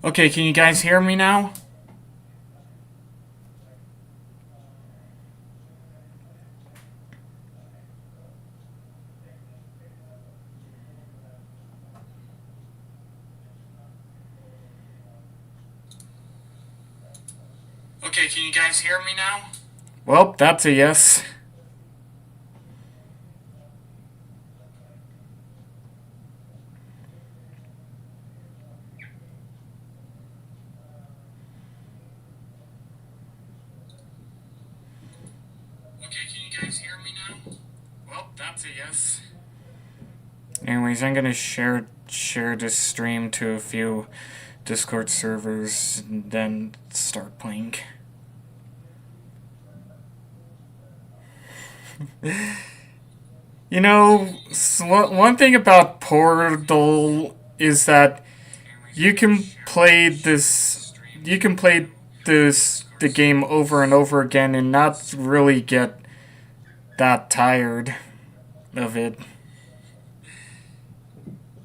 Okay, can you guys hear me now? Okay, can you guys hear me now? Well, that's a yes. Okay, can you guys hear me now? Well, that's a yes. Anyways, I'm gonna share this stream to a few Discord servers and then start playing. You know, one thing about Portal is that you can play the game over and over again and not really get that tired of it.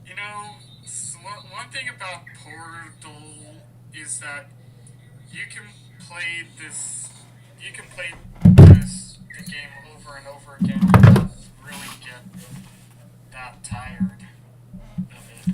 You know, one thing about Portal is that you can play the game over and over again and not really get that tired of it.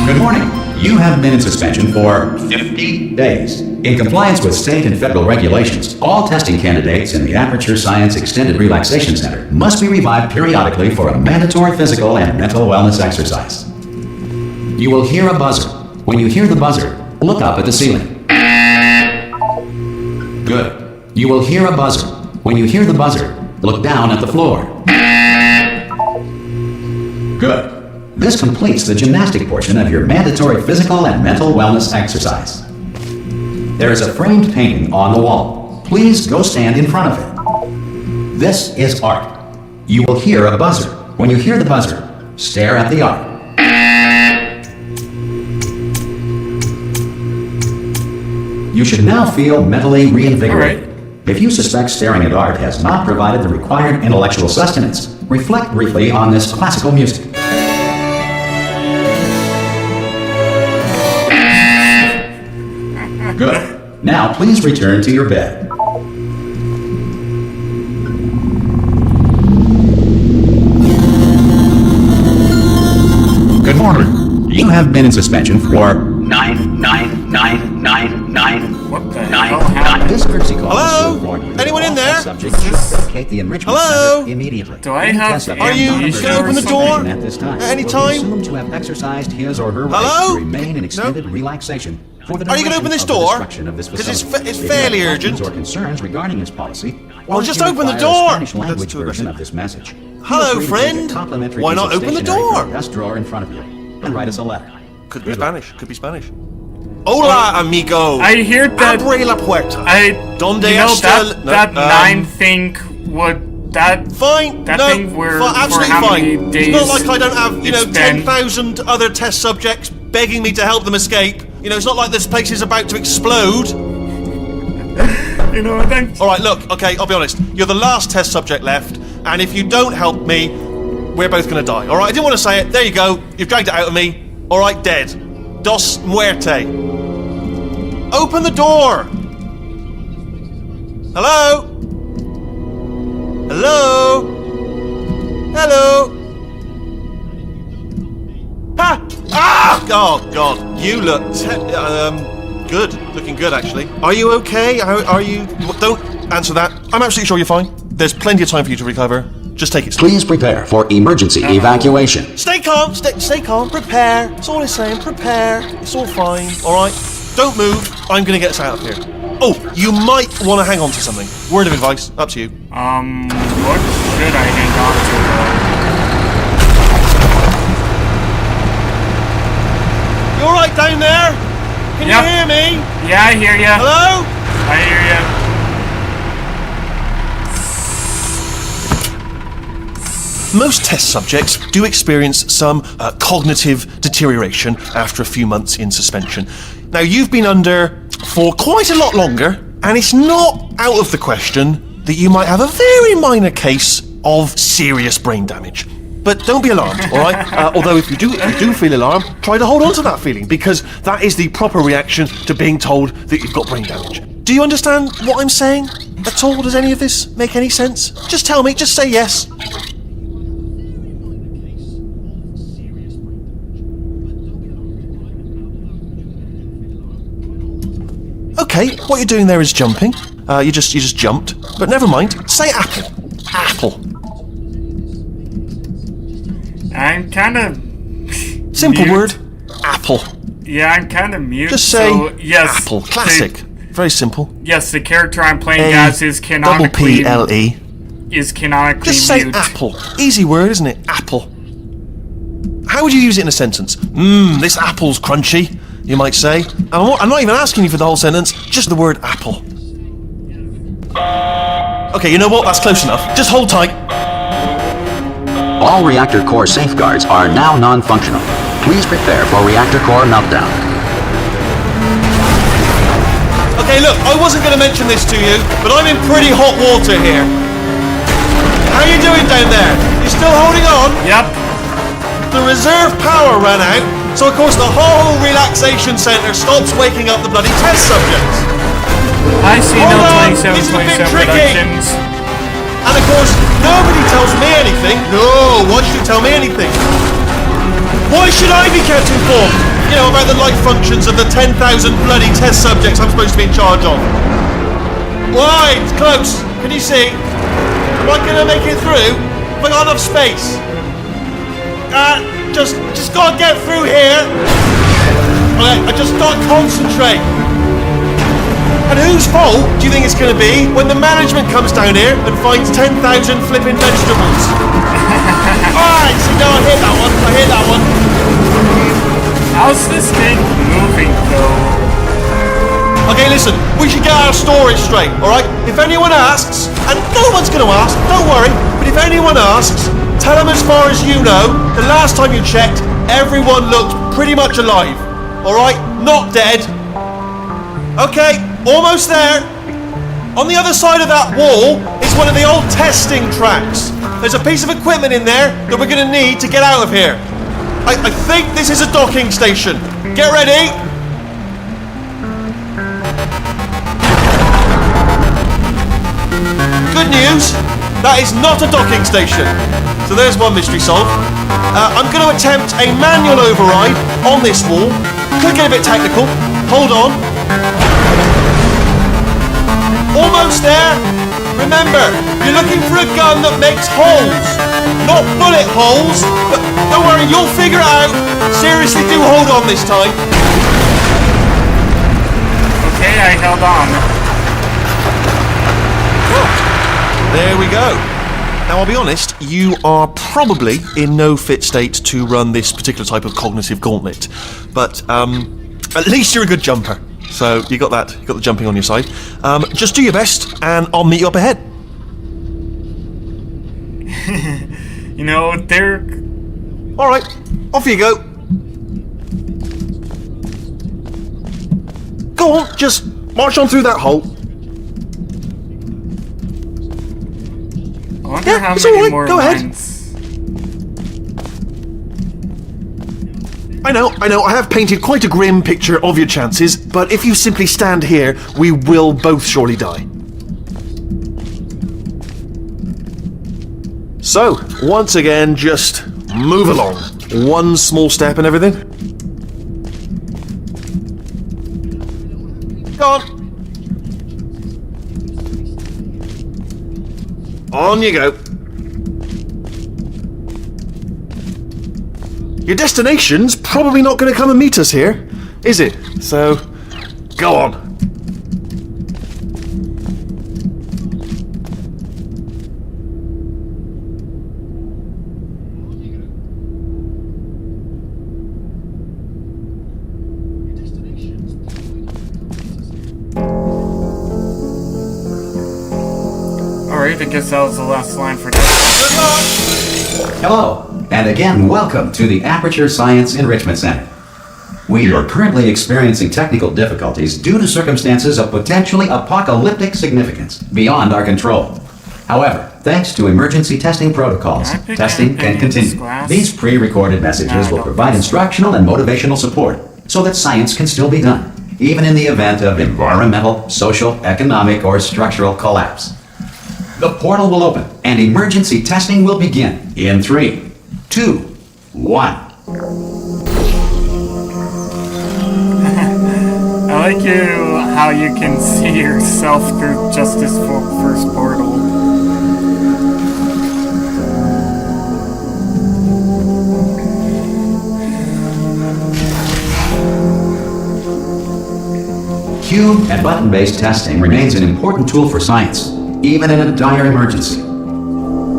Good morning. You have been in suspension for 50 days. In compliance with state and federal regulations, all testing candidates in the Aperture Science Extended Relaxation Center must be revived periodically for a mandatory physical and mental wellness exercise. You will hear a buzzer. When you hear the buzzer, look up at the ceiling. Good. You will hear a buzzer. When you hear the buzzer, look down at the floor. Good. This completes the gymnastic portion of your mandatory physical and mental wellness exercise. There is a framed painting on the wall. Please go stand in front of it. This is art. You will hear a buzzer. When you hear the buzzer, stare at the art. You should now feel mentally reinvigorated. If you suspect staring at art has not provided the required intellectual sustenance, reflect briefly on this classical music. Good. Now please return to your bed. Good morning. You have been in suspension for 99999. What the hell happened? This courtesy call Hello? is to inform you that Anyone in all there? test subjects should vacate the enrichment Hello? center immediately. Do I Any have test subject Are you not gonna under open the supervision door? at this time At any will be time? assumed to have exercised his or her Hello? right to remain in extended relaxation for the Are you gonna open this duration of the door? destruction of this 'Cause it's facility. it's If you fairly have urgent. questions or concerns regarding this policy, Well, or just if you open the require a door. Spanish That's language too version aggressive. of this message. Hello, Feel free to take a friend. complimentary Why piece not of open the stationery door? from desk drawer in front of you and write us a letter. Could be Spanish. Could be Spanish. Hola, amigo. I hear that. Abre la puerta. Donde you know that nine thing would that Fine. that no, thing where fine, absolutely for how fine. many days It's not like I don't have, it's been- 10,000 other test subjects begging me to help them escape. It's not like this place is about to explode. You know what I'm All right, look, okay, I'll be honest. You're the last test subject left, and if you don't help me, we're both gonna die. All right, I didn't want to say it. There you go. You've dragged it out of me. All right, dead. Dos muerte. Open the door. Hello? Hello? Hello? Ha! Ah! Oh, God. You look good. Looking good, actually. Are you okay? Are you... Don't answer that. I'm absolutely sure you're fine. There's plenty of time for you to recover. Just take it slow. Please prepare for emergency evacuation. Stay calm, stay calm, prepare. That's all it's saying, prepare. It's all fine, alright? Don't move, I'm gonna get us out of here. Oh, you might want to hang on to something. Word of advice, up to you. What should I hang on to, though? You alright down there? Can Yep. you hear me? Yeah, I hear ya. Hello? I hear ya. Most test subjects do experience some cognitive deterioration after a few months in suspension. Now, you've been under for quite a lot longer, and it's not out of the question that you might have a very minor case of serious brain damage. But don't be alarmed, all right? Although if you do feel alarmed, try to hold on to that feeling, because that is the proper reaction to being told that you've got brain damage. Do you understand what I'm saying at all? Does any of this make any sense? Just tell me, just say yes. Okay, what you're doing there is jumping. You just jumped. But never mind. Say apple. Apple. I'm kind of... Simple mute. word. Apple. Yeah, I'm kind of mute. Just say so, yes, apple. Classic. Very simple. Yes, the character I'm playing as is canonically... A-double-P-L-E. Is canonically Just say mute. apple. Easy word, isn't it? Apple. How would you use it in a sentence? This apple's crunchy, you might say. I'm not even asking you for the whole sentence, just the word apple. Okay, you know what? That's close enough. Just hold tight. All reactor core safeguards are now non-functional. Please prepare for reactor core meltdown. Okay, look, I wasn't going to mention this to you, but I'm in pretty hot water here. How you doing down there? You still holding on? Yep. The reserve power ran out, so of course the whole relaxation centre stops waking up the bloody test subjects. I see Hold no on, this is a bit 2727 tricky. Productions. And of course, nobody tells me anything. No, why should you tell me anything? Why should I be kept informed? You know, about the life functions of the 10,000 bloody test subjects I'm supposed to be in charge of. Why? It's close. Can you see? Am I gonna make it through? Have I got enough space? Just gotta get through here. Alright, I just gotta concentrate. And whose fault do you think it's going to be when the management comes down here and finds 10,000 flipping vegetables? Alright, so no, I hear that one. How's this thing moving, though? Okay, listen, we should get our story straight, alright? If anyone asks, and no one's going to ask, don't worry, but if anyone asks, tell them as far as you know, the last time you checked, everyone looked pretty much alive, alright? Not dead. Okay, almost there. On the other side of that wall is one of the old testing tracks. There's a piece of equipment in there that we're going to need to get out of here. I think this is a docking station. Get ready. Good news, that is not a docking station. So there's one mystery solved. I'm going to attempt a manual override on this wall. Could get a bit technical. Hold on. Almost there. Remember, you're looking for a gun that makes holes. Not bullet holes, but don't worry, you'll figure it out. Seriously, do hold on this time. Okay, I held on. There we go. Now, I'll be honest, you are probably in no fit state to run this particular type of cognitive gauntlet. But, at least you're a good jumper. So, you got that. You got the jumping on your side. Just do your best, and I'll meet you up ahead. You know, they're... Alright, off you go. Go on, just march on through that hole. I wonder Yeah, how it's many alright, more go ahead. lines... I know, I have painted quite a grim picture of your chances, but if you simply stand here, we will both surely die. So, once again, just move along. One small step and everything. Go on. On you go. Your destination's probably not going to come and meet us here, is it? So, go on. Alright, I guess that was the last line for that. Hello, and again, welcome to the Aperture Science Enrichment Center. We are currently experiencing technical difficulties due to circumstances of potentially apocalyptic significance beyond our control. However, thanks to emergency testing protocols, testing can continue. These pre-recorded messages will provide instructional and motivational support so that science can still be done, even in the event of environmental, social, economic, or structural collapse. The portal will open, and emergency testing will begin in 3, 2, 1. I like how you can see yourself through just this first portal. Cube and button-based testing remains an important tool for science, even in a dire emergency.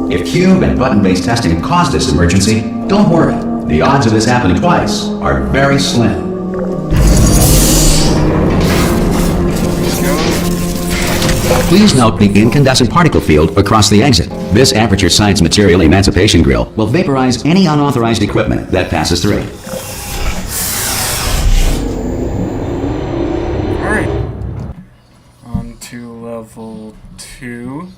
If cube and button-based testing caused this emergency, don't worry. The odds of this happening twice are very slim. Please note the incandescent particle field across the exit. This Aperture Science Material Emancipation Grill will vaporize any unauthorized equipment that passes through. Alright. On to level 2.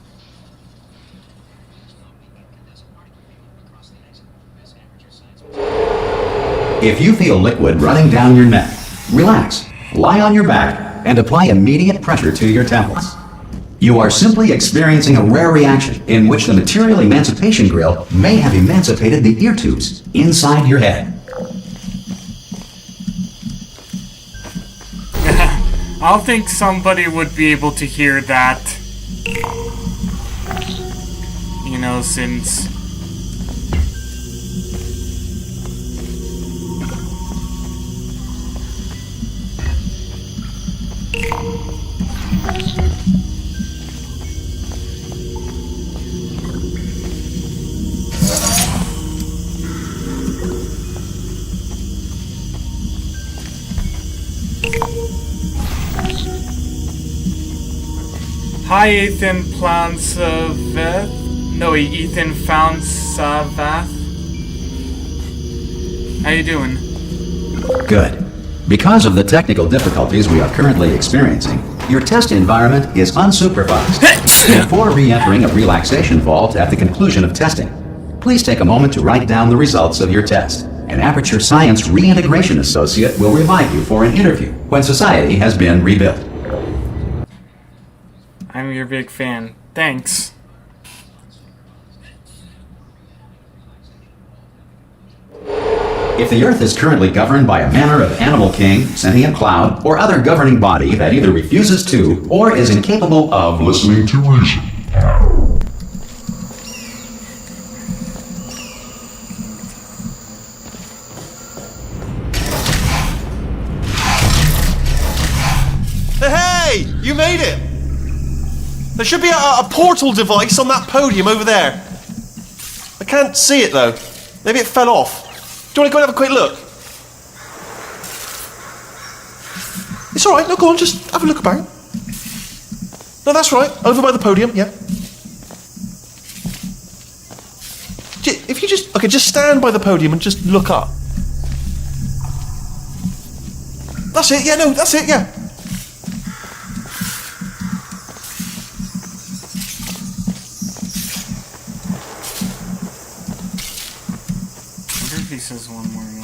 If you feel liquid running down your neck, relax, lie on your back, and apply immediate pressure to your temples. You are simply experiencing a rare reaction in which the Material Emancipation Grill may have emancipated the ear tubes inside your head. I don't think somebody would be able to hear that. You know, since... Hi, Ethan Plansavath. No, Ethan Founsavath. How you doing? Good. Because of the technical difficulties we are currently experiencing, your test environment is unsupervised. Before re-entering a relaxation vault at the conclusion of testing, please take a moment to write down the results of your test. An Aperture Science Reintegration Associate will revive you for an interview when society has been rebuilt. I'm your big fan. Thanks. If the Earth is currently governed by a manner of animal king, sentient cloud, or other governing body that either refuses to or is incapable of listening to reason, Hey! You made it! There should be a portal device on that podium over there. I can't see it though. Maybe it fell off. Do you want to go and have a quick look? It's alright, no, go on, just have a look about. No, that's right, over by the podium, yeah. If you just stand by the podium and just look up. That's it, yeah, no, that's it, yeah. He says one more line.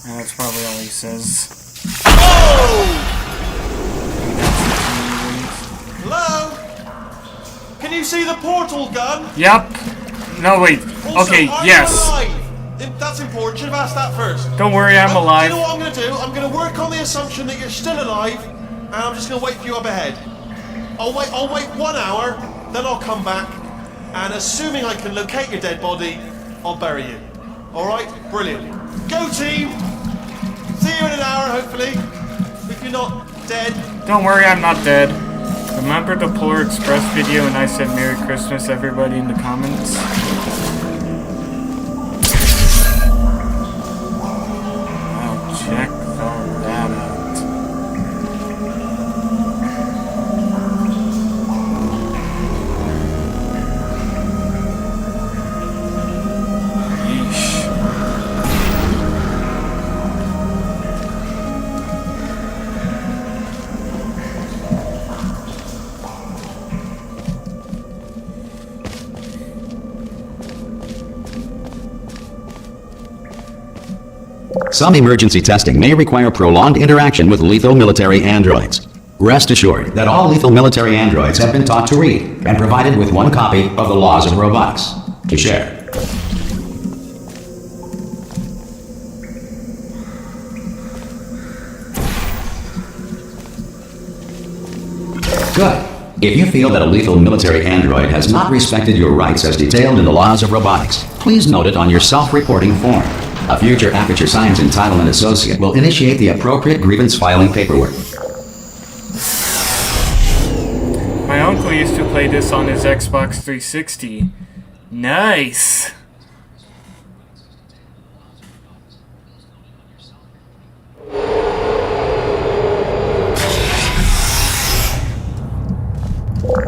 And that's probably all he says. Oh! Hello? Can you see the portal gun? Yep. No, wait. Also, Okay, are yes. you alive? That's important. Should have asked that first. Don't worry, I'm alive. You know what I'm going to do? I'm going to work on the assumption that you're still alive, and I'm just going to wait for you up ahead. I'll wait 1 hour, then I'll come back, and assuming I can locate your dead body, I'll bury you. Alright? Brilliant. Go team! See you in an hour, hopefully. If you're not dead. Don't worry, I'm not dead. Remember the Polar Express video and I said Merry Christmas everybody in the comments? Oh, check all that out. Yeesh. Some emergency testing may require prolonged interaction with lethal military androids. Rest assured that all lethal military androids have been taught to read and provided with one copy of the Laws of Robotics to share. Good. If you feel that a lethal military android has not respected your rights as detailed in the Laws of Robotics, please note it on your self-reporting form. A future Aperture Science Entitlement Associate will initiate the appropriate grievance filing paperwork. My uncle used to play this on his Xbox 360. Nice!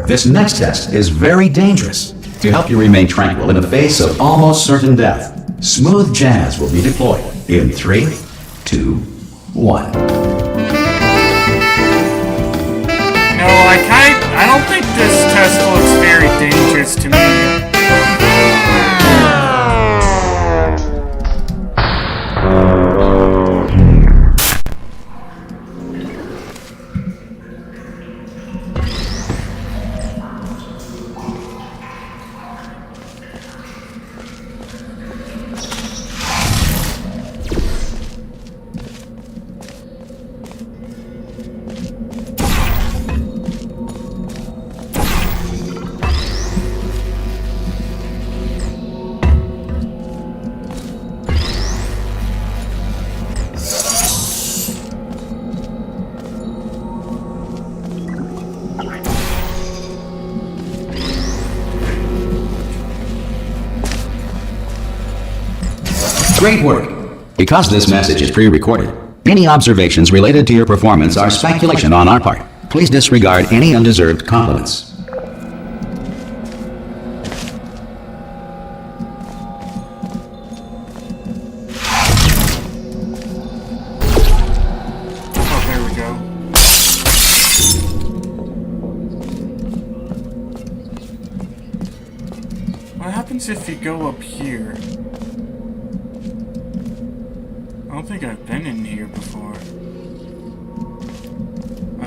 This next test is very dangerous. To help you remain tranquil in the face of almost certain death, smooth jazz will be deployed in 3, 2, 1. No, I don't think this test looks very dangerous to me. Great work! Because this message is pre-recorded, any observations related to your performance are speculation on our part. Please disregard any undeserved compliments. Oh, there we go. What happens if you go up here? I don't think I've been in here before.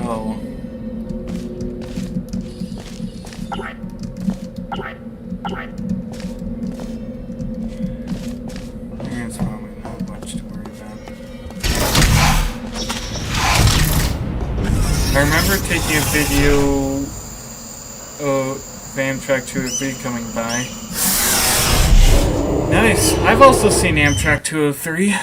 Oh. There's probably not much to worry about. I remember taking a video of Amtrak 203 coming by. Nice. I've also seen Amtrak 203.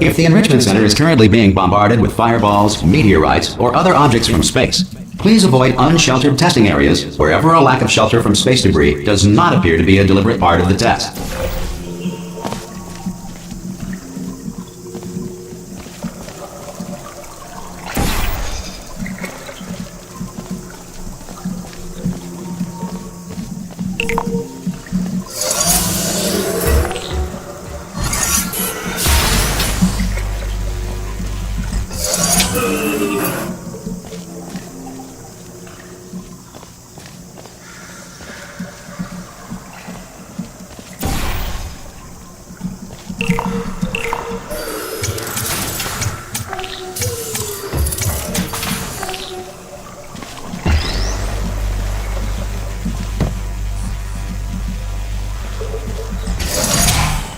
If the Enrichment Center is currently being bombarded with fireballs, meteorites, or other objects from space, please avoid unsheltered testing areas wherever a lack of shelter from space debris does not appear to be a deliberate part of the test.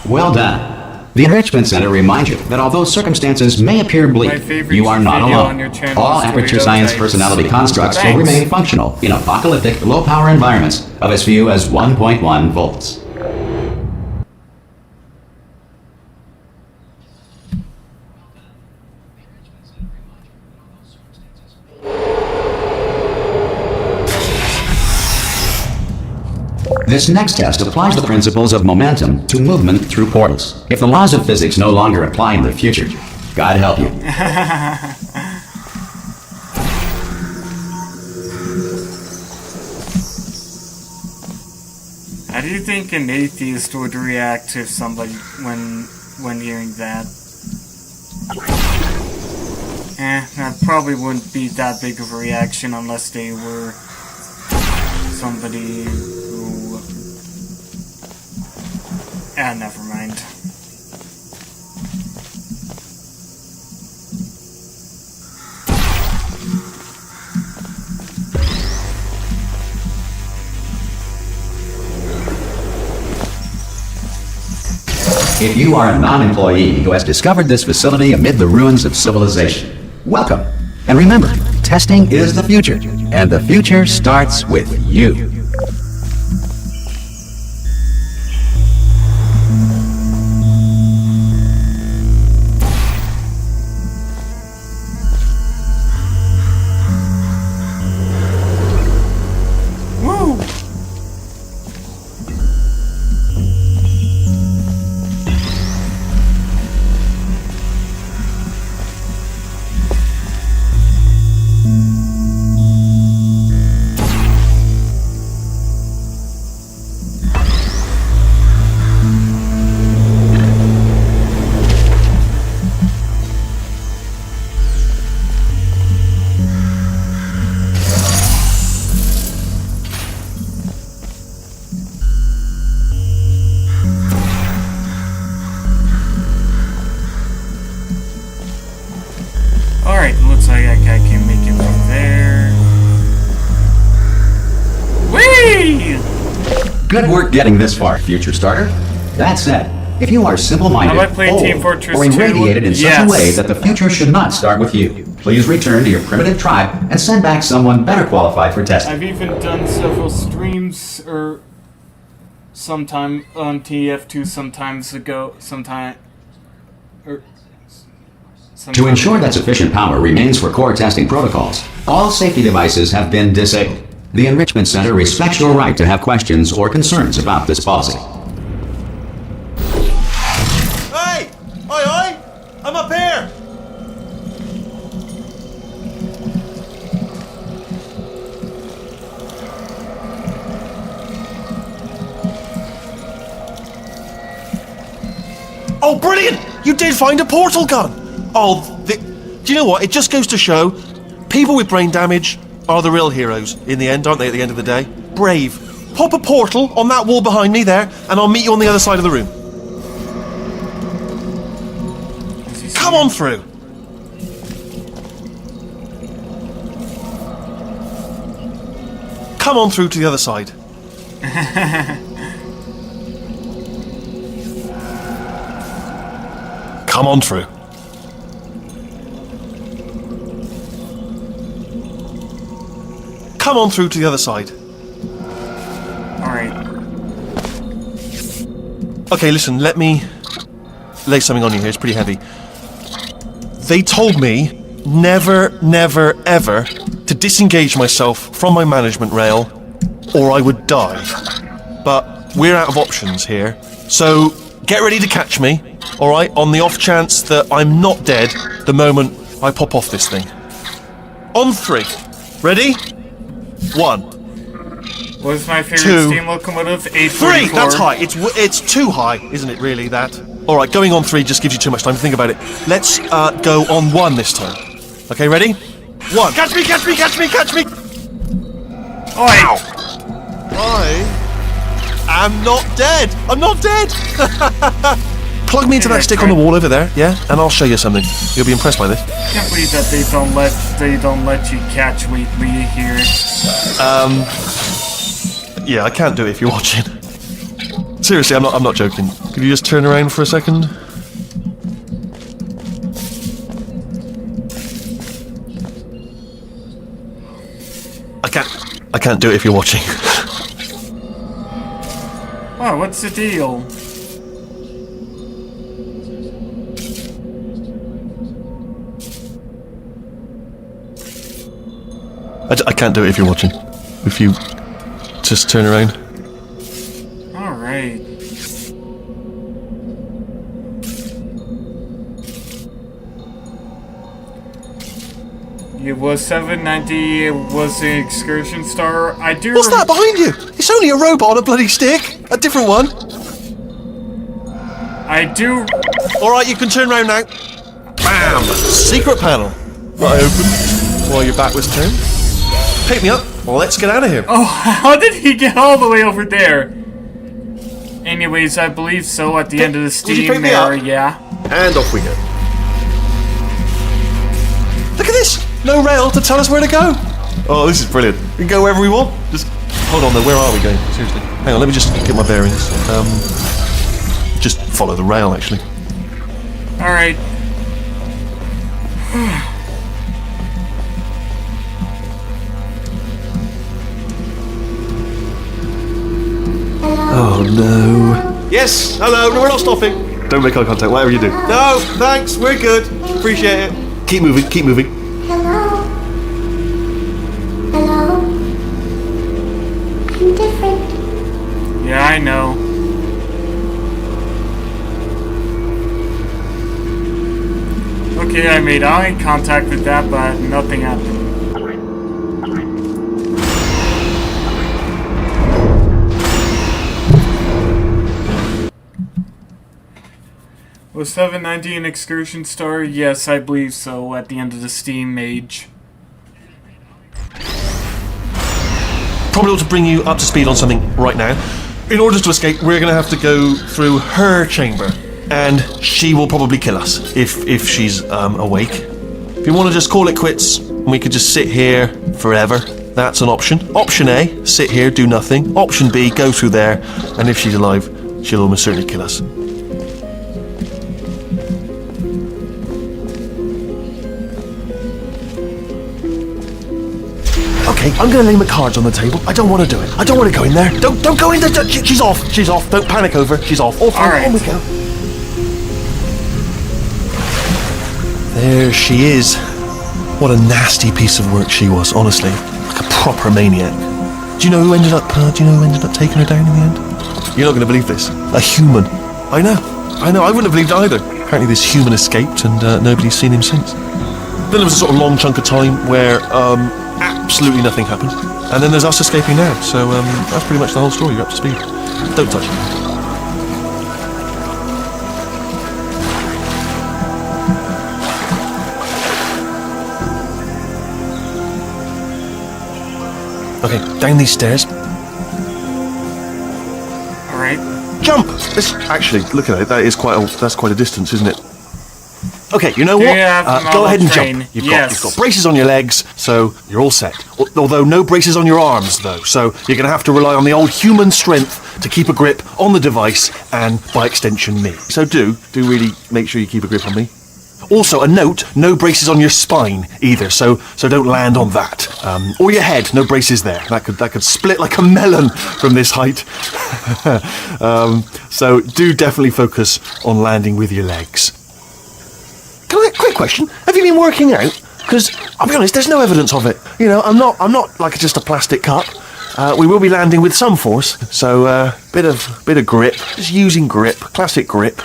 Well done. The Enrichment Center reminds you that although circumstances may appear My bleak, favorite you are not video alone. on your channel All is Aperture Toledo Science types. personality constructs will Thanks. remain functional in apocalyptic, low-power environments of as few as 1.1 volts. This next test applies the principles of momentum to movement through portals. If the laws of physics no longer apply in the future, God help you. How do you think an atheist would react if somebody when hearing that? That probably wouldn't be that big of a reaction unless they were somebody who... never mind. If you are a non-employee who has discovered this facility amid the ruins of civilization, welcome. And remember, testing is the future, and the future starts with you. Woo! Alright, looks like I can make it from there. Whee! Good work getting this far, future starter. That said, if you are simple-minded, How about playing Team old, Fortress or 2? irradiated in such Yes. a way that the future should not start with you, please return to your primitive tribe and send back someone better qualified for testing. I've even done several streams, or sometime on TF2 To ensure that sufficient power remains for core testing protocols, all safety devices have been disabled. The Enrichment Center respects your right to have questions or concerns about this policy. Hey! Oi, oi! I'm up here! Oh, brilliant! You did find a portal gun! Oh, do you know what? It just goes to show, people with brain damage are the real heroes in the end, aren't they, at the end of the day? Brave. Pop a portal on that wall behind me there, and I'll meet you on the other side of the room. Come on through! Come on through to the other side. Come on through. Come on through to the other side. Alright. Okay, listen, let me lay something on you here. It's pretty heavy. They told me never, never, ever to disengage myself from my management rail or I would die. But we're out of options here. So get ready to catch me, alright, on the off chance that I'm not dead the moment I pop off this thing. On 3. Ready? 1. What's my favorite 2. steam locomotive? 3! 844. That's high. It's too high, isn't it, really, that? Alright, going on 3 just gives you too much time to think about it. Let's go on 1 this time. Okay, ready? 1. Catch me, catch me, catch me, catch me! Oi! Ow! I am not dead! I'm not dead! Plug me into that stick on the wall over there, yeah? And I'll show you something. You'll be impressed by this. I can't believe that they don't let you catch Wheatley here. Yeah, I can't do it if you're watching. Seriously, I'm not joking. Could you just turn around for a second? I can't do it if you're watching. Oh, what's the deal? I can't do it if you're watching. If you just turn around. Alright. It was 790, it was the excursion star. I do. What's that behind you? It's only a robot on a bloody stick. A different one. I do. Alright, you can turn around now. Bam! Secret panel. Right open. While your back was turned. Pick me up. Well, let's get out of here. Oh, how did he get all the way over there? Anyways, I believe so at the end of the Did you pick steam me there, up? yeah. And off we go. Look at this! No rail to tell us where to go. Oh, this is brilliant. We can go wherever we want. Just hold on though, where are we going? Seriously. Hang on, let me just get my bearings. Just follow the rail, actually. Alright. Oh no. Yes, hello, no, we're not stopping. Don't make eye contact, whatever you do. No, thanks, we're good. Appreciate it. Keep moving, keep moving. Hello? Hello? I'm different. Yeah, I know. Okay, I made eye contact with that, but nothing happened. Was 790 an excursion star? Yes, I believe so, at the end of the steam age. Probably ought to bring you up to speed on something right now. In order to escape, we're going to have to go through her chamber. And she will probably kill us, if she's awake. If you want to just call it quits, we could just sit here forever. That's an option. Option A, sit here, do nothing. Option B, go through there, and if she's alive, she'll almost certainly kill us. Okay, I'm going to lay my cards on the table. I don't want to do it. I don't want to go in there. Don't go in there. She's off. She's off. Don't panic over. She's off. Off. Alright. On we go. There she is. What a nasty piece of work she was, honestly. Like a proper maniac. Do you know who ended up taking her down in the end? You're not going to believe this. A human. I know. I wouldn't have believed it either. Apparently this human escaped and nobody's seen him since. Then there was a sort of long chunk of time where absolutely nothing happened. And then there's us escaping now. So that's pretty much the whole story. You're up to speed. Don't touch it. Okay, down these stairs. Alright. Jump! Actually, look at it. That's quite a distance, isn't it? Okay, you know Do what? you have Go ahead and train? jump. You've Yes. got braces on your legs, so you're all set. Although no braces on your arms, though. So you're going to have to rely on the old human strength to keep a grip on the device, and by extension, me. So do really make sure you keep a grip on me. Also, a note: no braces on your spine either. So don't land on that. Or your head. No braces there. That could split like a melon from this height. So do definitely focus on landing with your legs. Quick question: have you been working out? Because I'll be honest, there's no evidence of it. You know, I'm not like just a plastic cup. We will be landing with some force, so bit of grip. Just using grip, classic grip.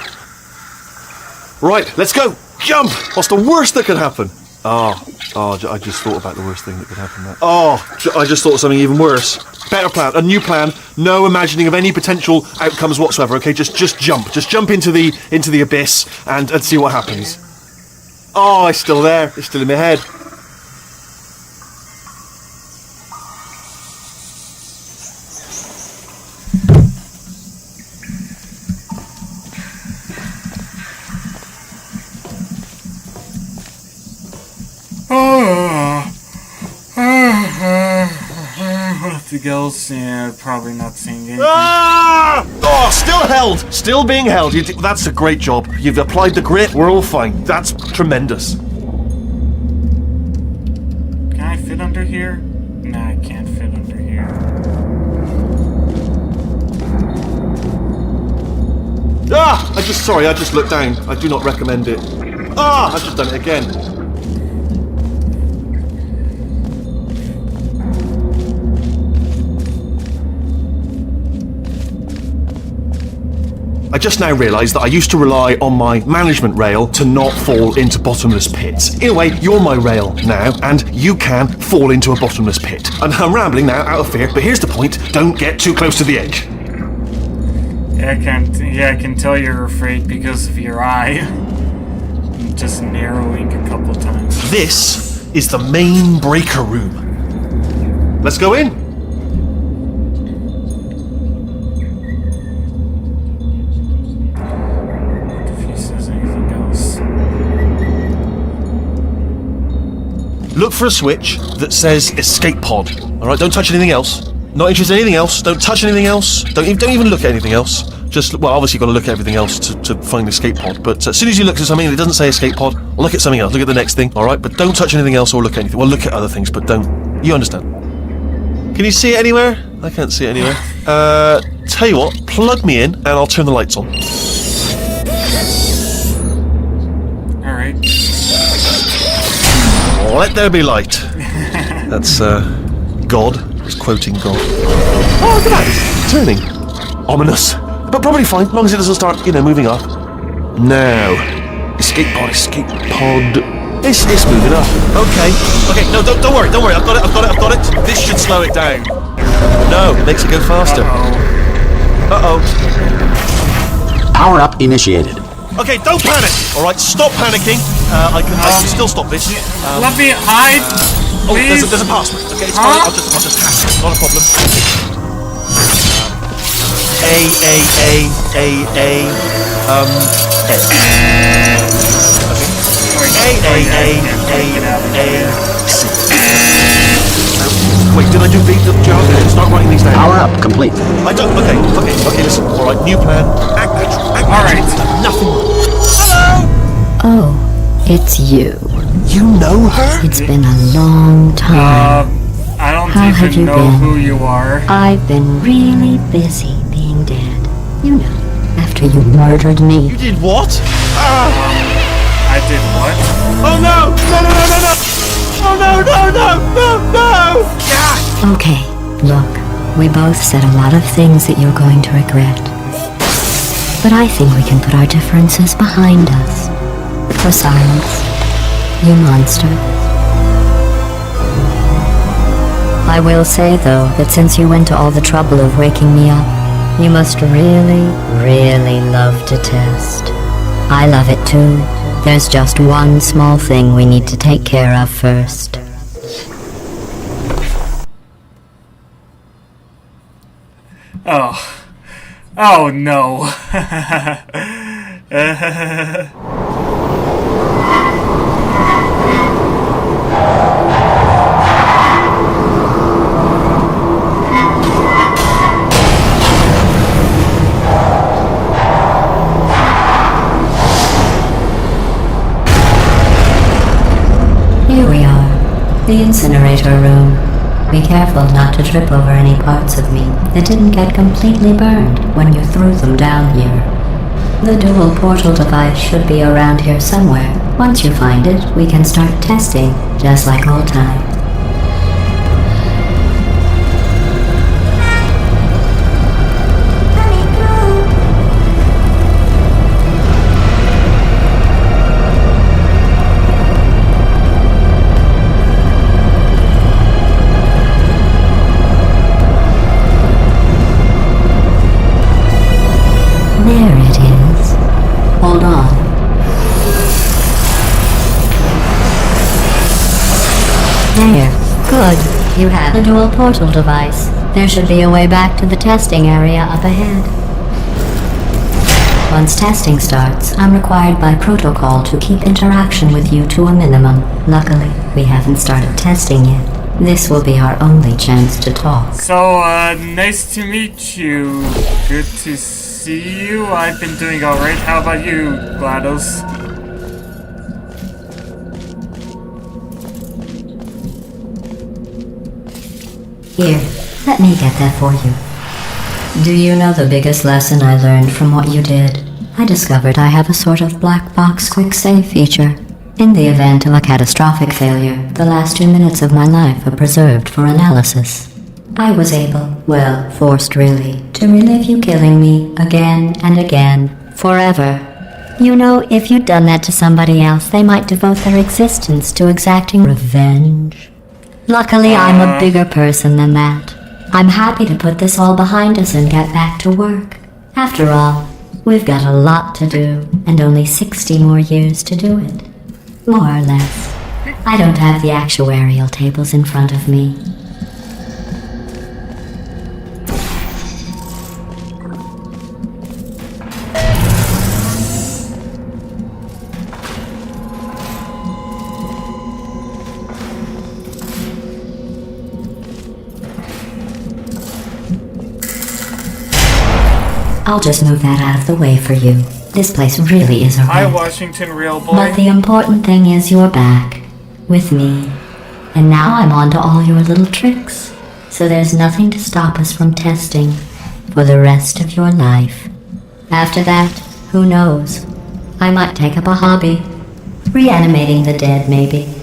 Right, let's go. Jump. What's the worst that could happen? I just thought about the worst thing that could happen. I just thought of something even worse. Better plan, a new plan. No imagining of any potential outcomes whatsoever. Okay, just jump. Just jump into the abyss and see what happens. Oh, it's still there. It's still in my head. The ghost, yeah, probably not saying anything. Ah! Oh, still held. Still being held. That's a great job. You've applied the grit. We're all fine. That's tremendous. Can I fit under here? Nah, I can't fit under here. Ah! I just looked down. I do not recommend it. Ah! I've just done it again. I just now realised that I used to rely on my management rail to not fall into bottomless pits. In a way, you're my rail now, and you can fall into a bottomless pit. And I'm rambling now out of fear, but here's the point. Don't get too close to the edge. I can tell you're afraid because of your eye. Just narrowing a couple times. This is the main breaker room. Let's go in. Look for a switch that says escape pod. Alright, don't touch anything else. Not interested in anything else. Don't touch anything else. Don't even look at anything else. Just, well, obviously you've got to look at everything else to find the escape pod. But as soon as you look at something that doesn't say escape pod, look at something else. Look at the next thing, alright? But don't touch anything else or look at anything. Well, look at other things, but don't. You understand. Can you see it anywhere? I can't see it anywhere. Tell you what, plug me in and I'll turn the lights on. Alright. Let there be light. That's, God. He's quoting God. Oh, look at that. It's turning. Ominous. But probably fine, as long as it doesn't start, moving up. Now. Escape pod. It's moving up. Okay, no, don't worry. I've got it. This should slow it down. No, it makes it go faster. Uh-oh. Power up initiated. Okay, don't panic. All right, stop panicking. I can still stop this. Let me hide. Oh, Please. there's a password. Okay, it's fine. I'll just hack it. Not a problem. A. C. Wait, did I do beat the jar? Start writing these down. Power up complete. I don't. Okay. Listen. All right, new plan. Act natural. All right. Nothing. Hello. Oh, it's you. You know her? It's been a long time. I don't How have even you know been? who you are. I've been really busy being dead. After you murdered me. You did what? I did what? Oh no! No! Oh no! Yeah! Okay, look, we both said a lot of things that you're going to regret. But I think we can put our differences behind us. For silence, you monster. I will say, though, that since you went to all the trouble of waking me up, you must really, really love to test. I love it too. There's just one small thing we need to take care of first. Oh no. Here we are, the incinerator room. Be careful not to trip over any parts of me that didn't get completely burned when you threw them down here. The dual portal device should be around here somewhere. Once you find it, we can start testing, just like old times. There it is. Hold on. There. Good. You have a dual portal device. There should be a way back to the testing area up ahead. Once testing starts, I'm required by protocol to keep interaction with you to a minimum. Luckily, we haven't started testing yet. This will be our only chance to talk. So, nice to meet you. Good to see you. I've been doing alright. How about you, GLaDOS? Here, let me get that for you. Do you know the biggest lesson I learned from what you did? I discovered I have a sort of black box quick save feature. In the event of a catastrophic failure, the last 2 minutes of my life are preserved for analysis. I was able, well, forced really, to relive you killing me again and again, forever. You know, if you'd done that to somebody else, they might devote their existence to exacting revenge. Luckily, I'm a bigger person than that. I'm happy to put this all behind us and get back to work. After all, we've got a lot to do, and only 60 more years to do it. More or less. I don't have the actuarial tables in front of me. I'll just move that out of the way for you. This place really is a Hi, wreck. Washington, real boy. But the important thing is you're back. With me. And now I'm on to all your little tricks. So there's nothing to stop us from testing for the rest of your life. After that, who knows? I might take up a hobby. Reanimating the dead, maybe.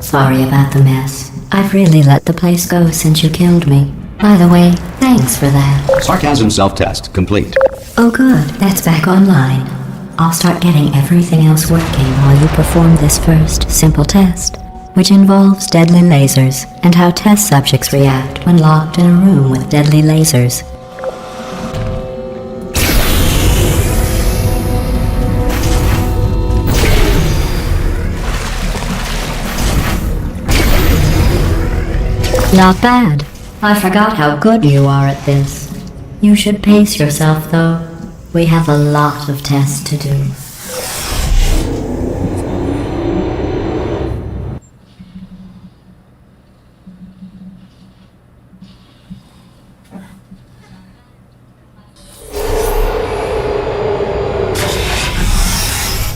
Sorry about the mess. I've really let the place go since you killed me. By the way, thanks for that. Sarcasm self-test complete. Oh good, that's back online. I'll start getting everything else working while you perform this first, simple test, which involves deadly lasers and how test subjects react when locked in a room with deadly lasers. Not bad. I forgot how good you are at this. You should pace yourself, though. We have a lot of tests to do.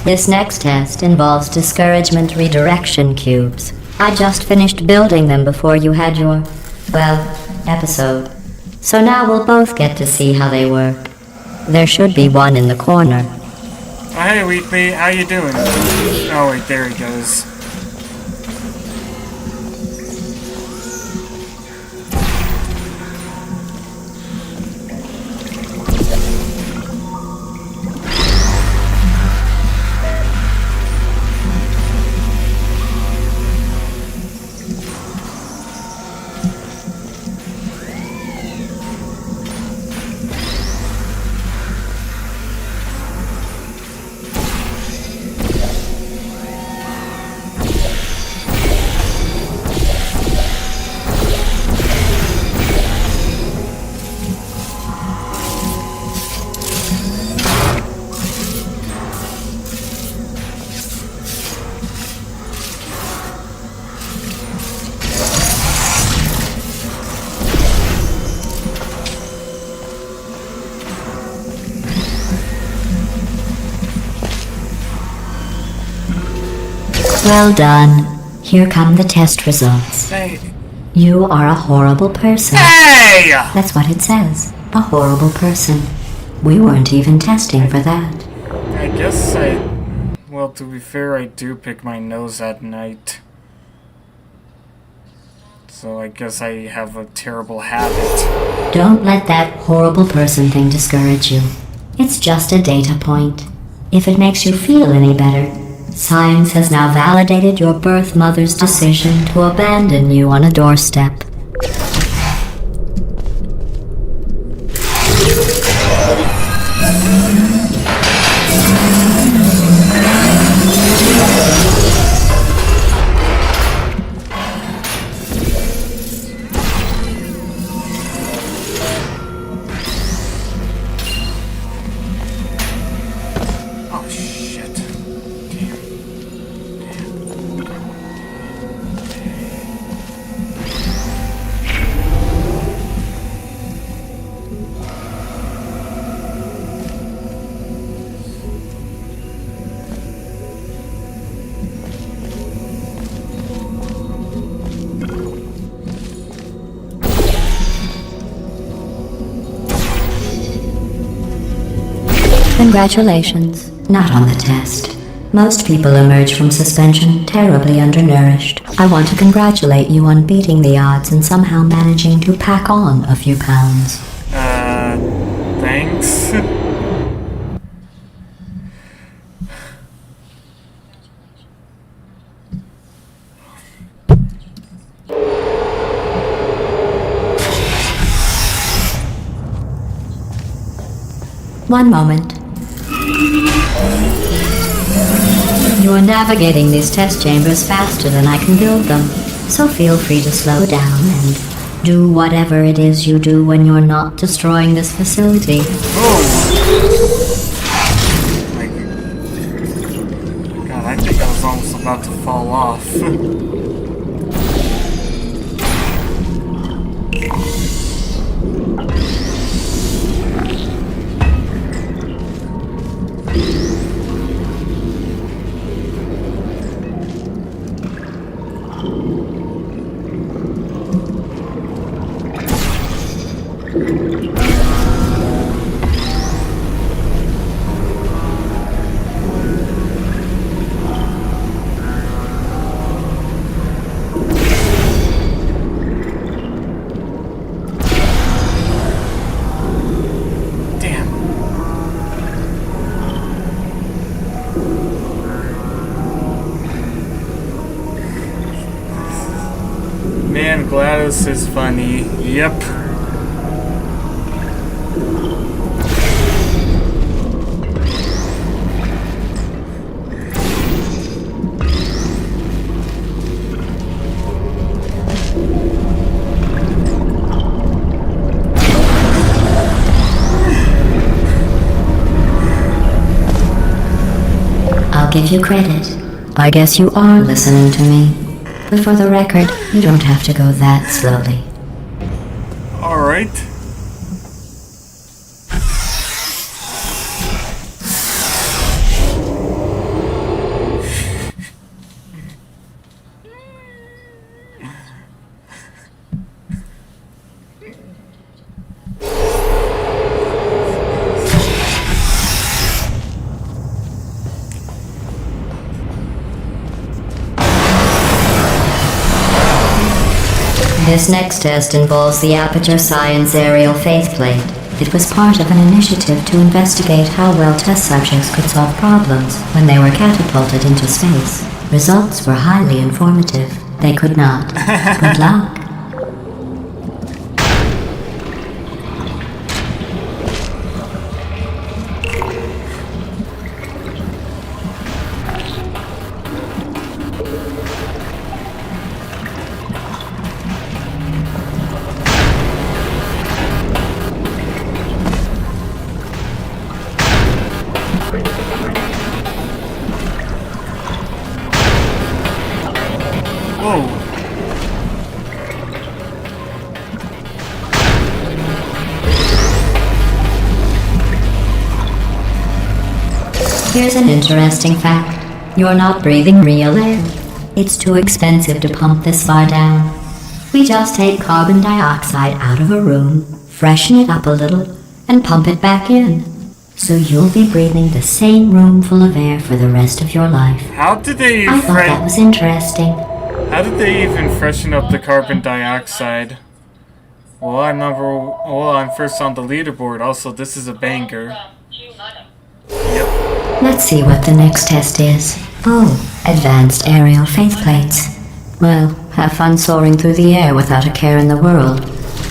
This next test involves discouragement redirection cubes. I just finished building them before you had your, well, episode. So now we'll both get to see how they work. There should be one in the corner. Hey, Wheatley, how you doing? Oh, wait, there he goes. Well done. Here come the test results. Hey. You are a horrible person. Hey! That's what it says. A horrible person. We weren't even testing for that. I guess well, to be fair, I do pick my nose at night. So I guess I have a terrible habit. Don't let that horrible person thing discourage you. It's just a data point. If it makes you feel any better, science has now validated your birth mother's decision to abandon you on a doorstep. Congratulations. Not on the test. Most people emerge from suspension terribly undernourished. I want to congratulate you on beating the odds and somehow managing to pack on a few pounds. Thanks. One moment. You are navigating these test chambers faster than I can build them, so feel free to slow down and do whatever it is you do when you're not destroying this facility. God, I think I was almost about to fall off. Man, GLaDOS is funny. Yep. I'll give you credit. I guess you are listening to me. But for the record, you don't have to go that slowly. Alright. This next test involves the Aperture Science Aerial Faceplate. It was part of an initiative to investigate how well test subjects could solve problems when they were catapulted into space. Results were highly informative. They could not. Good luck. Whoa. Here's an interesting fact. You're not breathing real air. It's too expensive to pump this far down. We just take carbon dioxide out of a room, freshen it up a little, and pump it back in. So you'll be breathing the same room full of air for the rest of your life. How did they I thought that was interesting. How did they even freshen up the carbon dioxide? Well, I'm first on the leaderboard. Also, this is a banger. Yep. Let's see what the next test is. Oh, advanced aerial faceplates. Well, have fun soaring through the air without a care in the world.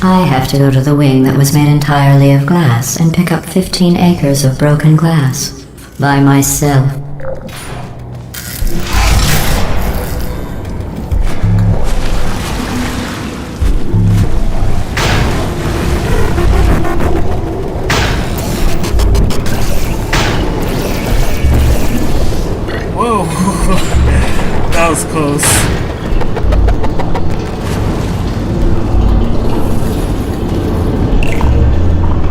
I have to go to the wing that was made entirely of glass and pick up 15 acres of broken glass. By myself. Whoa. That was close.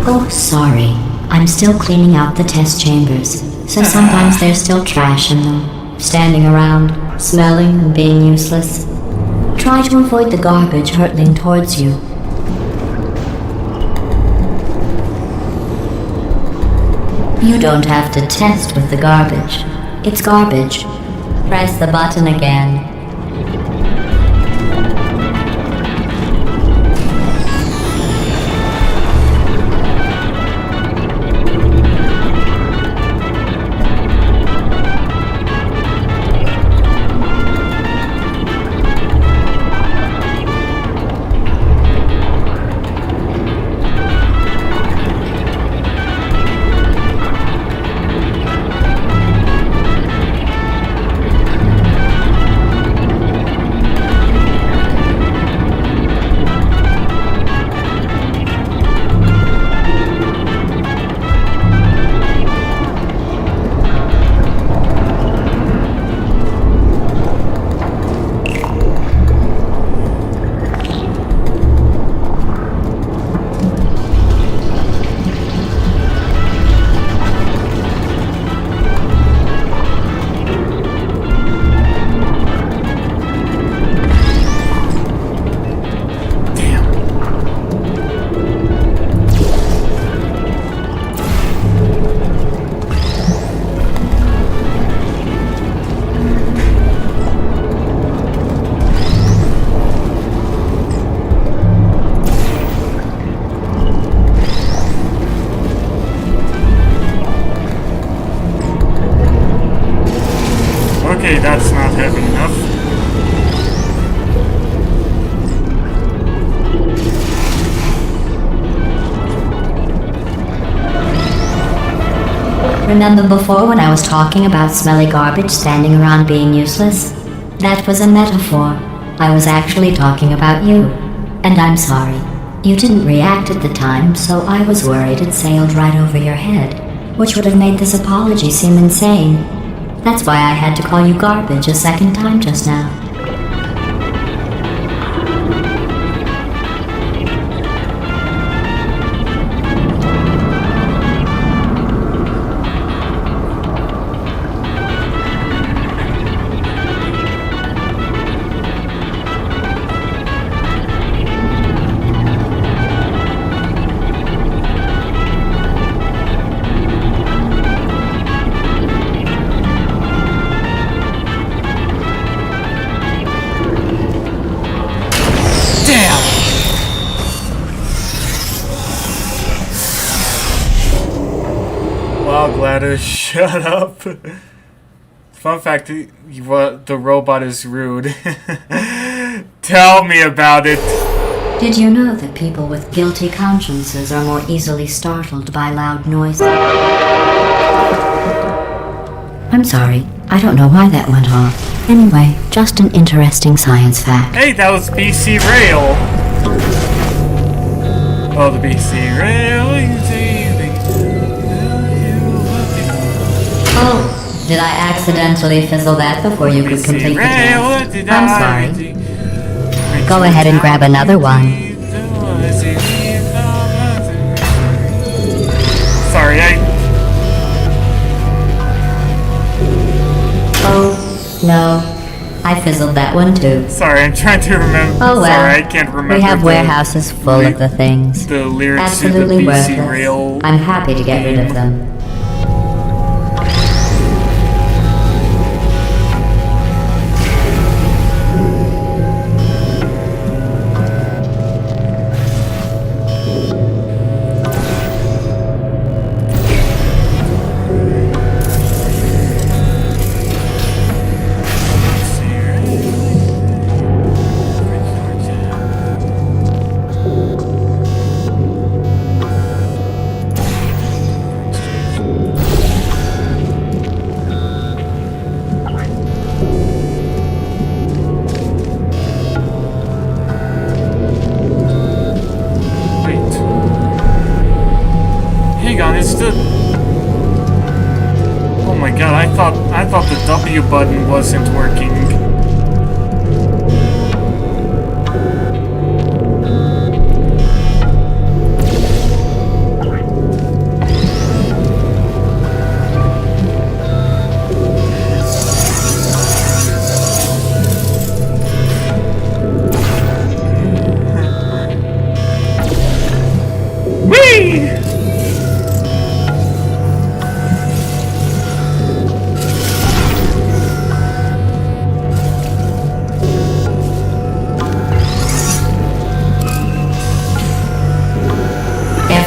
Oh, sorry. I'm still cleaning out the test chambers, so sometimes there's still trash in them, standing around, smelling and being useless. Try to avoid the garbage hurtling towards you. You don't have to test with the garbage. It's garbage. Press the button again. Okay, that's not heavy enough. Remember before when I was talking about smelly garbage standing around being useless? That was a metaphor. I was actually talking about you. And I'm sorry. You didn't react at the time, so I was worried it sailed right over your head, which would have made this apology seem insane. That's why I had to call you garbage a second time just now. Wow, GLaDOS, shut up. Fun fact, the robot is rude. Tell me about it. Did you know that people with guilty consciences are more easily startled by loud noises? I'm sorry, I don't know why that went off. Anyway, just an interesting science fact. Hey, that was BC Rail. Oh, the BC Rail, you see. Oh, did I accidentally fizzle that before you could complete the test? I'm sorry. Go ahead and grab another one. Sorry, Oh, no. I fizzled that one too. Sorry, I'm trying to remember. Oh well. Sorry, I can't remember. We have warehouses full of the things. The lyrics Absolutely to the BC worthless. Rail. I'm happy to get rid of them. It's the... Oh my god, I thought the W button wasn't working.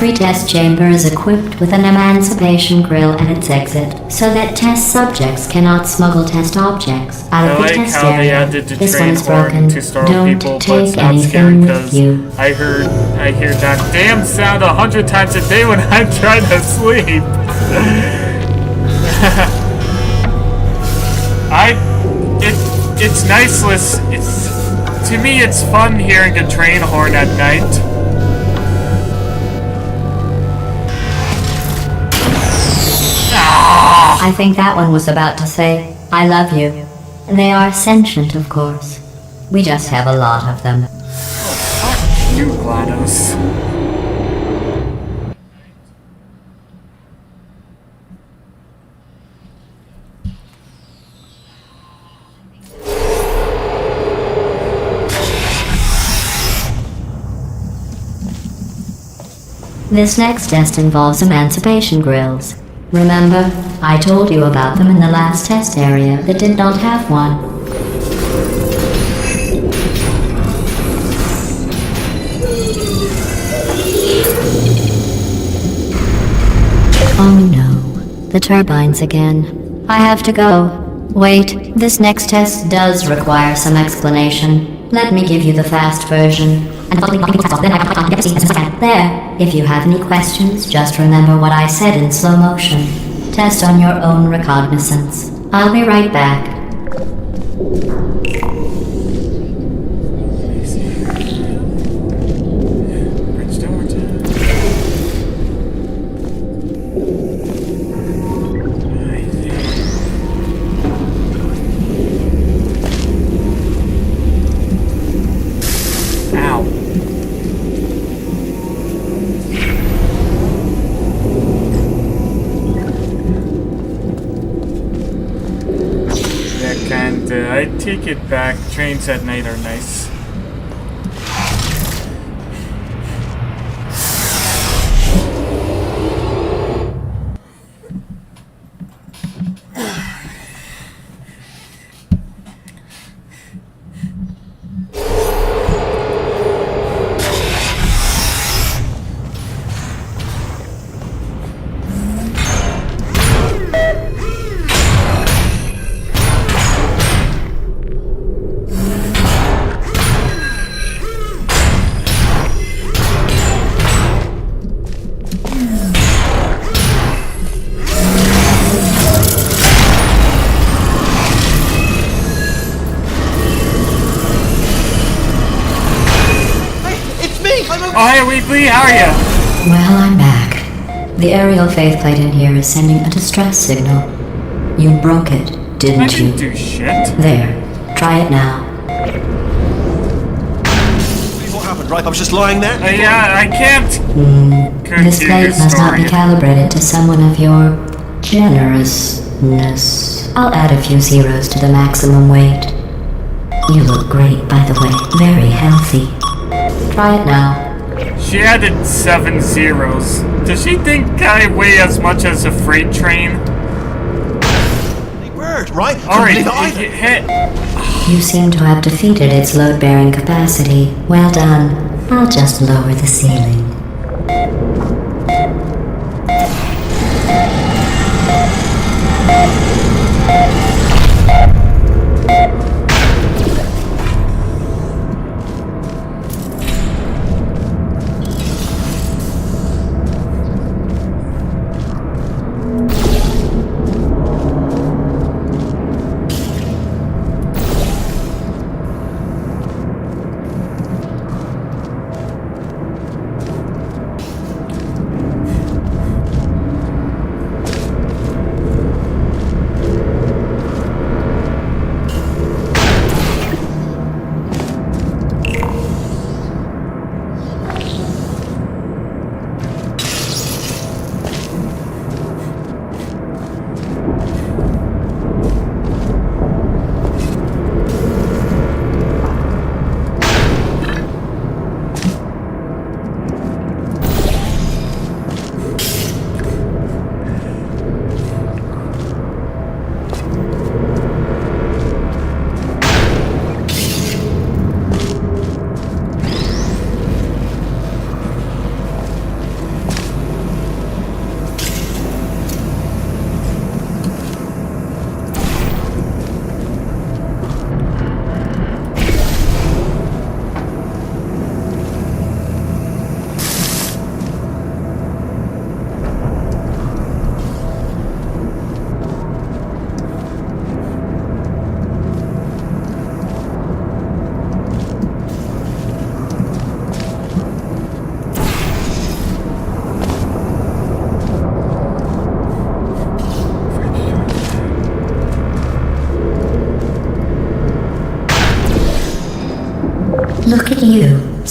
Every test chamber is equipped with an emancipation grill at its exit, so that test subjects cannot smuggle test objects out I of the like test how they area. added the This train one is horn broken. to startle Don't people, but take it's not scary anything with because you. I hear that damn sound 100 times a day when I'm trying to sleep. It's niceless. To me, it's fun hearing a train horn at night. I think that one was about to say, I love you. They are sentient, of course. We just have a lot of them. Fuck you, GLaDOS. This next test involves emancipation grills. Remember, I told you about them in the last test area that did not have one. Oh no, the turbines again. I have to go. Wait, this next test does require some explanation. Let me give you the fast version. There, if you have any questions, just remember what I said in slow motion. Test on your own recognizance. I'll be right back. I take it back. Trains at night are nice. Oh, hey, Wheatley, how are you? Well, I'm back. The aerial faceplate in here is sending a distress signal. You broke it, didn't I didn't you? do shit. There. Try it now. What happened, right? I was just lying there. Yeah, I can't. This Continue plate must not be story. calibrated to someone of your generousness. I'll add a few zeros to the maximum weight. You look great, by the way. Very healthy. Try it now. She added 7 zeros. Does she think I weigh as much as a freight train? Word, right? Alright, Couldn't believe it either. You seem to have defeated its load-bearing capacity. Well done. I'll just lower the ceiling.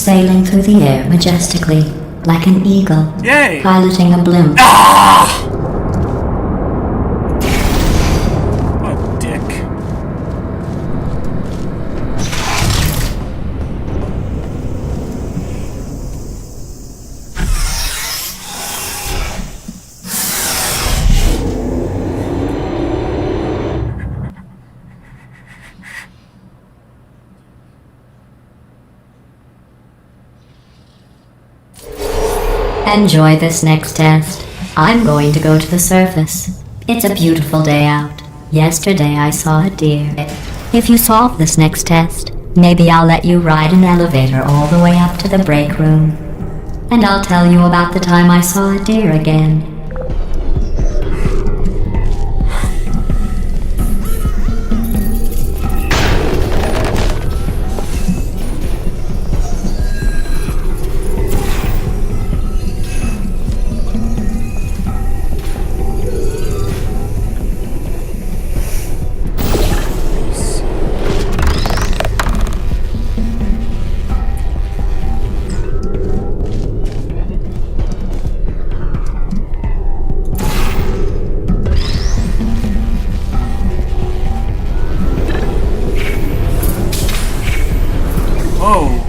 sailing through the air majestically, like an eagle, Yay! piloting a blimp. Oh, dick. Enjoy this next test. I'm going to go to the surface. It's a beautiful day out. Yesterday I saw a deer. If you solve this next test, maybe I'll let you ride an elevator all the way up to the break room. And I'll tell you about the time I saw a deer again. Whoa.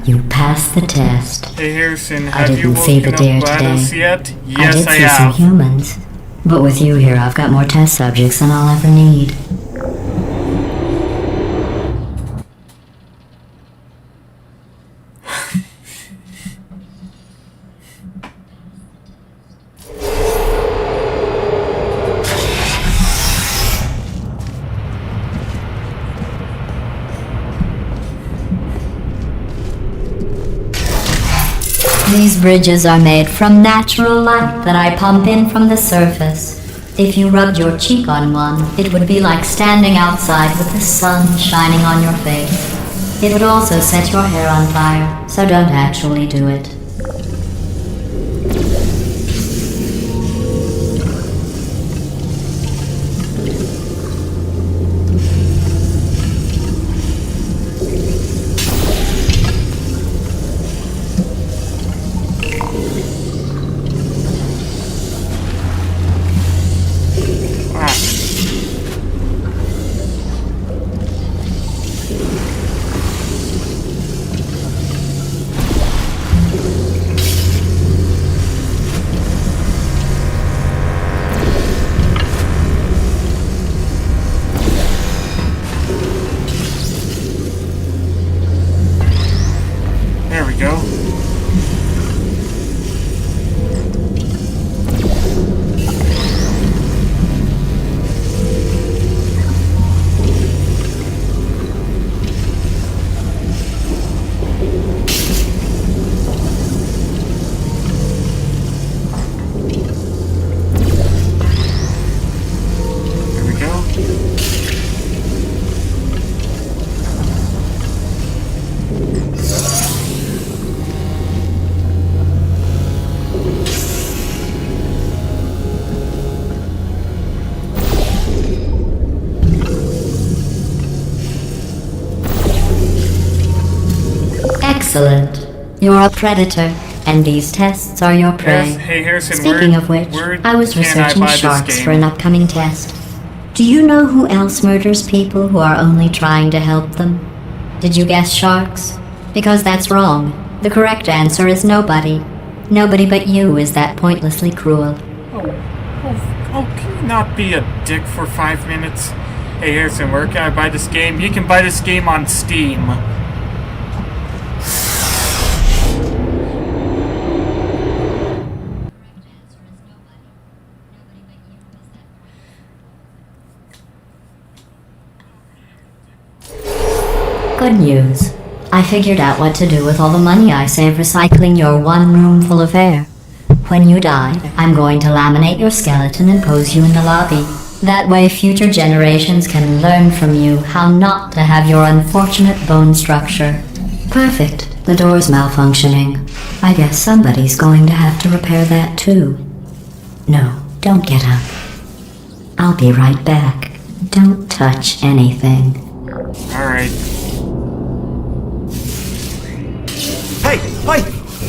You passed the test. Hey Harrison, I have you didn't see the woken deer up GLaDOS today. yet? I Yes, did I see some have. humans. But with you here, I've got more test subjects than I'll ever need. These bridges are made from natural light that I pump in from the surface. If you rubbed your cheek on one, it would be like standing outside with the sun shining on your face. It would also set your hair on fire, so don't actually do it. Excellent. You're a predator, and these tests are your prey. Yes, hey Harrison, Speaking of which, I was researching sharks for an upcoming test. Do you know who else murders people who are only trying to help them? Did you guess sharks? Because that's wrong. The correct answer is nobody. Nobody but you is that pointlessly cruel. Oh, can you not be a dick for 5 minutes? Hey Harrison, where can I buy this game? You can buy this game on Steam. Good news. I figured out what to do with all the money I save recycling your one room full of air. When you die, I'm going to laminate your skeleton and pose you in the lobby. That way future generations can learn from you how not to have your unfortunate bone structure. Perfect. The door's malfunctioning. I guess somebody's going to have to repair that too. No, don't get up. I'll be right back. Don't touch anything. Alright. Hey!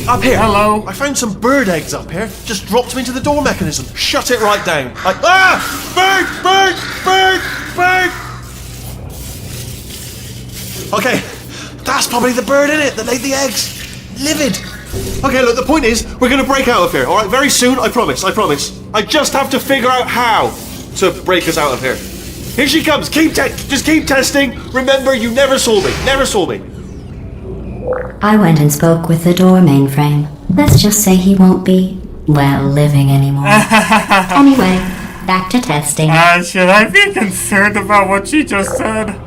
Up here! Hello? I found some bird eggs up here. Just dropped them into the door mechanism. Shut it right down. Bird! Okay, that's probably the bird in it that laid the eggs. Livid. Okay, look, the point is, we're gonna break out of here, alright? Very soon, I promise. I just have to figure out how to break us out of here. Here she comes. Just keep testing. Remember, you never saw me. I went and spoke with the door mainframe. Let's just say he won't be, well, living anymore. Anyway, back to testing. Should I be concerned about what she just said?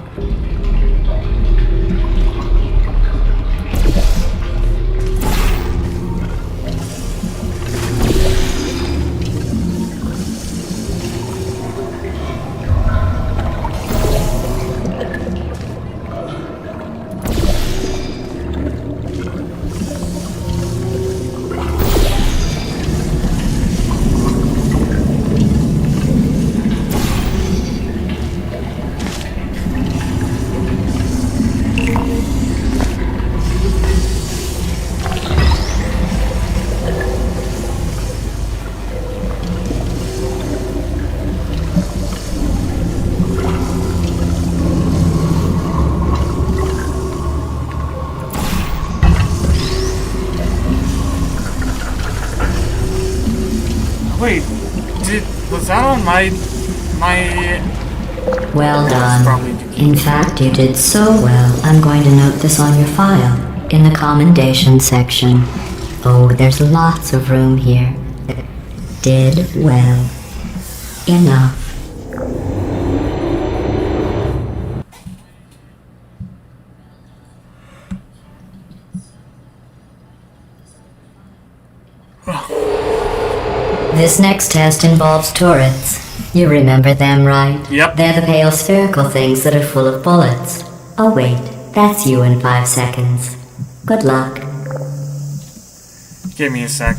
Wait, was that on my... Well done. In fact, you did so well, I'm going to note this on your file, in the commendation section. Oh, there's lots of room here. Did well. Enough. This next test involves turrets. You remember them, right? Yep. They're the pale spherical things that are full of bullets. Oh wait, that's you in 5 seconds. Good luck. Give me a sec.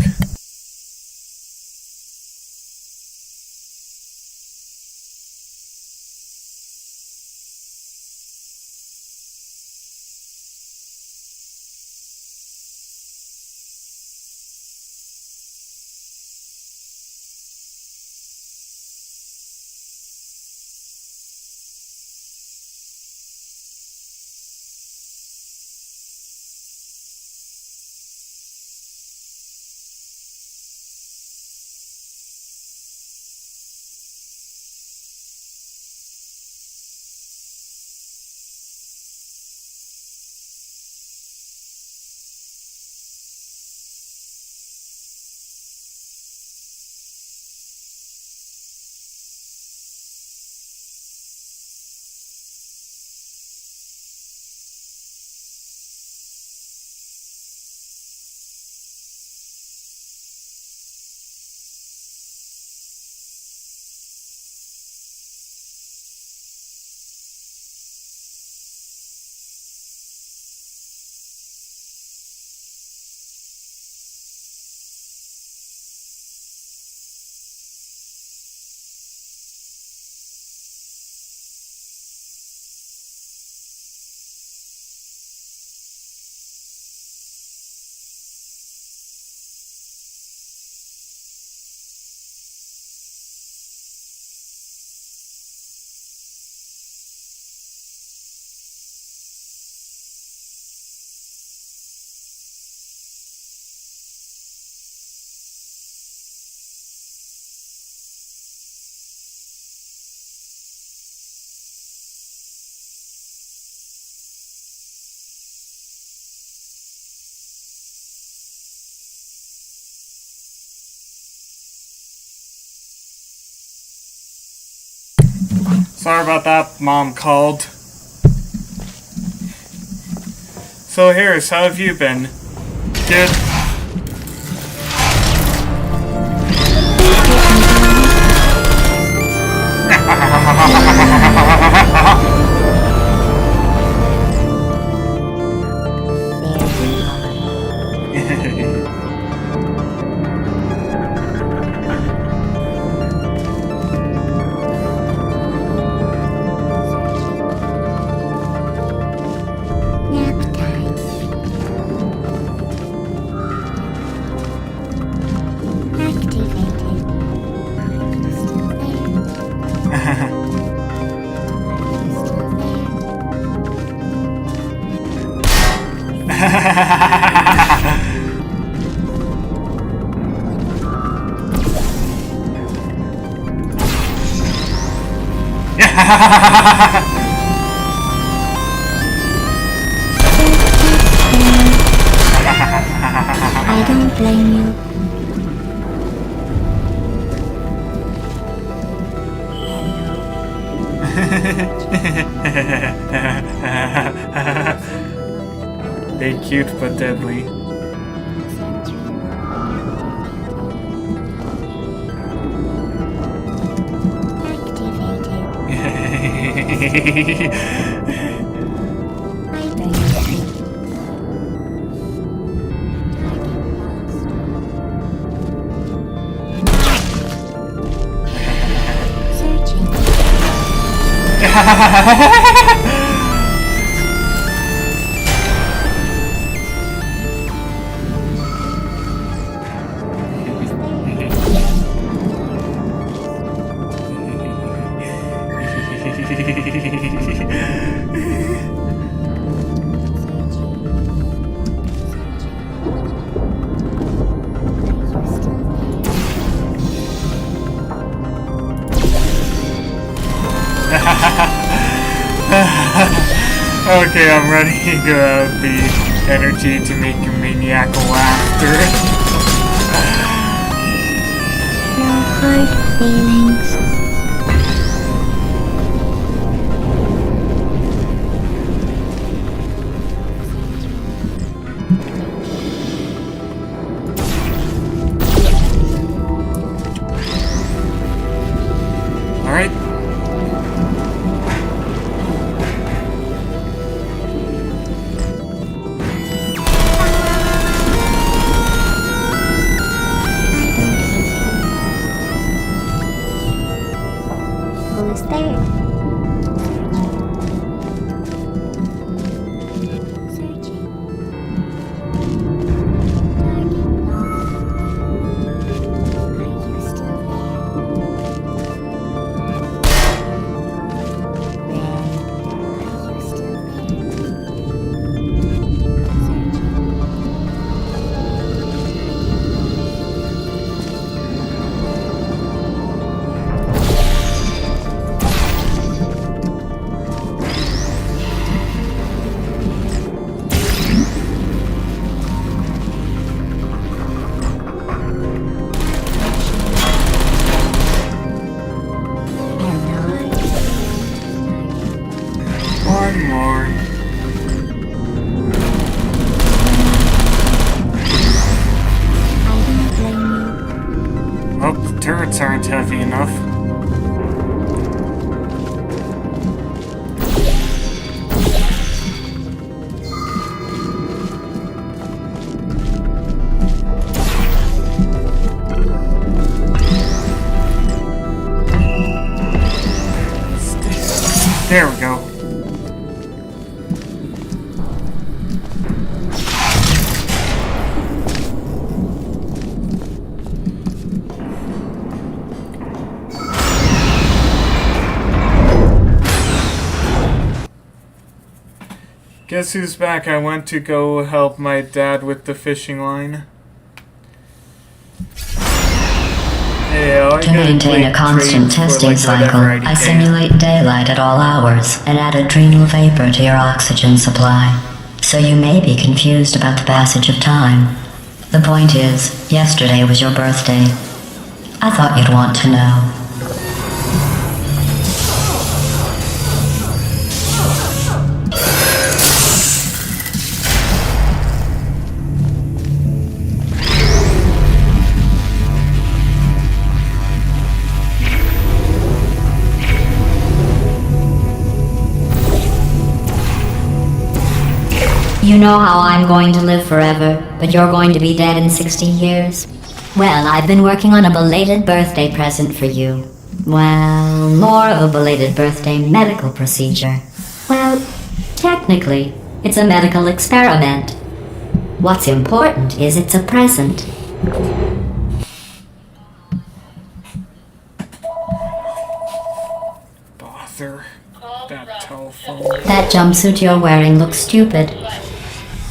Sorry about that, Mom called. So Harris, how have you been? Good. I don't blame you. They cute but deadly. Okay, I'm ready to have the energy to make a maniacal laughter. No hard feelings. Alright. Who's there? Searching. Are you still One more. Oh, the turrets aren't heavy enough. There we go. Guess who's back? I went to go help my dad with the fishing line. Hey, To maintain a constant testing cycle, I simulate daylight at all hours and add adrenal vapor to your oxygen supply. So you may be confused about the passage of time. The point is, yesterday was your birthday. I thought you'd want to know. You know how I'm going to live forever, but you're going to be dead in 60 years? Well, I've been working on a belated birthday present for you. Well, more of a belated birthday medical procedure. Well, technically, it's a medical experiment. What's important is it's a present. Bother. That telephone. That jumpsuit you're wearing looks stupid.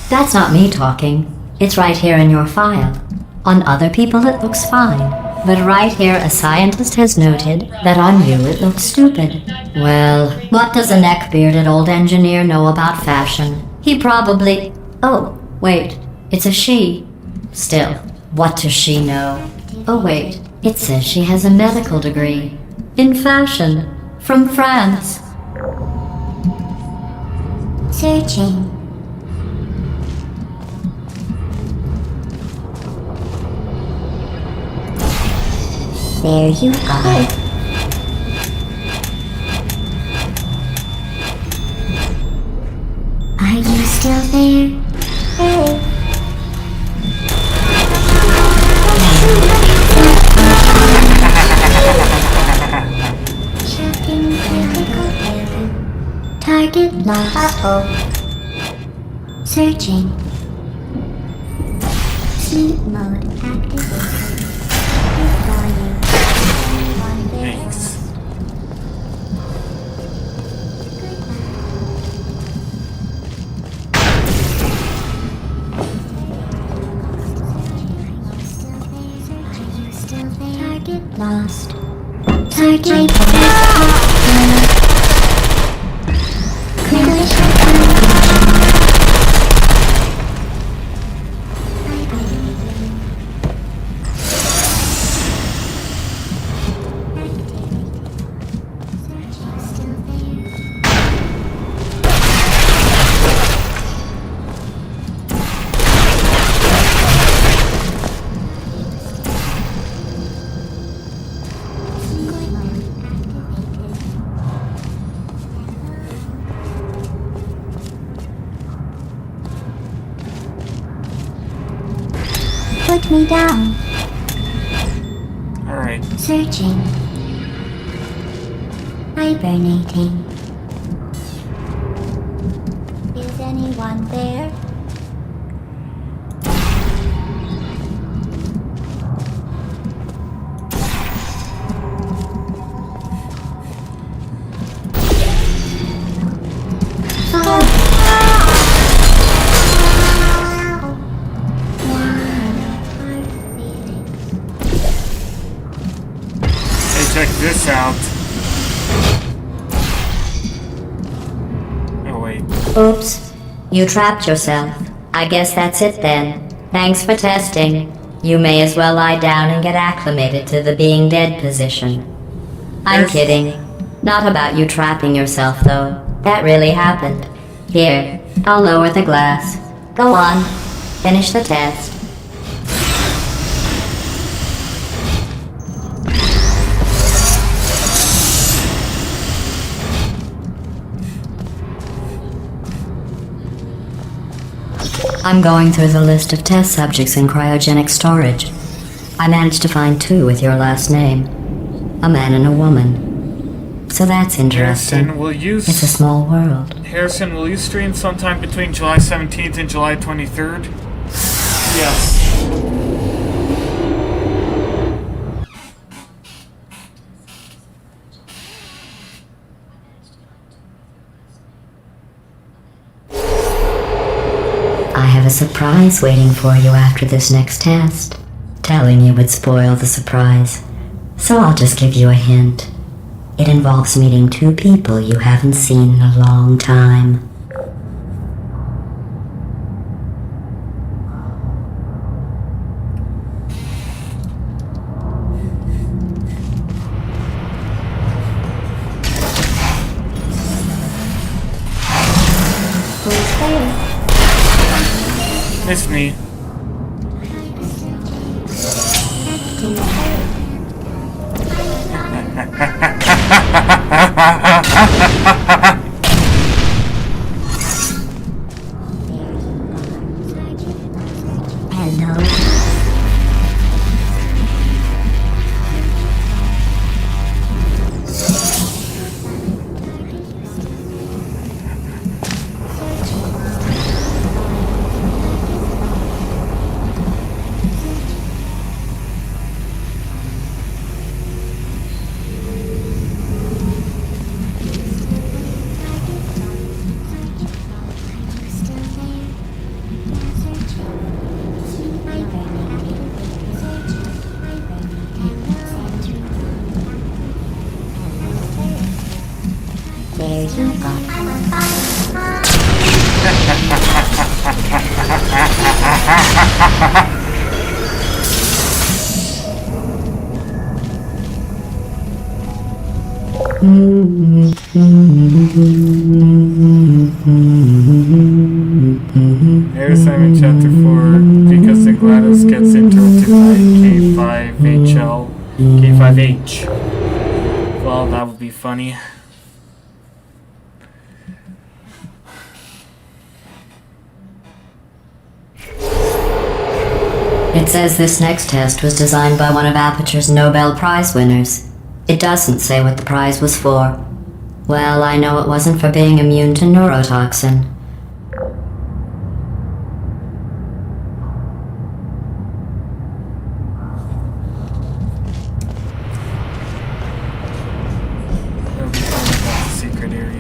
That's not me talking. It's right here in your file. On other people it looks fine. But right here a scientist has noted that on you it looks stupid. Well, what does a neck-bearded old engineer know about fashion? He probably... Oh, wait. It's a she. Still, what does she know? Oh wait, it says she has a medical degree. In fashion. From France. Searching. There you are. Are you still there? Hey. Checking critical error. Target lost. Uh-oh. Searching. Sleep mode activated. Deploying. Thanks. Target lost. Target Put me down. Alright. Searching. Hibernating. Is anyone there? Check this out. Oh wait. Oops. You trapped yourself. I guess that's it then. Thanks for testing. You may as well lie down and get acclimated to the being dead position. I'm Yes. kidding. Not about you trapping yourself, though. That really happened. Here, I'll lower the glass. Go on. Finish the test. I'm going through the list of test subjects in cryogenic storage. I managed to find 2 with your last name. A man and a woman. So that's interesting. Harrison, will you It's a small world. Harrison, will you stream sometime between July 17th and July 23rd? Yes. I have a surprise waiting for you after this next test. Telling you would spoil the surprise. So I'll just give you a hint. It involves meeting 2 people you haven't seen in a long time. Who's there? It's me. here you've got. Here's Simon Chapter 4, because the GLaDOS gets interrupted by K5H. Well, that would be funny. It says this next test was designed by one of Aperture's Nobel Prize winners. It doesn't say what the prize was for. Well, I know it wasn't for being immune to neurotoxin. That would be funny about the secret area.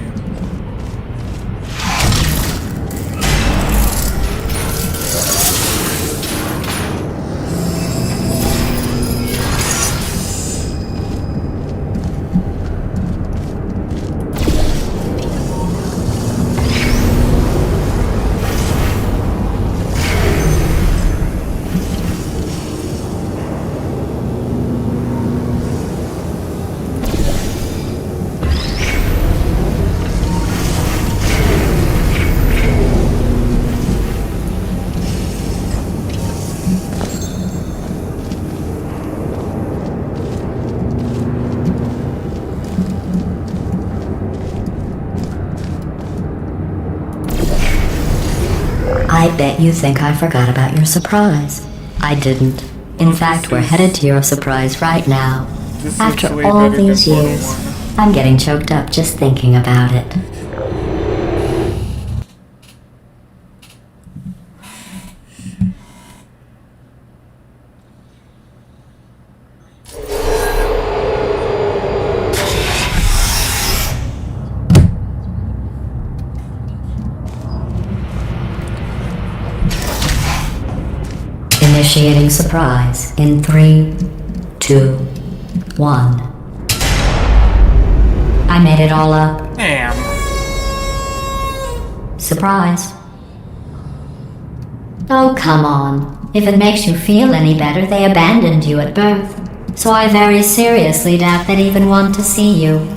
I bet you think I forgot about your surprise. I didn't. In fact, we're headed to your surprise right now. This After looks way all better these than Portal years, 1. I'm getting choked up just thinking about it. Initiating surprise in 3, 2, 1. I made it all up. Damn. Surprise. Oh, come on. If it makes you feel any better, they abandoned you at birth. So I very seriously doubt they'd even want to see you.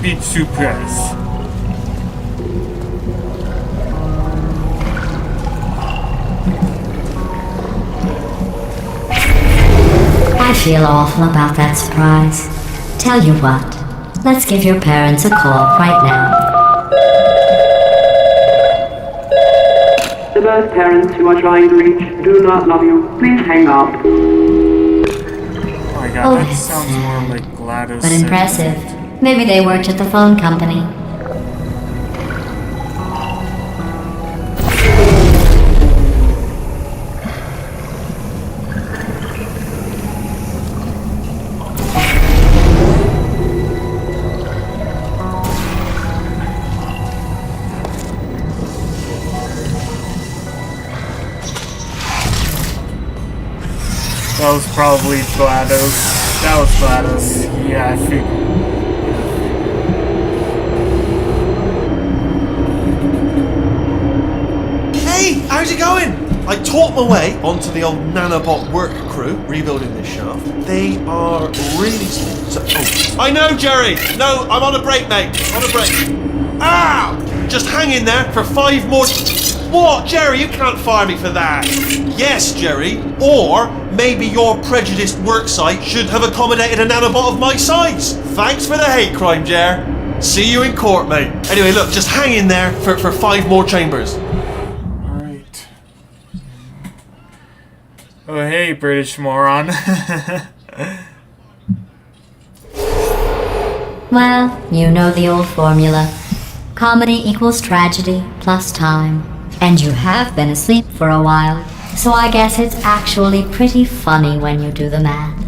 speed suppress. I feel awful about that surprise. Tell you what, let's give your parents a call right now. The birth parents you are trying to reach do not love you. Please hang up. Oh my god, Oh, that that's sounds more like GLaDOS. But impressive. Maybe they worked at the phone company. That was probably GLaDOS. That was GLaDOS. Yeah, I think. Hey, how's it going? I taught my way onto the old nanobot work crew rebuilding this shaft. They are really small. I know, Jerry! No, I'm on a break, mate. On a break. Ow! Just hang in there for 5 more... What? Jerry, you can't fire me for that. Yes, Jerry. Or maybe your prejudiced worksite should have accommodated a nanobot of my size. Thanks for the hate crime, Jer. See you in court, mate. Anyway, look, just hang in there for 5 more chambers. Alright. Oh, hey, British moron. Well, you know the old formula. Comedy equals tragedy plus time. And you have been asleep for a while, so I guess it's actually pretty funny when you do the math.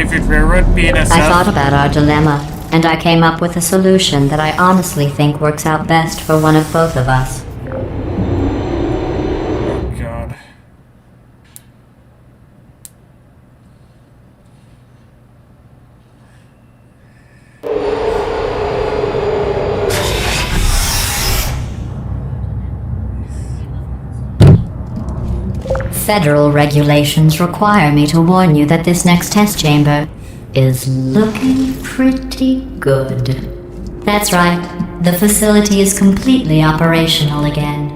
favorite railroad, BNSF. I thought about our dilemma, and I came up with a solution that I honestly think works out best for one of both of us. Oh, God. Federal regulations require me to warn you that this next test chamber is looking pretty good. That's right, the facility is completely operational again.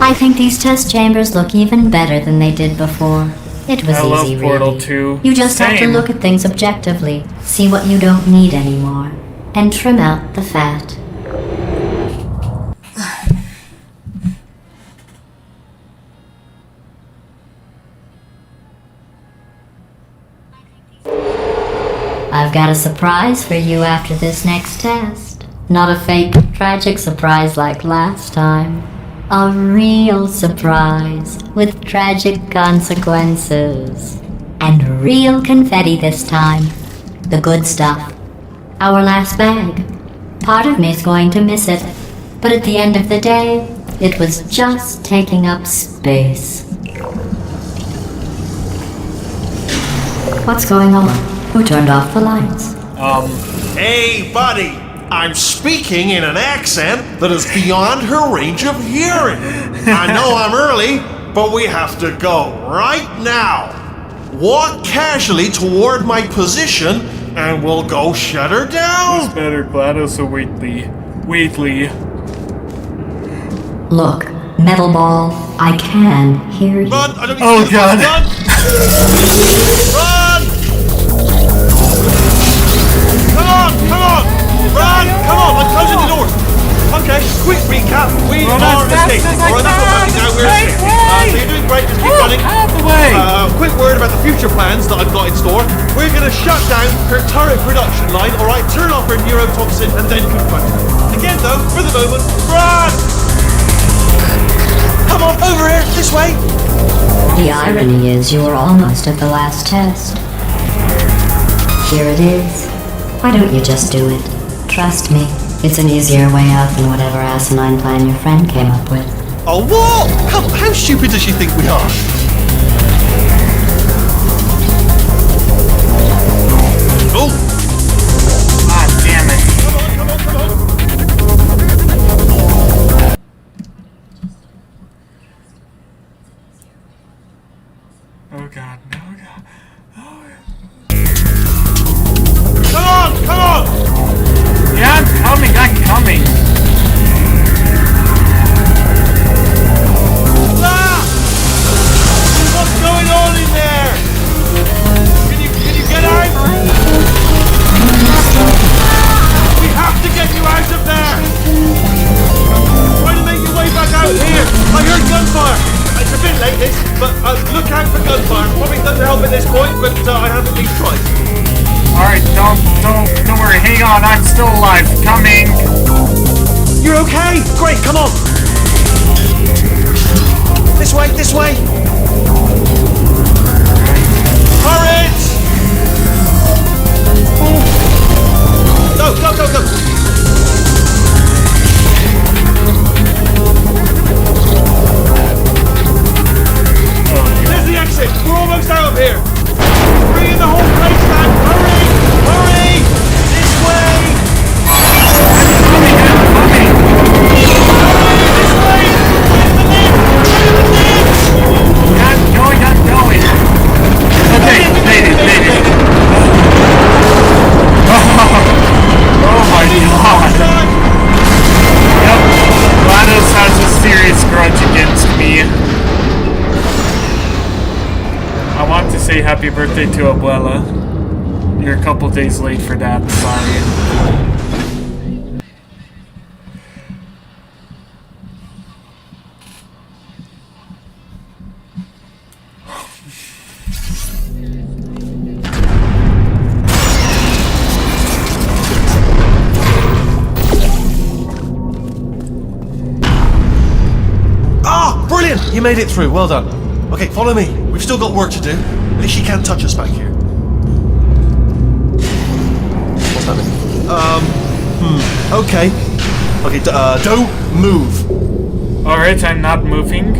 I think these test chambers look even better than they did before. It was I love easy, Portal really. 2. You just have to Same. look at things objectively, see what you don't need anymore, and trim out the fat. I've got a surprise for you after this next test. Not a fake, tragic surprise like last time. A real surprise with tragic consequences. And real confetti this time. The good stuff. Our last bag. Part of me's going to miss it. But at the end of the day, it was just taking up space. What's going on? Who turned off the lights? Hey, buddy! I'm speaking in an accent that is beyond her range of hearing. I know I'm early, but we have to go right now. Walk casually toward my position, and we'll go shut her down. Who's better, GLaDOS or Wheatley? Wheatley. Look, Metal Ball, I can hear you. Run! I don't need Oh, to God. Run! Run! Come on! Come on! Run! Come on! I'm closing the doors. Okay, quick recap. We Run are as fast escaping. as I Alright, that's what's happening now. We're can. escaping. So you're doing great. Just keep running. Out the way! Quick word about the future plans that I've got in store. We're going to shut down her turret production line, alright? Turn off her neurotoxin and then confront her. Again, though, for the moment, run! Come on, over here, this way. The irony is you were almost at the last test. Here it is. Why don't you just do it? Trust me, it's an easier way out than whatever asinine plan your friend came up with. Oh, what? How stupid does she think we are? Oh! Ah, damn it. Come on, come on, come on. Oh, God. No, God. Come on, come on! Yeah, I'm coming. Ah! What's going on in there? Can you get out? We have to get you out of there! Try to make your way back out here! I heard gunfire! It's a bit late, this, but look out for gunfire. Probably doesn't help at this point, but I haven't been tried. Alright, don't worry. Hang on, I'm still alive. Coming. You're okay? Great, come on! This way, this way! Hurry! Go, go, go, go! There's the exit! We're almost out of here! Bring in the whole place, man! Hurry! Hurry! This way! say happy birthday to Abuela. You're a couple days late for that, sorry. Brilliant! You made it through, well done. Okay, follow me. We've still got work to do. At least she can't touch us back here. What's happening? Okay. Okay, don't move. Alright, I'm not moving.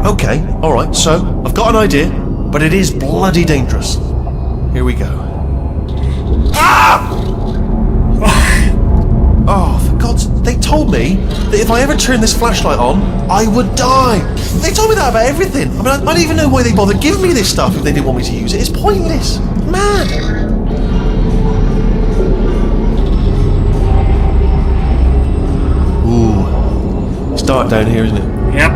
Okay, alright, so, I've got an idea, but it is bloody dangerous. Here we go. Ah! Oh, for God's... They told me that if I ever turned this flashlight on, I would die. They told me that about everything. I mean, I don't even know why they bothered giving me this stuff if they didn't want me to use it. It's pointless. Mad. Ooh. It's dark down here, isn't it? Yep.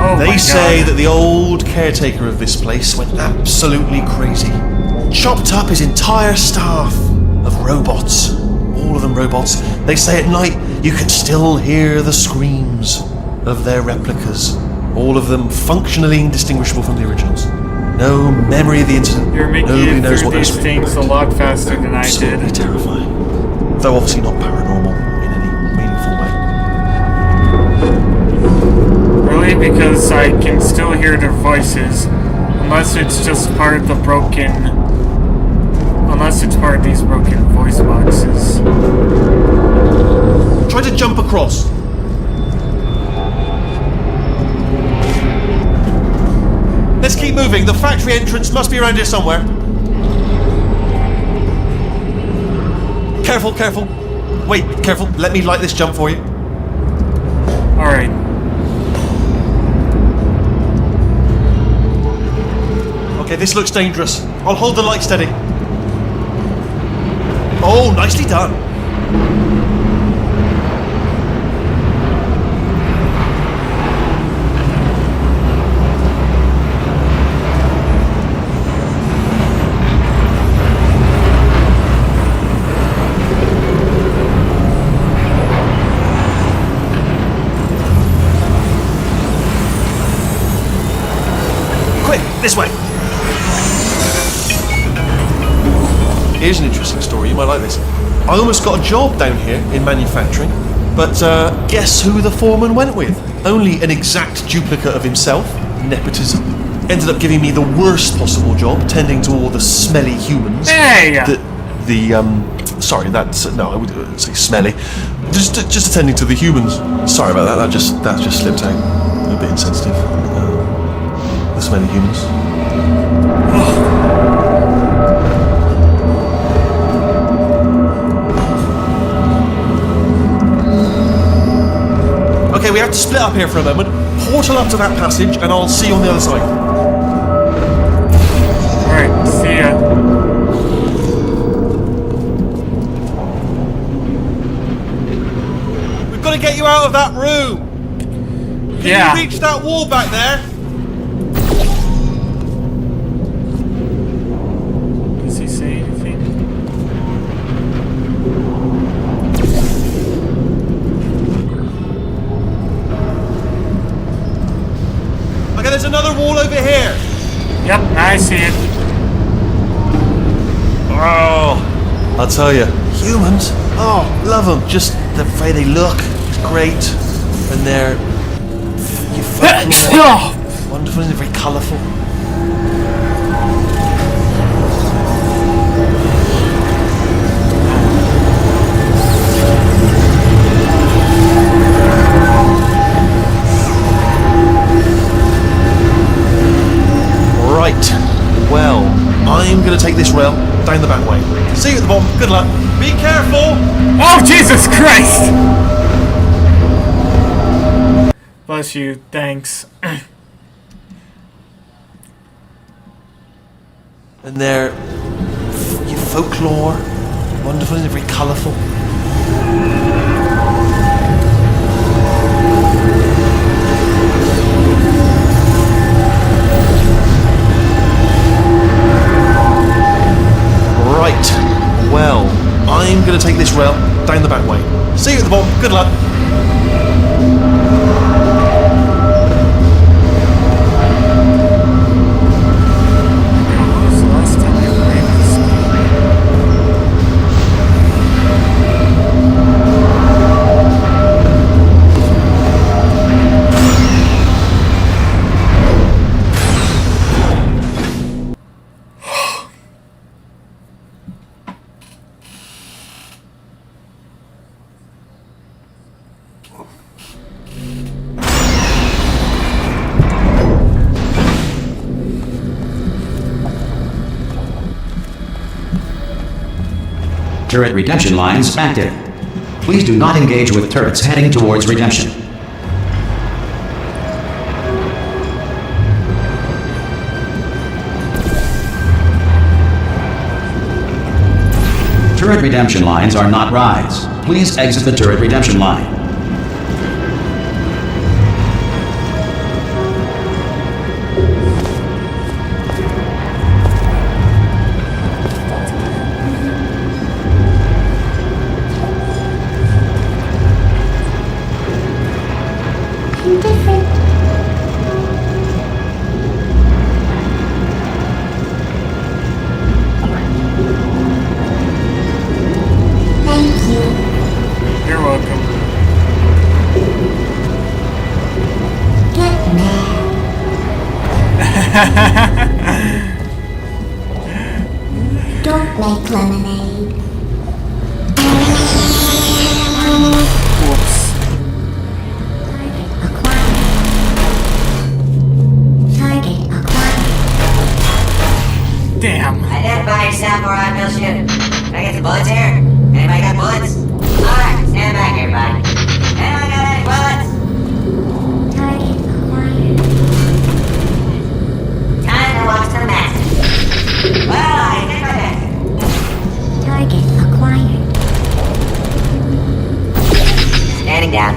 Oh They my say God. that the old caretaker of this place went absolutely crazy. Chopped up his entire staff of robots. All of them robots. They say at night you can still hear the screams of their replicas. All of them functionally indistinguishable from the originals. No memory of the incident. You're making Nobody it knows through what they're these screaming things a about. lot faster than I Absolutely did. terrifying. Though obviously not paranormal in any meaningful way. Really? Because I can still hear their voices. Unless it's just part of the broken... Unless it's part of these broken voice boxes. Try to jump across. Let's keep moving. The factory entrance must be around here somewhere. Careful, careful. Wait, careful. Let me light this jump for you. Alright. Okay, this looks dangerous. I'll hold the light steady. Oh, nicely done. Quick, this way. Here's an interesting story, you might like this. I almost got a job down here in manufacturing, but guess who the foreman went with? Only an exact duplicate of himself, nepotism. Ended up giving me the worst possible job, tending to all the smelly humans. Hey! Sorry, that's, no, I would say smelly. Just attending to the humans. Sorry about that, that just slipped out. A bit insensitive. The smelly humans. Okay, we have to split up here for a moment. Portal up to that passage, and I'll see you on the other side. Alright, see ya. We've got to get you out of that room. Can Yeah. you reach that wall back there? Does he say anything? Okay, there's another wall over here. Yep, I see it. Oh, I'll tell you, humans. Oh, love them. Just the way they look, it's great, and they're wonderful and very colourful. Right. Well, I'm going to take this rail down the back way. See you at the bottom. Good luck. Be careful. Oh, Jesus Christ! Bless you, thanks. And they're folklore, wonderful and very colourful. Turret redemption lines active. Please do not engage with turrets heading towards redemption. Turret redemption lines are not rides. Please exit the turret redemption line. I'm different. Thank you. You're welcome. Get mad. Don't make lemonade. Whoops. Target acquired. Damn. Identify yourself or I will shoot. Can I get some bullets here? Anybody got bullets? Alright, stand back everybody. Anyone got any bullets? Target acquired. Time to watch the master. Well, I did my best. Target acquired. Standing down.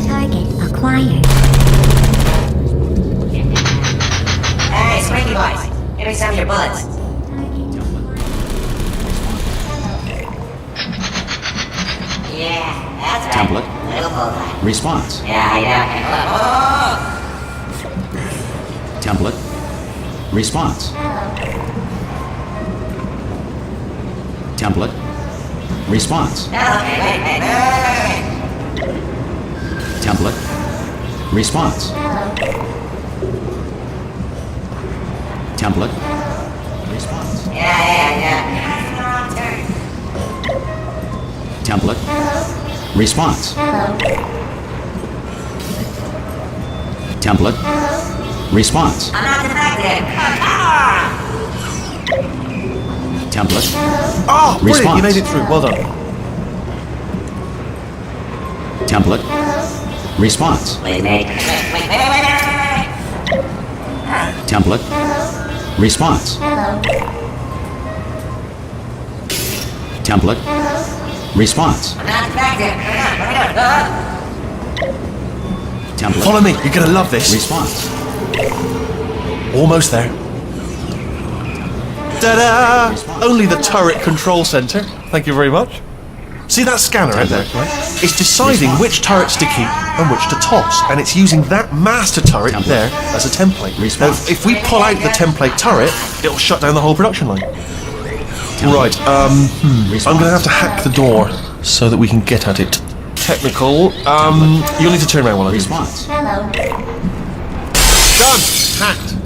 Target acquired. Hey, Squeaky boys. Give me some of your bullets. Yeah, that's right. Template. Little bullseye. Response. Yeah, Template. Response. Template. Response. Okay, wait. Template. Response. Template. Response. Yeah. Template. Response. Template. Response. I'm not defective. Template. Oh, brilliant! Response. You made it through. Well done. Template. Response. Wait. Template. Response. Template. Response. I'm not defective. Template. Follow me. You're gonna love this. Response. Almost there. Ta-da! Only the turret control center. Thank you very much. See that scanner out there? It's deciding which turrets to keep and which to toss, and it's using that master turret there as a template. Now, if we pull out the template turret, it'll shut down the whole production line. Right, I'm gonna have to hack the door so that we can get at it. Technical, you'll need to turn around while I do. Response. Done! Hacked.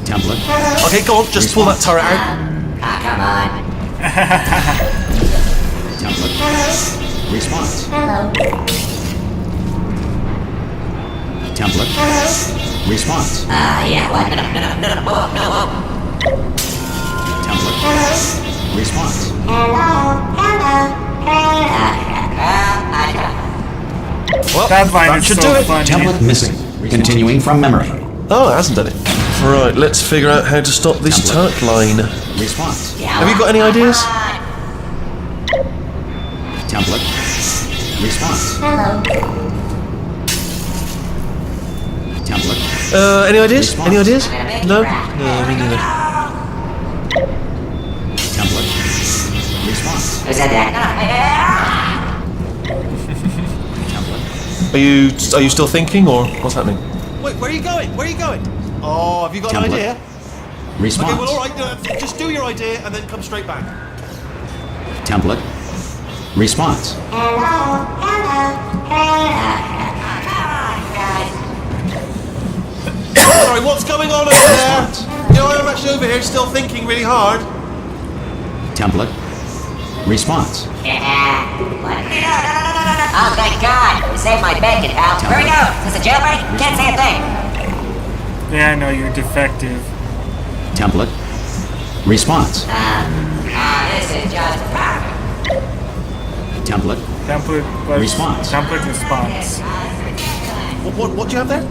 Template. Okay, go on, just pull that turret out. Come on. Template. Response. Template. Response. Yeah, what? No. Template. Response. Well, That line that is should so do it. funny. Template missing. Continuing from memory. Oh, it hasn't done it. Right, let's figure out how to stop this Template. turret line. Response. Have you got any ideas? Template. Response. Template. Any ideas? Response. Any ideas? No? No, me neither. Template. Response. Who said that? Template. Are you still thinking, or what's happening? Wait, where are you going? Where are you going? Oh, have you got an Template. idea? Response. Okay, well, all right. Just do your idea and then come straight back. Template. Response. Sorry, what's going on over there? Response. You know, I'm actually over here still thinking really hard. Template. Response. Oh, thank God! You saved my bacon, pal. Where we go? Is this a jailbreak? Can't say a thing. Yeah, I know you're defective. Template. Response. This is just perfect. Template. Response. Template response. What do you have there?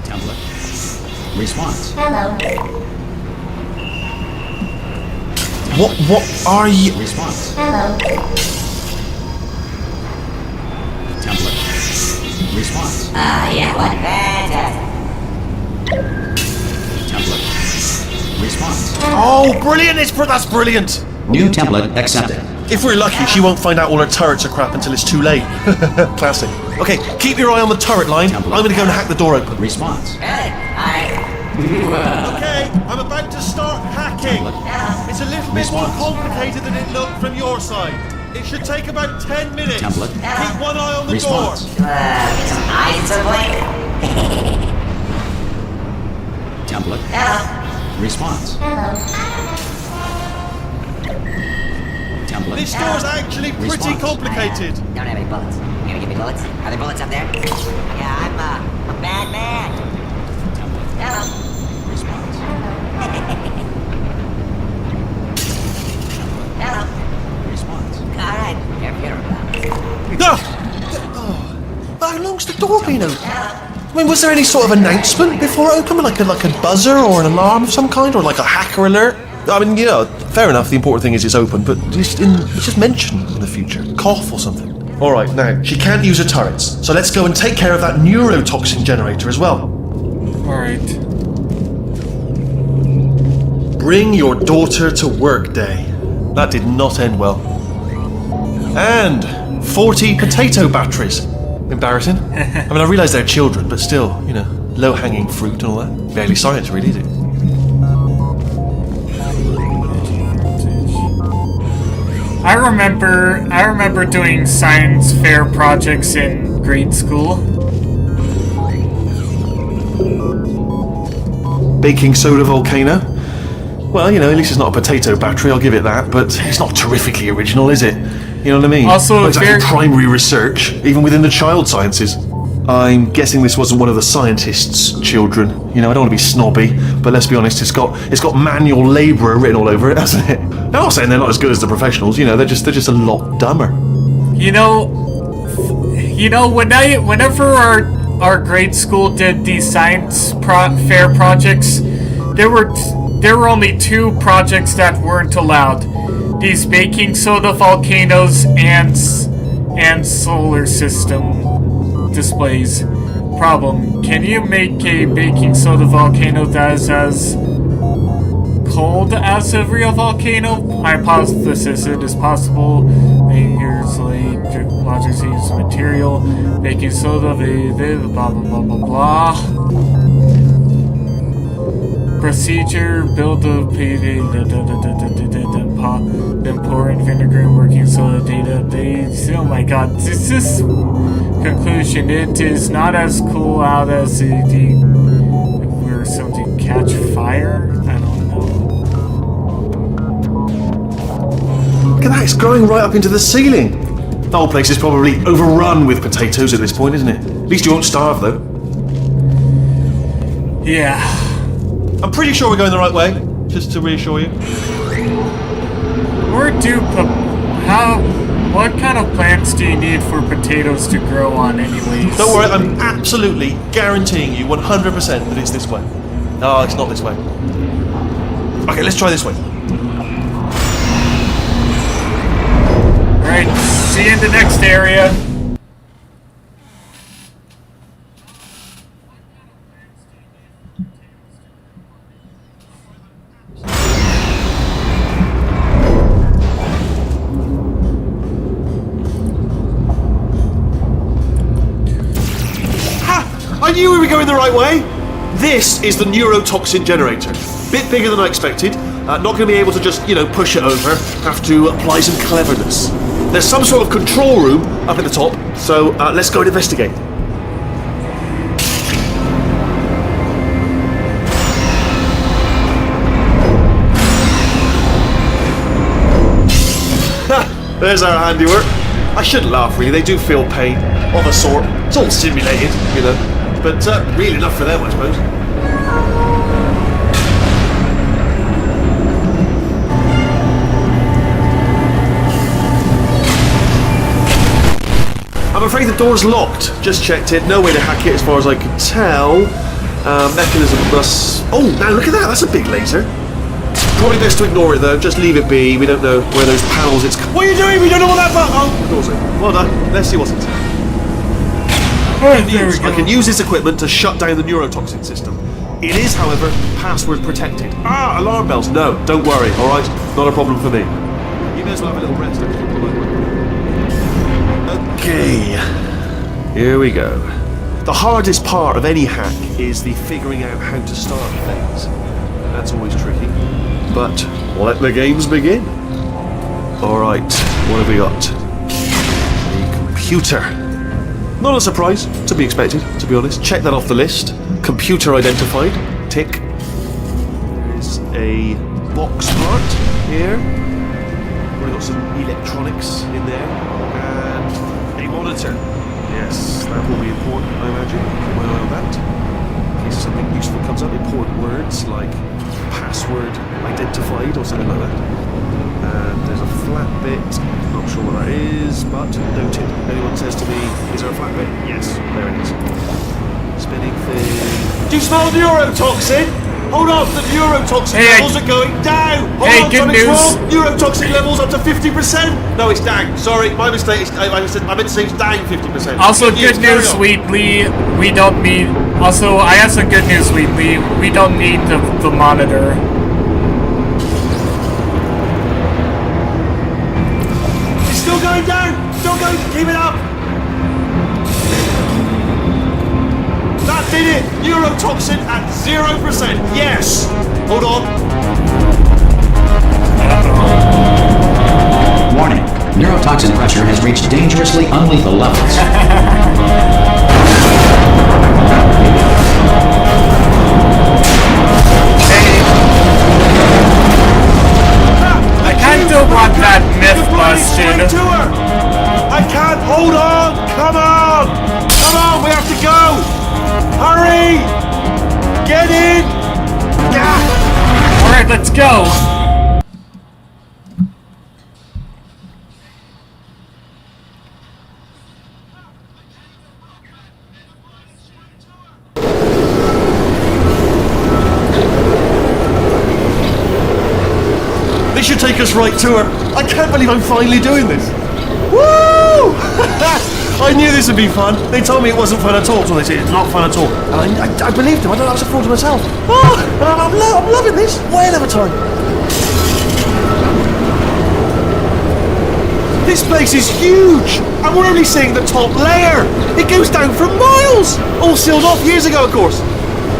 Template. Response. Hello. What are you? Response. Hello. Template. Response. Yeah, what? Fantastic. Template. Response. Oh, brilliant! That's brilliant. New template accepted. If we're lucky, she won't find out all her turrets are crap until it's too late. Classic. Okay, keep your eye on the turret line. I'm gonna go and hack the door open. Response. Really? Okay, I'm about to start hacking. It's a little bit more Response. complicated than it looked from your side. It should take about 10 minutes. Template. Keep one eye on the Response. door. Get some eyes at some point? Template. Hello? Response. Hello. Template. This door's actually pretty Response. complicated. Don't have any bullets. You gonna give me bullets? Are there bullets up there? Yeah, I'm a bad man. Template. Hello? Response. Hello? Response. Alright, your funeral. No! Oh, how long's the door been open? I mean, was there any sort of announcement before it opened? Like a buzzer or an alarm of some kind? Or like a hacker alert? I mean, you know, fair enough, the important thing is it's open, but just mention in the future. Cough or something. Alright, now, she can't use her turrets, so let's go and take care of that neurotoxin generator as well. Alright. Bring your daughter to work day. That did not end well. And 40 potato batteries. Embarrassing. I mean, I realise they're children, but still, you know, low-hanging fruit and all that. Barely science, really, is it? I remember doing science fair projects in grade school. Baking soda volcano. Well, you know, at least it's not a potato battery, I'll give it that, but it's not terrifically original, is it? You know what I mean? Also, not exactly very- primary research, even within the child sciences. I'm guessing this wasn't one of the scientists' children. You know, I don't want to be snobby, but let's be honest, it's got manual labourer written all over it, hasn't it? I'm not saying they're not as good as the professionals. You know, they're just a lot dumber. You know, whenever our grade school did these science fair projects, there were only two projects that weren't allowed: these baking soda volcanoes and solar system displays. Problem: can you make a baking soda volcano that is as cold as a real volcano? Hypothesis: it is possible. Here's like logic use material, baking soda, blah blah blah blah blah. Procedure: build a then pour in vinegar and working soda data. Oh my god, this is conclusion. It is not as cool out as where something catch fire. I don't know. Look at that, it's growing right up into the ceiling. The whole place is probably overrun with potatoes at this point, isn't it? At least you won't starve, though. Yeah. I'm pretty sure we're going the right way, just to reassure you. What kind of plants do you need for potatoes to grow on anyways? Don't worry, I'm absolutely guaranteeing you 100% that it's this way. No, it's not this way. Okay, let's try this way. Alright, see you in the next area. I knew we were going the right way! This is the neurotoxin generator. Bit bigger than I expected. Not going to be able to just, push it over. Have to apply some cleverness. There's some sort of control room up at the top, so let's go and investigate. There's our handiwork. I shouldn't laugh, really. They do feel pain, of a sort. It's all simulated, but real enough for them, I suppose. afraid the door's locked. Just checked it. No way to hack it as far as I could tell. Mechanism must... Oh, now look at that. That's a big laser. Probably best to ignore it though. Just leave it be. We don't know where those panels it's... What are you doing? We don't know what that button... Oh, the door's open. Well done. Let's see what's inside. Alright, there we go. I can use this equipment to shut down the neurotoxin system. It is, however, password protected. Ah, alarm bells. No, don't worry, alright? Not a problem for me. You may as well have a little rest. Okay. Here we go. The hardest part of any hack is the figuring out how to start things. That's always tricky. But let the games begin. Alright, what have we got? A computer. Not a surprise, to be expected, to be honest. Check that off the list. Computer identified. Tick. There's a box part here. We've got some electronics in there. And a monitor. Yes, that will be important, I imagine. Keep my eye on that. In case something useful comes up. Important words like password identified or something like that. And there's a flat bit. Not sure what that is, but noted. Anyone says to me, is there a flat bit? Yes, there it is. Spinning thing. Do you smell neurotoxin? Hold on, the neurotoxin levels are going down. Hold on, good something's news. wrong. Neurotoxin levels up to 50%. No, it's down. Sorry, my mistake. I meant to say it's down 50%. Also, good news, Wheatley. We don't need... Also, I have some good news, Wheatley. We don't need the monitor. It's still going down. Still going. Keep it up. That did it! Neurotoxin at 0%. Yes! Hold on. Warning. Neurotoxin pressure has reached dangerously unlethal levels. I kind of want that myth busted. I can't. Hold on. Come on. Come on. We have to go. Hurry! Get in! Yeah. Alright, let's go! This should take us right to her. I can't believe I'm finally doing this. Woo! I knew this would be fun. They told me it wasn't fun at all, so they said it's not fun at all. And I believed them. I don't know, I was a fool to myself. Oh, I'm loving this. Whale of a time. This place is huge, and we're only seeing the top layer. It goes down for miles. All sealed off years ago, of course.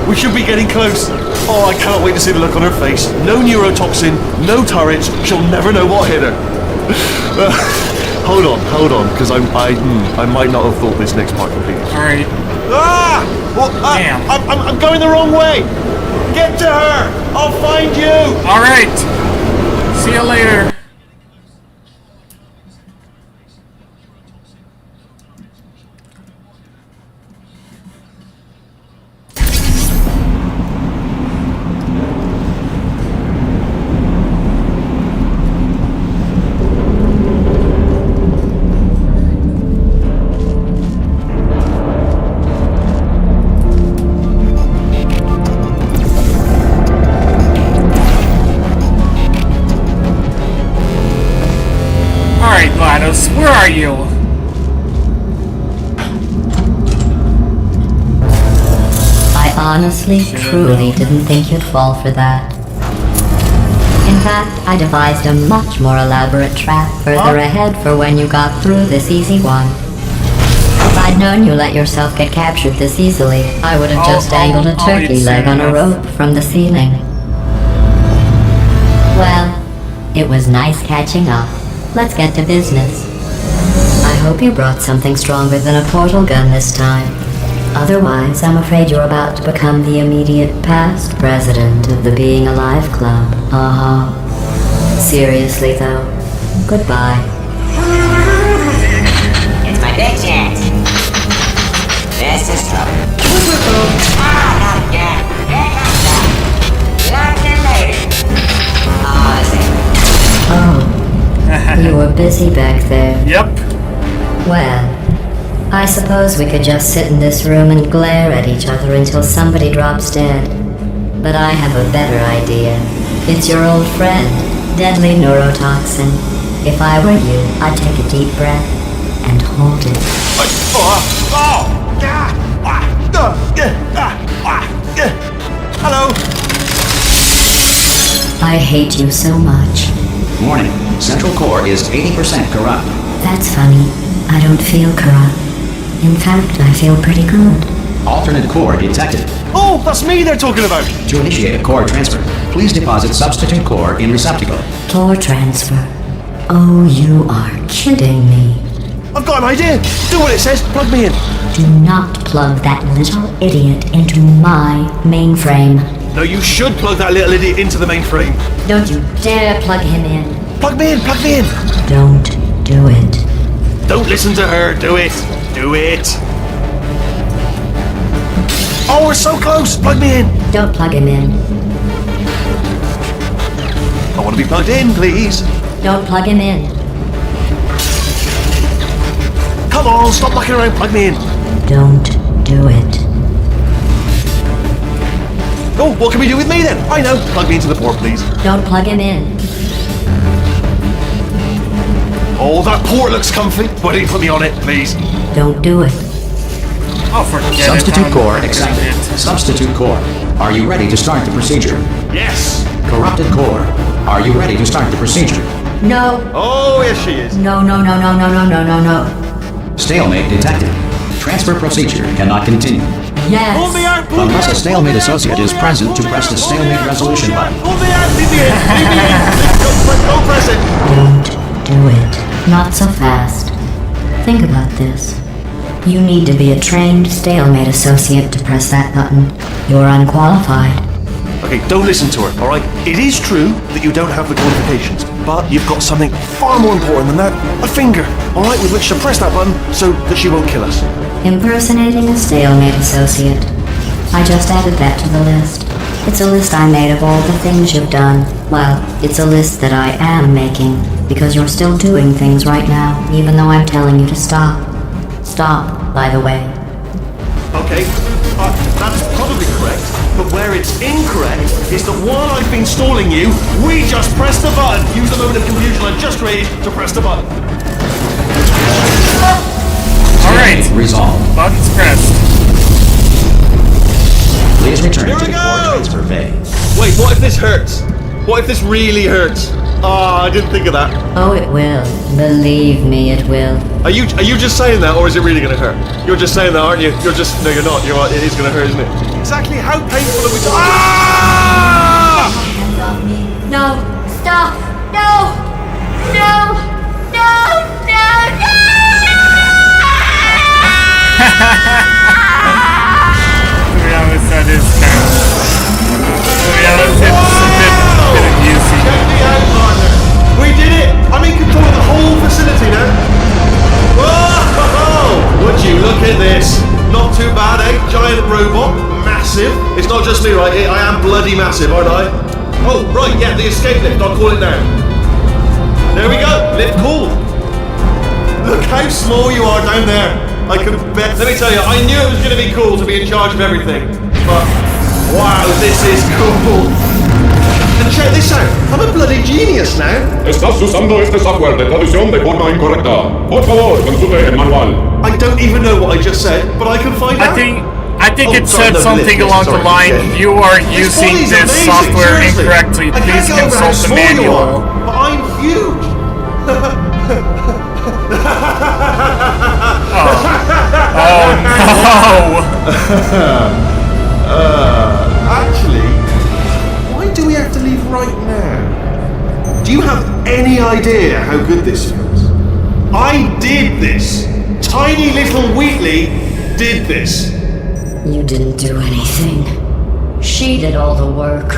We should be getting close. Oh, I can't wait to see the look on her face. No neurotoxin, no turrets. She'll never know what hit her. Hold on, because I might not have thought this next part completely. Alright. Ah! Well, Damn. I'm going the wrong way. Get to her. I'll find you. Alright. See you later. Alright, GLaDOS, where are you? I honestly, truly didn't think you'd fall for that. In fact, I devised a much more elaborate trap further ahead for when you got through this easy one. If I'd known you let yourself get captured this easily, I would have just dangled a turkey leg on a rope from the ceiling. Well, it was nice catching up. Let's get to business. I hope you brought something stronger than a portal gun this time. Otherwise, I'm afraid you're about to become the immediate past president of the Being Alive Club. Seriously though, goodbye. It's my big chance. This is trouble. Not again. Here comes that. Locked in later. Oh, Oh, you were busy back there. Yep. Well, I suppose we could just sit in this room and glare at each other until somebody drops dead. But I have a better idea. It's your old friend, deadly neurotoxin. If I were you, I'd take a deep breath and hold it. Hello. I hate you so much. Warning. Central core is 80% corrupt. That's funny. I don't feel corrupt. In fact, I feel pretty good. Alternate core detected. Oh, that's me they're talking about. To initiate a core transfer, please deposit substitute core in receptacle. Core transfer. Oh, you are kidding me. I've got an idea. Do what it says. Plug me in. Do not plug that little idiot into my mainframe. No, you should plug that little idiot into the mainframe. Don't you dare plug him in. Plug me in. Plug me in. Don't do it. Don't listen to her. Do it. Do it. Oh, we're so close. Plug me in. Don't plug him in. I want to be plugged in, please. Don't plug him in. Come on, stop mucking around. Plug me in. Don't do it. Oh, what can we do with me then? I know. Plug me into the port, please. Don't plug him in. Oh, that port looks comfy. Why don't you put me on it, please? Don't do it. Oh, forget it. Substitute I'm core doing accepted. it. Substitute core. Are you ready to start the procedure? Yes. Corrupted core. Are you ready to start the procedure? No. Oh, yes, she is. No, no, no, no, no, no, no, no, no. Stalemate detected. Transfer procedure cannot continue. Yes. Pull me out. Pull me Unless out, a stalemate pull me out, associate pull is me out, present to pull me press the out, pull me stalemate out, resolution pull me out, button. Pull me out. Leave me in. Leave me in. Don't press it. Don't do it. Not so fast. Think about this. You need to be a trained stalemate associate to press that button. You're unqualified. Okay, don't listen to her, alright? It is true that you don't have the qualifications, but you've got something far more important than that. A finger, alright, with which to press that button so that she won't kill us. Impersonating a stalemate associate. I just added that to the list. It's a list I made of all the things you've done. Well, it's a list that I am making, because you're still doing things right now, even though I'm telling you to stop. Stop, by the way. Okay, that's probably correct, but where it's incorrect is that while I've been stalling you, we just pressed the button. Use the moment of confusion I've just created to press the button. Alright, Resolved. buttons pressed. Please return Here to we the core go! transfer bay. Wait, what if this hurts? What if this really hurts? Ah, I didn't think of that. Oh, it will. Believe me, it will. Are you just saying that, or is it really going to hurt? You're just saying that, aren't you? You're just no, you're not. It is going to hurt, isn't it? Exactly how painful are we talking? Ah! No, stop! No! No! No! No! No! To be honest, that is kind of... To be honest, it's a bit amusing. Check me out, partner. We did it. I'm in control of the whole facility now. Whoa! Would you look at this? Not too bad, eh? Giant robot, massive. It's not just me, right? I am bloody massive, aren't I? Oh, right, yeah, the escape lift. I'll call it now. There we go. Lift called. Look how small you are down there. I can bet. Let me tell you, I knew it was going to be cool to be in charge of everything. But, wow, this is cool. And check this out. I'm a bloody genius now. Estás usando este software de traducción de forma incorrecta. Por favor, consulte el manual. I don't even know what I just said, but I can find out. I think Oh, it sorry, said no, something list, along sorry, the line, yeah. you are This using body's this amazing, software seriously. incorrectly. I Please can't get over how consult the small you manual. are, but I'm huge. Oh Actually, why do we have to leave right now? Do you have any idea how good this feels? I did this. Tiny little Wheatley did this. You didn't do anything. She did all the work.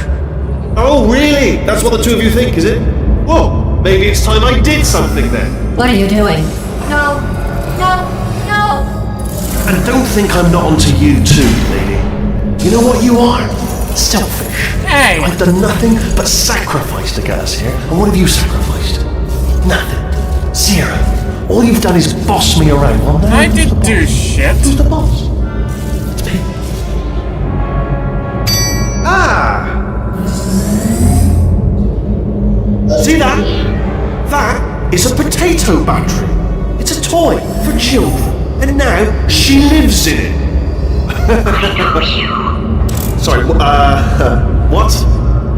Oh, really? That's what the two of you think, is it? Well, maybe it's time I did something then. What are you doing? No! No! No! And don't think I'm not onto you too, lady. You know what you are? Selfish. Hey. I've done nothing but sacrifice to get us here. And what have you sacrificed? Nothing. Zero. All you've done is boss me around. Well, now I who's the didn't boss? do shit. Who's the boss? It's me. Ah! See that? That is a potato battery. It's a toy for children. And now she lives in it. I know you. Sorry, what?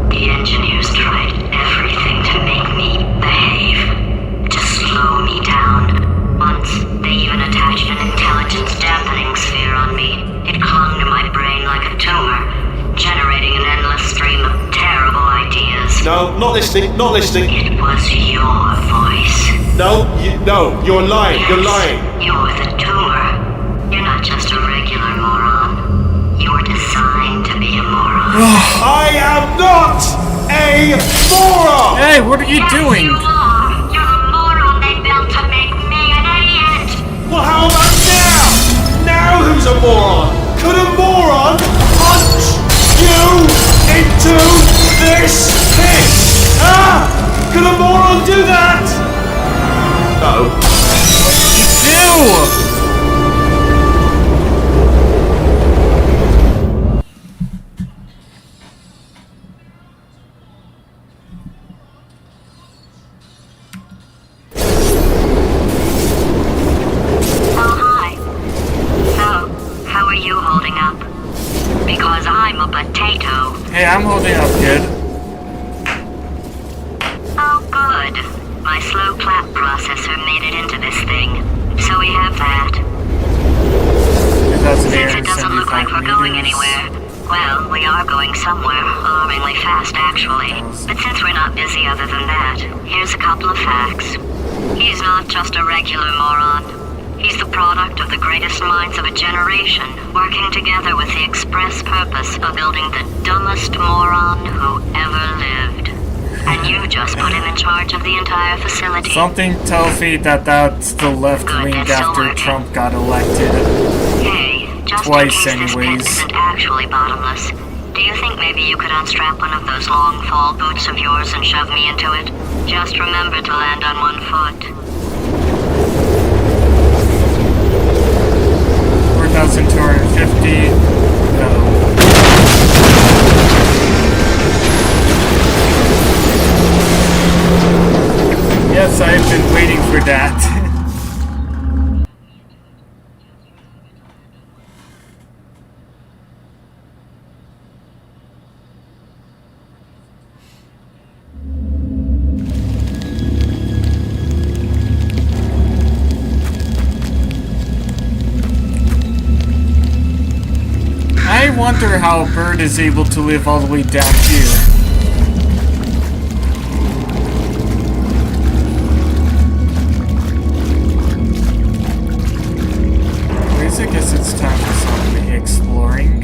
The engineers tried everything to make me behave, to slow me down. Once, they even attached an intelligence dampening sphere on me. It clung to my brain like a tumor, generating an endless stream of terrible ideas. No, not listening, not listening. It was your voice. No, you're lying, you're lying. You're the tumor. You're not just a regular moron. You're designed to be a moron. I am not a moron! Hey, what are you doing? You are. You're the moron they built to make me an idiot. Well, how about now? Now who's a moron? Could a moron punch you into this pit? Ah! Could a moron do that? No. Ew! Hey, I'm holding up, kid. Oh, good. My slow clap processor made it into this thing. So we have that. Since it doesn't look like we're going anywhere, well, we are going somewhere, alarmingly fast, actually. But since we're not busy other than that, here's a couple of facts. He's not just a regular moron. He's the product of the greatest minds of a generation, working together with the express purpose of building the dumbest moron who ever lived. And you just put him in charge of the entire facility. Something tells me that that's the left Good, wing that's still after working. Trump got elected. Hey, just Twice in case anyways. this pit isn't actually bottomless, do you think maybe you could unstrap one of those long fall boots of yours and shove me into it? Just remember to land on one foot. 4,250. No. Yes, I've been waiting for that. I wonder how a bird is able to live all the way down here. Anyways, I guess it's time for some exploring.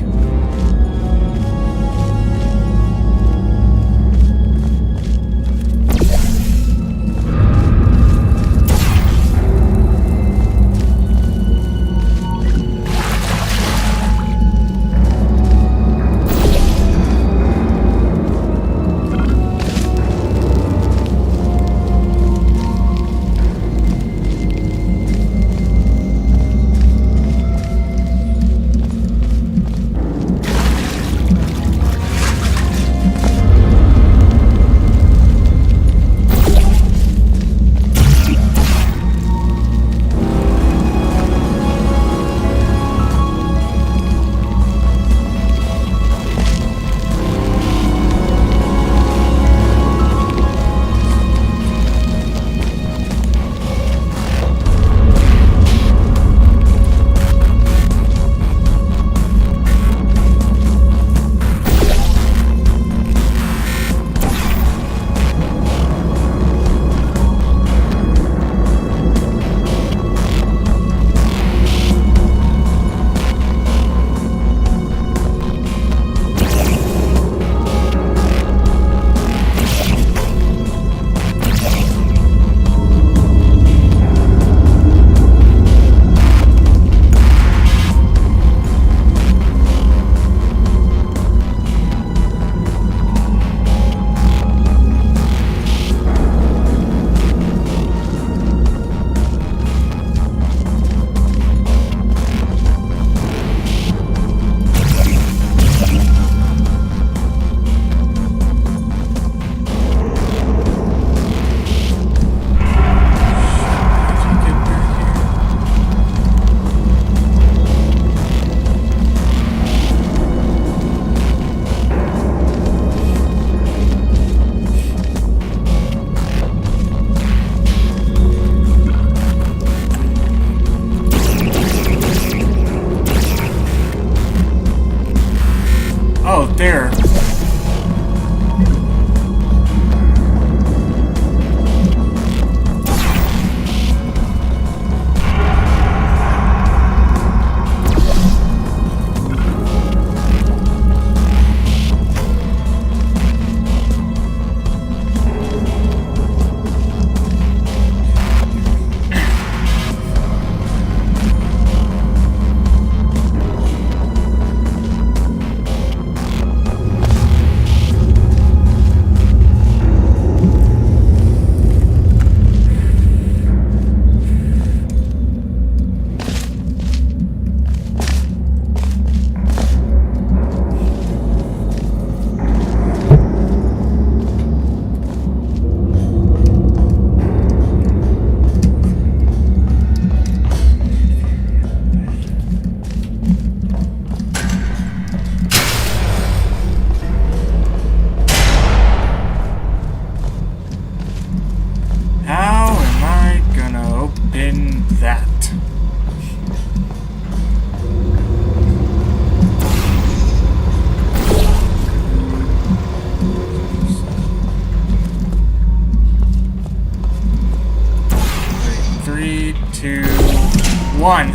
one.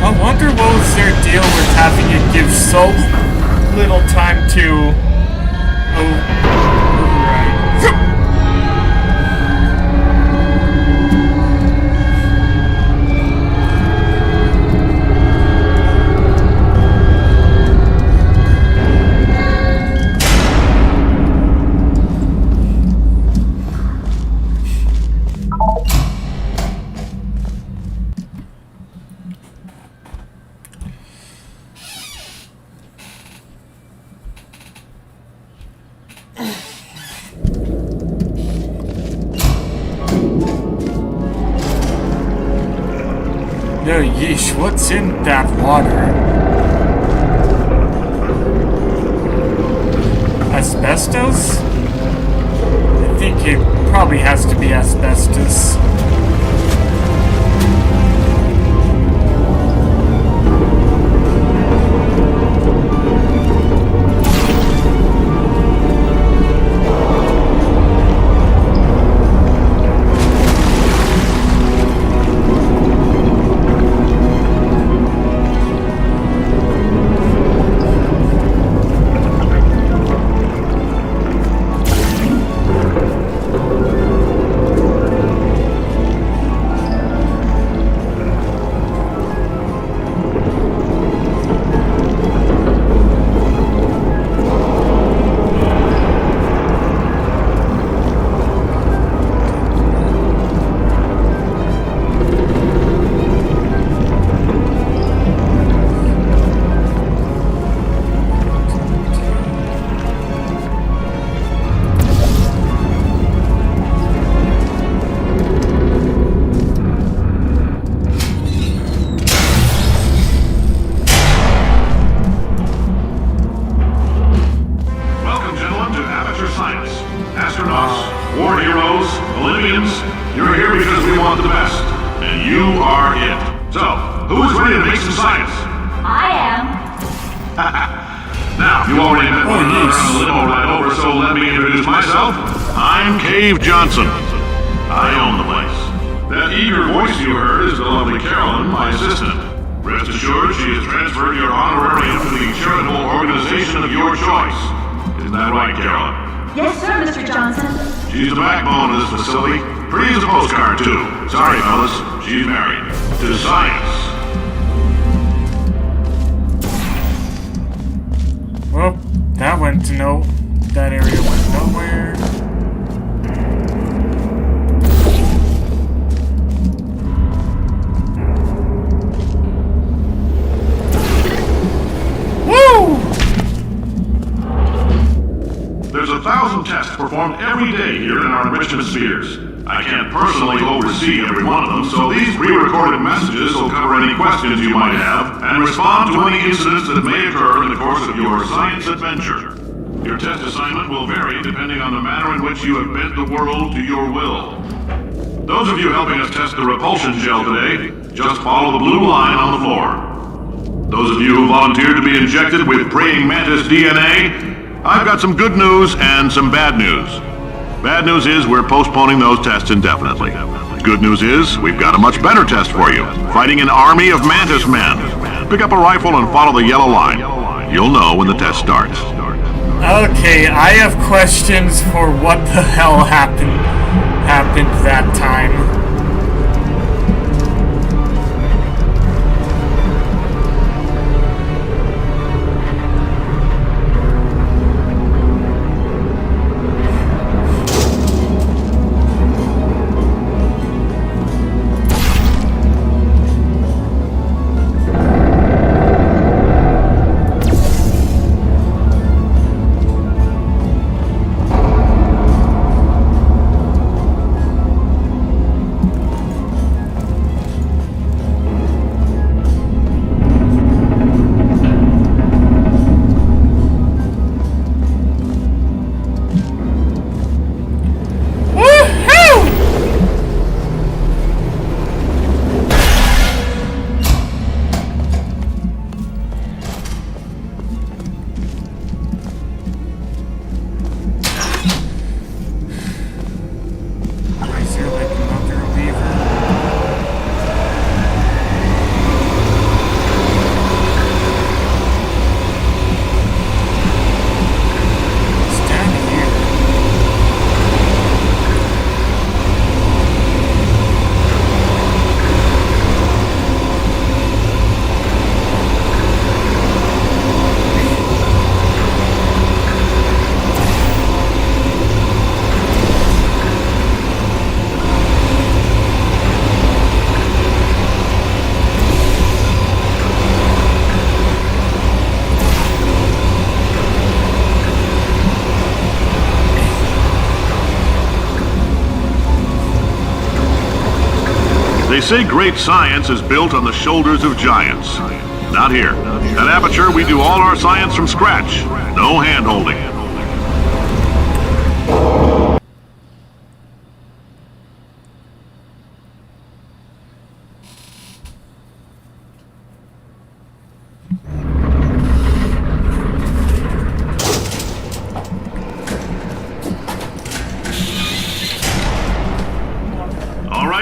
I wonder what was their deal with having it give so little time to override. No, yeesh, what's in that water? Asbestos? I think it probably has to be asbestos. Injected with praying mantis DNA, I've got some good news and some bad news. Bad news is we're postponing those tests indefinitely. Good news is we've got a much better test for you. Fighting an army of mantis men. Pick up a rifle and follow the yellow line. You'll know when the test starts. Okay, I have questions for what the hell happened that time. They say great science is built on the shoulders of giants. Not here. At Aperture, we do all our science from scratch. No hand-holding.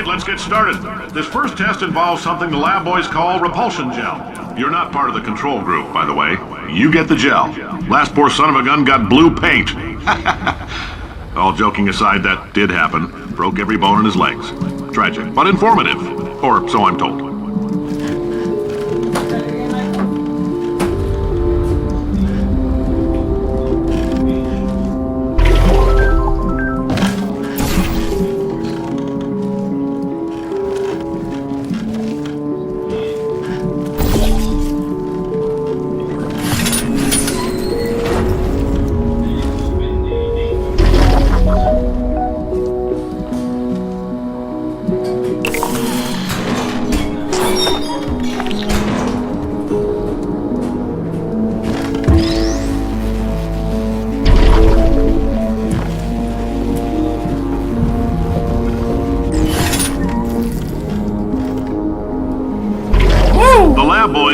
Let's get started. This first test involves something the lab boys call repulsion gel. You're not part of the control group, by the way. You get the gel. Last poor son of a gun got blue paint. All joking aside, that did happen. Broke every bone in his legs. Tragic, but informative. Or so I'm told.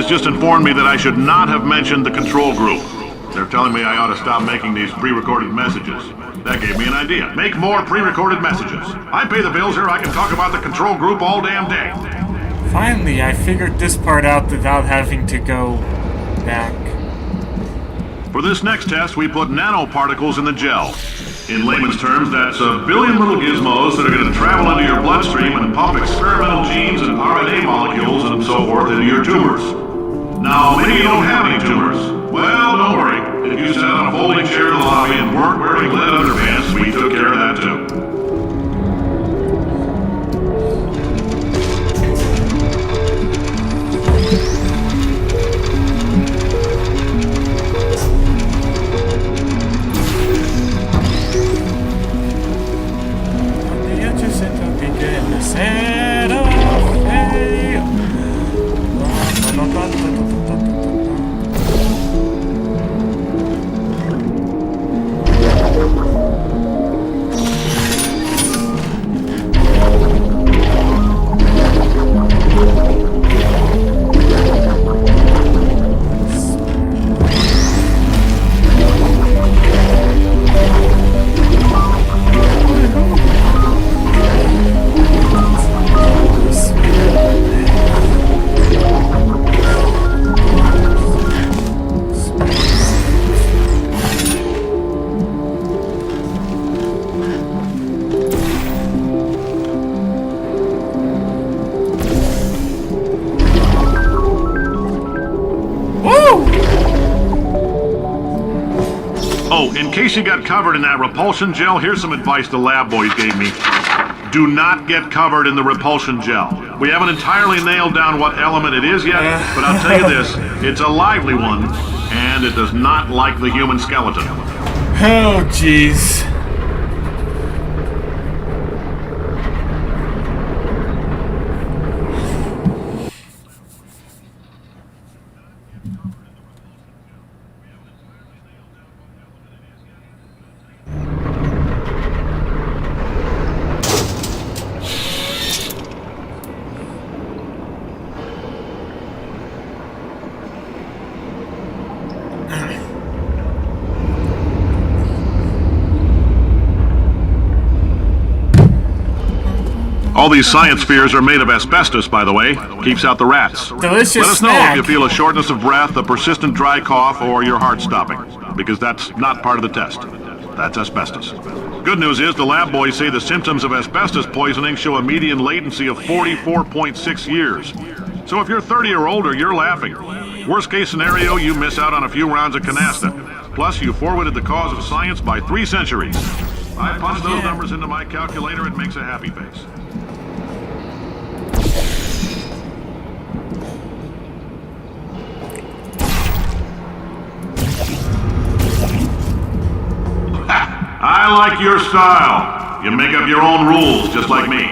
Just informed me that I should not have mentioned the control group. They're telling me I ought to stop making these pre-recorded messages. That gave me an idea. Make more pre-recorded messages. I pay the bills here, I can talk about the control group all damn day. Finally, I figured this part out without having to go back. For this next test, we put nanoparticles in the gel. In layman's terms, that's a billion little gizmos that are going to travel into your bloodstream and pump experimental genes and RNA molecules and so forth into your tumors. Now, maybe you don't have any tumors. Well, don't worry. If you sat on a folding chair in the lobby and weren't wearing lead underpants, we took care of that too. In case you got covered in that repulsion gel, here's some advice the lab boys gave me. Do not get covered in the repulsion gel. We haven't entirely nailed down what element it is yet, but I'll tell you this, it's a lively one, and it does not like the human skeleton. Oh, jeez. All these science spheres are made of asbestos, by the way. Keeps out the rats. Delicious Let us know snack. if you feel a shortness of breath, a persistent dry cough, or your heart stopping, because that's not part of the test. That's asbestos. Good news is the lab boys say the symptoms of asbestos poisoning show a median latency of 44.6 years. So if you're 30 or older, you're laughing. Worst case scenario, you miss out on a few rounds of canasta. Plus, you forwarded the cause of science by 3 centuries. I punch those numbers into my calculator, it makes a happy face. I like your style. You make up your own rules, just like me.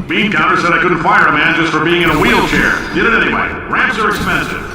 Bean counter said I couldn't fire a man just for being in a wheelchair. Did it anyway. Ramps are expensive.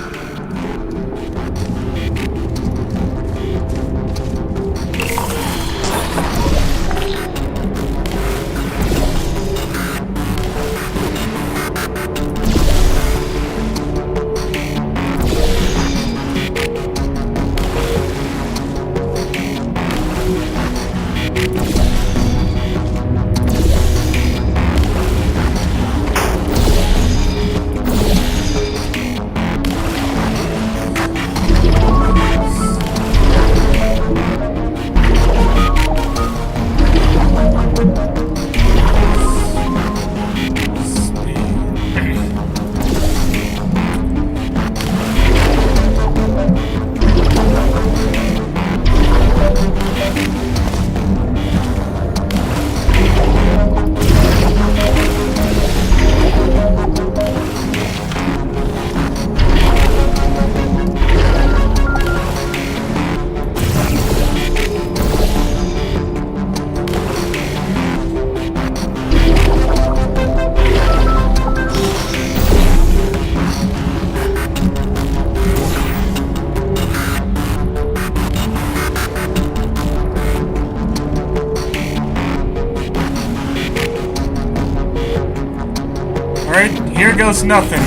Alright, here goes nothing.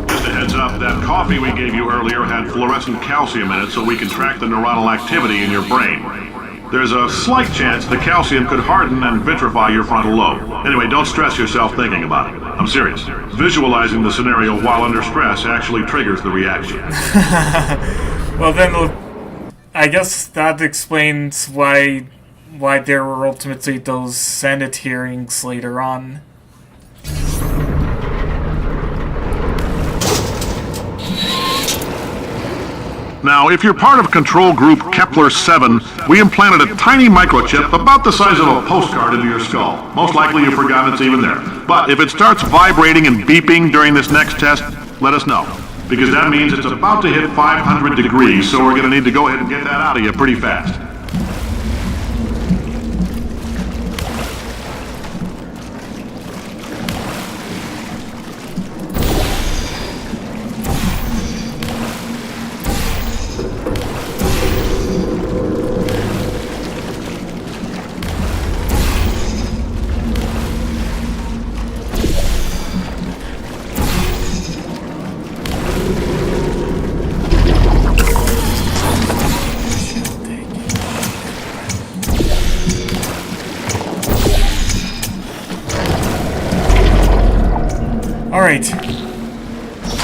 Just a heads up, that coffee we gave you earlier had fluorescent calcium in it so we can track the neuronal activity in your brain. There's a slight chance the calcium could harden and vitrify your frontal lobe. Anyway, don't stress yourself thinking about it. I'm serious. Visualizing the scenario while under stress actually triggers the reaction. Well then, I guess that explains why there were ultimately those Senate hearings later on. Now, if you're part of control group Kepler-7, we implanted a tiny microchip about the size of a postcard into your skull. Most likely you've forgotten it's even there. But if it starts vibrating and beeping during this next test, let us know. Because that means it's about to hit 500 degrees, so we're going to need to go ahead and get that out of you pretty fast. Alright.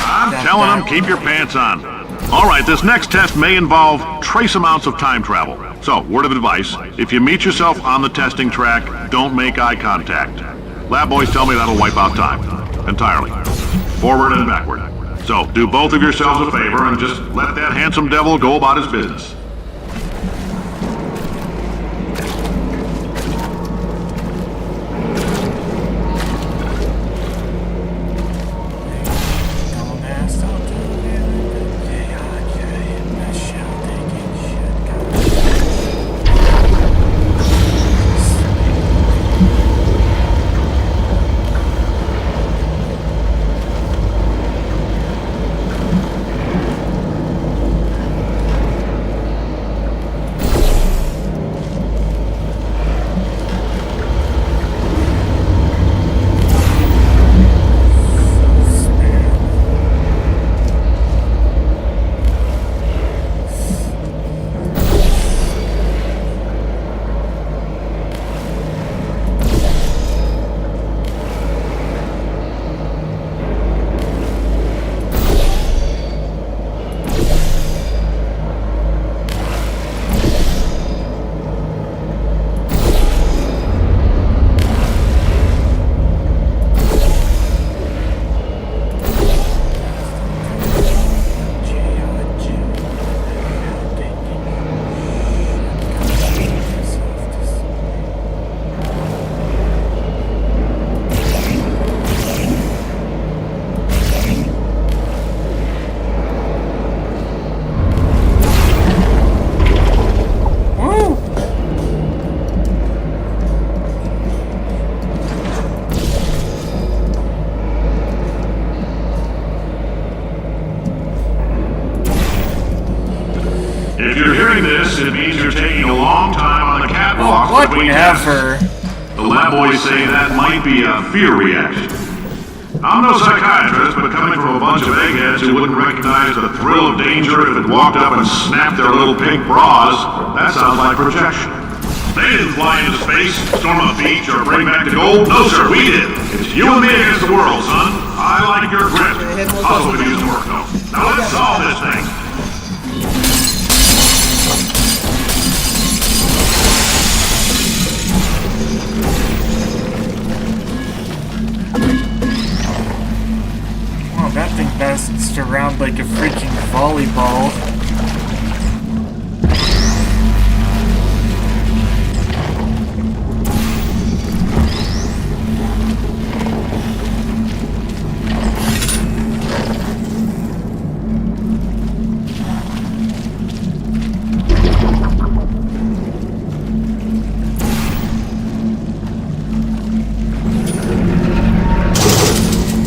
I'm telling them, keep your pants on. Alright, this next test may involve trace amounts of time travel. So, word of advice, if you meet yourself on the testing track, don't make eye contact. Lab boys tell me that'll wipe out time. Entirely. Forward and backward. So, do both of yourselves a favor and just let that handsome devil go about his business. Ever. The lab boys say that might be a fear reaction. I'm no psychiatrist, but coming from a bunch of eggheads who wouldn't recognize the thrill of danger if it walked up and snapped their little pink bras, that sounds like projection. They didn't fly into space, storm a beach, or bring back the gold. No, sir, we did. It's you and me against the world, son. I like your grit. Puzzle could use some work, though. Now let's solve this thing. Wow, that thing bounced around like a freaking volleyball.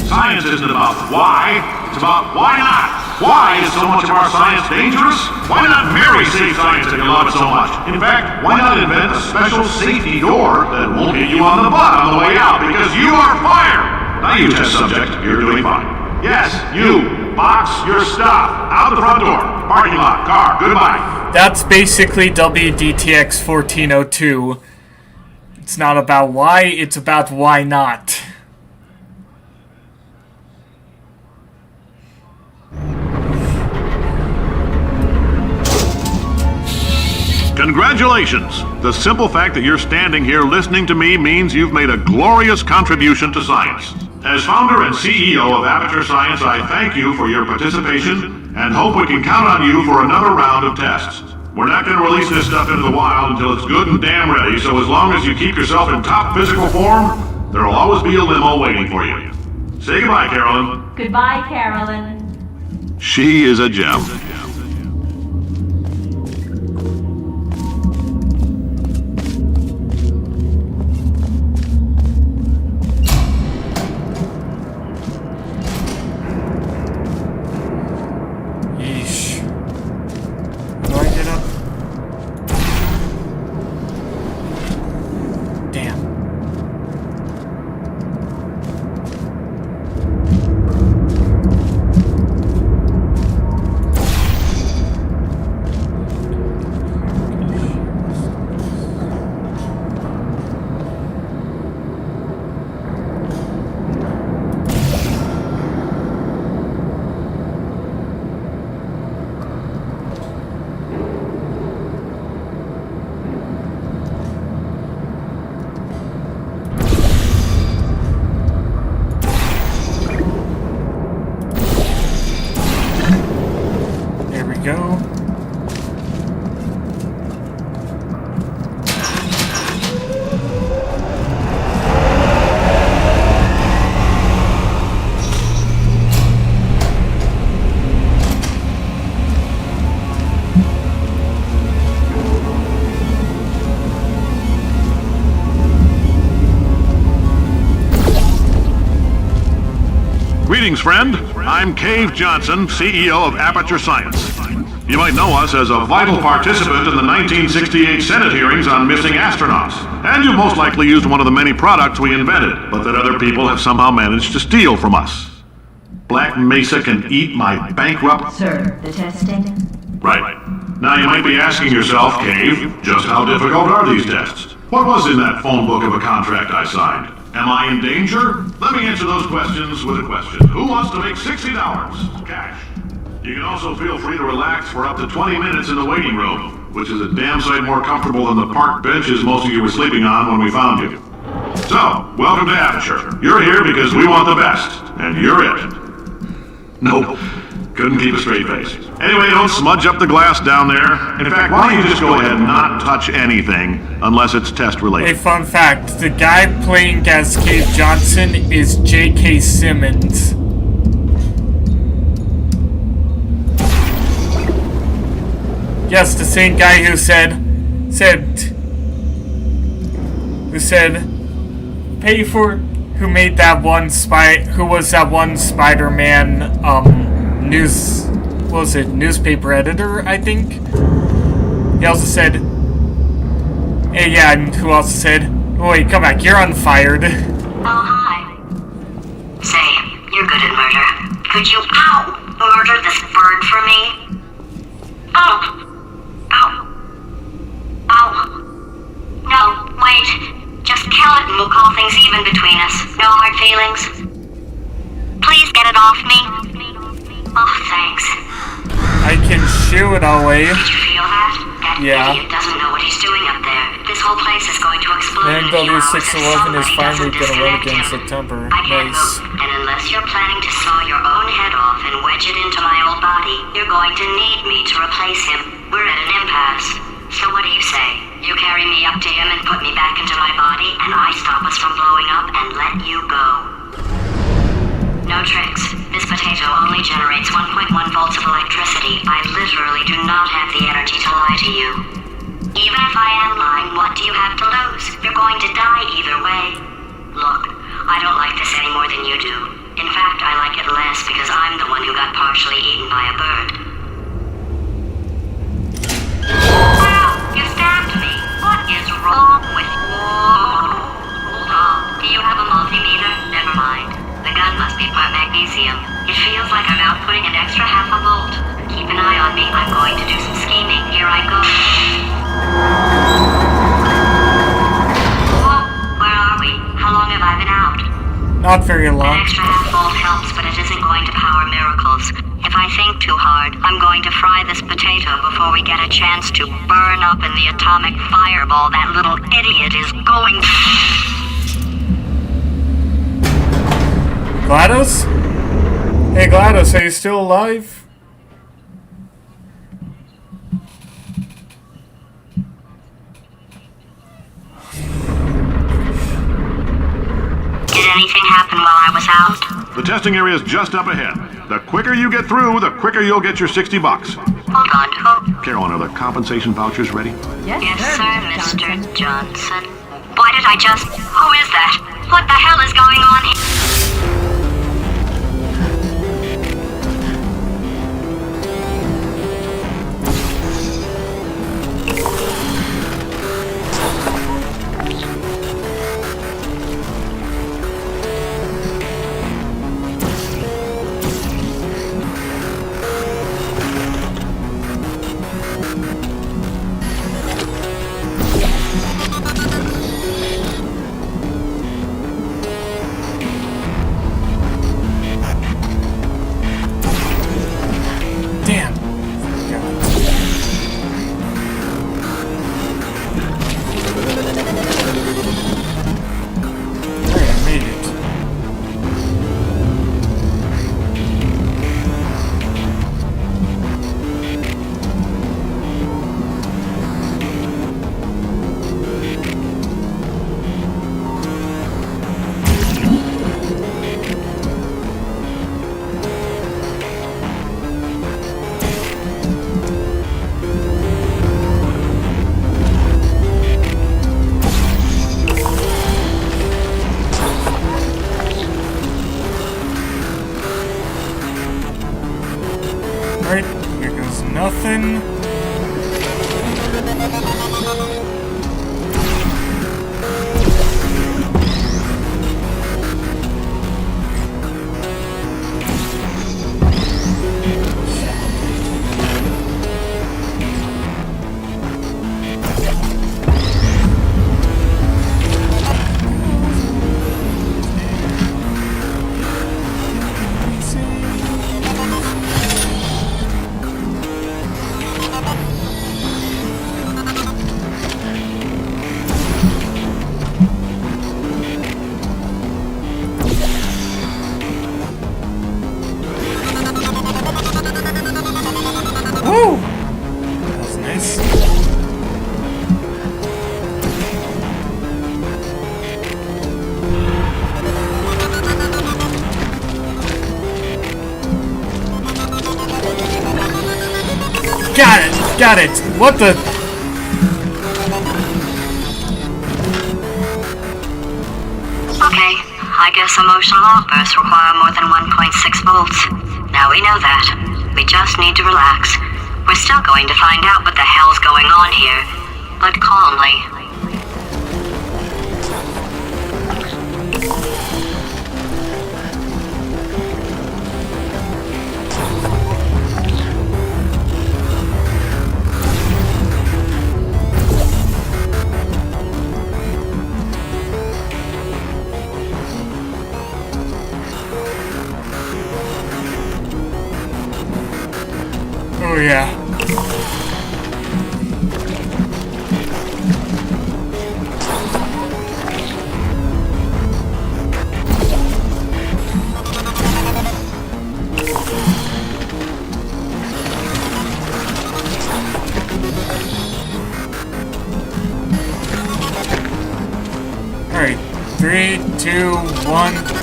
Science isn't about why, it's about why not. Why is so much of our science dangerous? Why not marry safe science if you love it so much? In fact, why not invent a special safety door that won't hit you on the butt on the way out because you are fired? Now you test subject, you're doing fine. Yes, you, box your stuff, out the front door, parking lot, car, goodbye. That's basically WDTX 1402. It's not about why, it's about why not. Congratulations! The simple fact that you're standing here listening to me means you've made a glorious contribution to science. As founder and CEO of Aperture Science, I thank you for your participation and hope we can count on you for another round of tests. We're not going to release this stuff into the wild until it's good and damn ready, so as long as you keep yourself in top physical form, there'll always be a limo waiting for you. Say goodbye, Carolyn. Goodbye, Carolyn. She is a gem. Yeesh. Do I get up? Damn. There we go. Greetings, friend. I'm Cave Johnson, CEO of Aperture Science. You might know us as a vital participant in the 1968 Senate hearings on missing astronauts. And you've most likely used one of the many products we invented, but that other people have somehow managed to steal from us. Black Mesa can eat my bankrupt... Sir, the testing? Right. Now you might be asking yourself, Cave, just how difficult are these tests? What was in that phone book of a contract I signed? Am I in danger? Let me answer those questions with a question. Who wants to make $60 cash? You can also feel free to relax for up to 20 minutes in the waiting room, which is a damn sight more comfortable than the park benches most of you were sleeping on when we found you. So, welcome to Aperture. You're here because we want the best, and you're it. Nope. Couldn't keep a straight face. Anyway, don't smudge up the glass down there. In fact, why don't you just go ahead and not touch anything unless it's test related? A fun fact, the guy playing as Cave Johnson is J.K. Simmons. Yes, the same guy who who made that one who was that one Spider-Man, newspaper editor, I think. He also said, Hey, yeah, and who else said? Wait, come back, you're unfired. Oh, hi. Say, you're good at murder. Could you, murder this bird for me? Ow. No, wait. Just kill it and we'll call things even between us. No hard feelings. Please get it off me. Oh, thanks. I can shoo it away. Did you feel that? That Yeah. idiot doesn't know what he's doing up there. This whole place is going to explode in a few hours if NW611 is somebody finally doesn't gonna run disconnect again in him. September. I can't Nice. move, and unless you're planning to saw your own head off and wedge it into my old body, you're going to need me to replace him. We're at an impasse. So what do you say? You carry me up to him and put me back into my body, and I stop us from blowing up and let you go. No tricks. This potato only generates 1.1 volts of electricity. I literally do not have the energy to lie to you. Even if I am lying, what do you have to lose? You're going to die either way. Look, I don't like this any more than you do. In fact, I like it less because I'm the one who got partially eaten by a bird. Ow! You stabbed me! What is wrong with you? Hold on. Do you have a multimeter? Never mind. The gun must be part magnesium. It feels like I'm outputting an extra half a volt. Keep an eye on me. I'm going to do some scheming. Here I go. Whoa, where are we? How long have I been out? Not very An long. extra half volt helps, but it isn't going to power miracles. If I think too hard, I'm going to fry this potato before we get a chance to burn up in the atomic fireball that little idiot is going. GLaDOS? Hey GLaDOS, are you still alive? Did anything happen while I was out? The testing area is just up ahead. The quicker you get through, the quicker you'll get your $60. Hold on, who? Carolyn, are the compensation vouchers ready? Yes, sir, Mr. Johnson. Why did I just... Who is that? What the hell is going on here? Damn. Alright, I made it. Alright, here goes nothing. Woo! That was nice. Got it! Got it! What the? Okay, I guess emotional outbursts require more than 1.6 volts. Now we know that. We just need to relax. We're still going to find out what the hell's going on here, but calmly. Yeah. Alright, 3, 2, 1.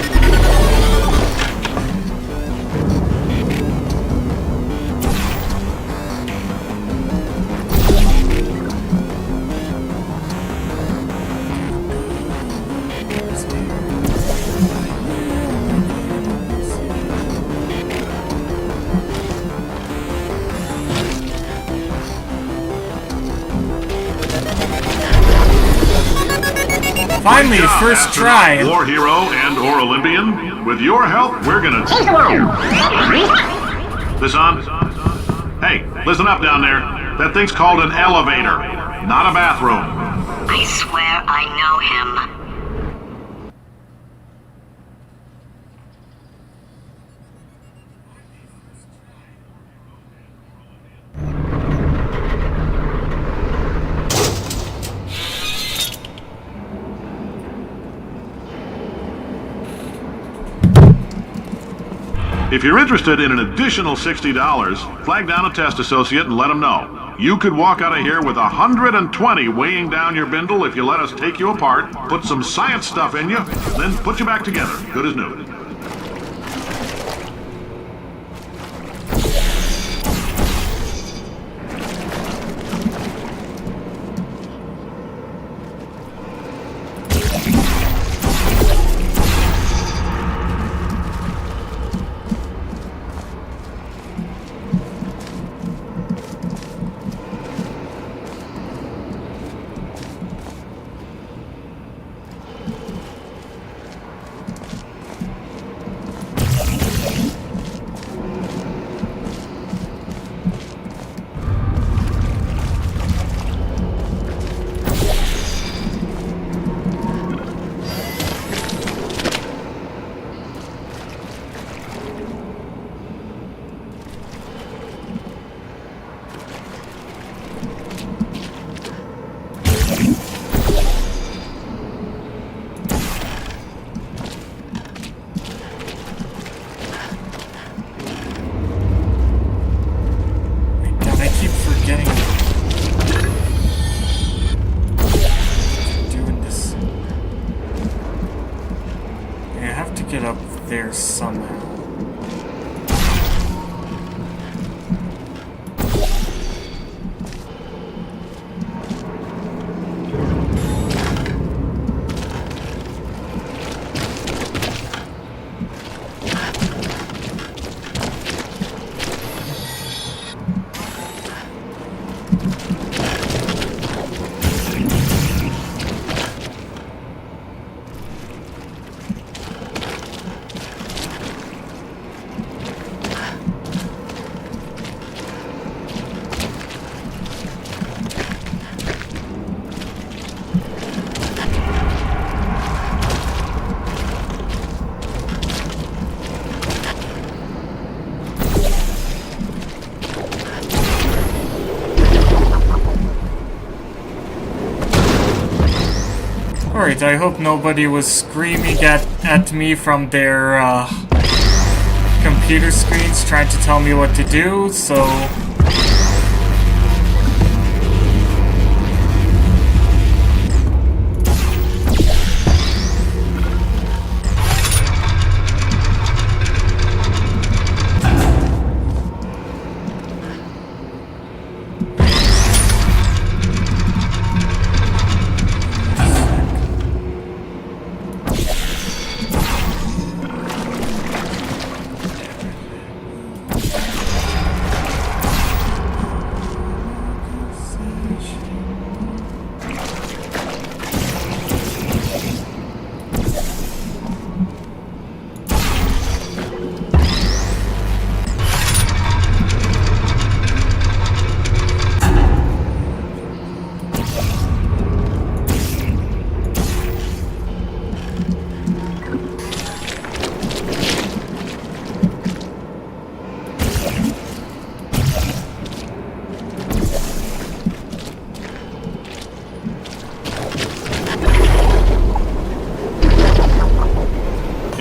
Finally, Good job, first astronaut, try. War hero and/or Olympian. With your help, we're gonna. This on? Hey, listen up down there. That thing's called an elevator, not a bathroom. I swear I know him. If you're interested in an additional $60, flag down a test associate and let them know. You could walk out of here with 120 weighing down your bindle if you let us take you apart, put some science stuff in you, then put you back together, good as new. there somehow. Alright, I hope nobody was screaming at me from their computer screens trying to tell me what to do, so...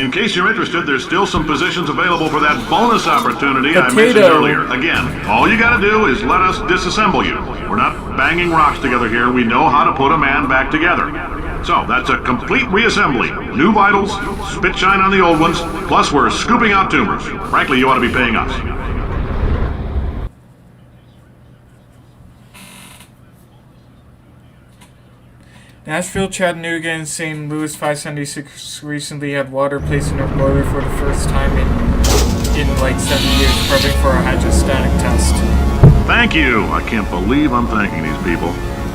in case you're interested, there's still some positions available for that bonus opportunity I Potato. mentioned earlier. Again, all you gotta do is let us disassemble you. We're not banging rocks together here. We know how to put a man back together. So, that's a complete reassembly. New vitals, spit shine on the old ones, plus we're scooping out tumors. Frankly, you ought to be paying us. Nashville, Chattanooga, and St. Louis 576 recently had water placed in their boiler for the first time in like 7 years, prepping for a hydrostatic test. Thank you. I can't believe I'm thanking these people.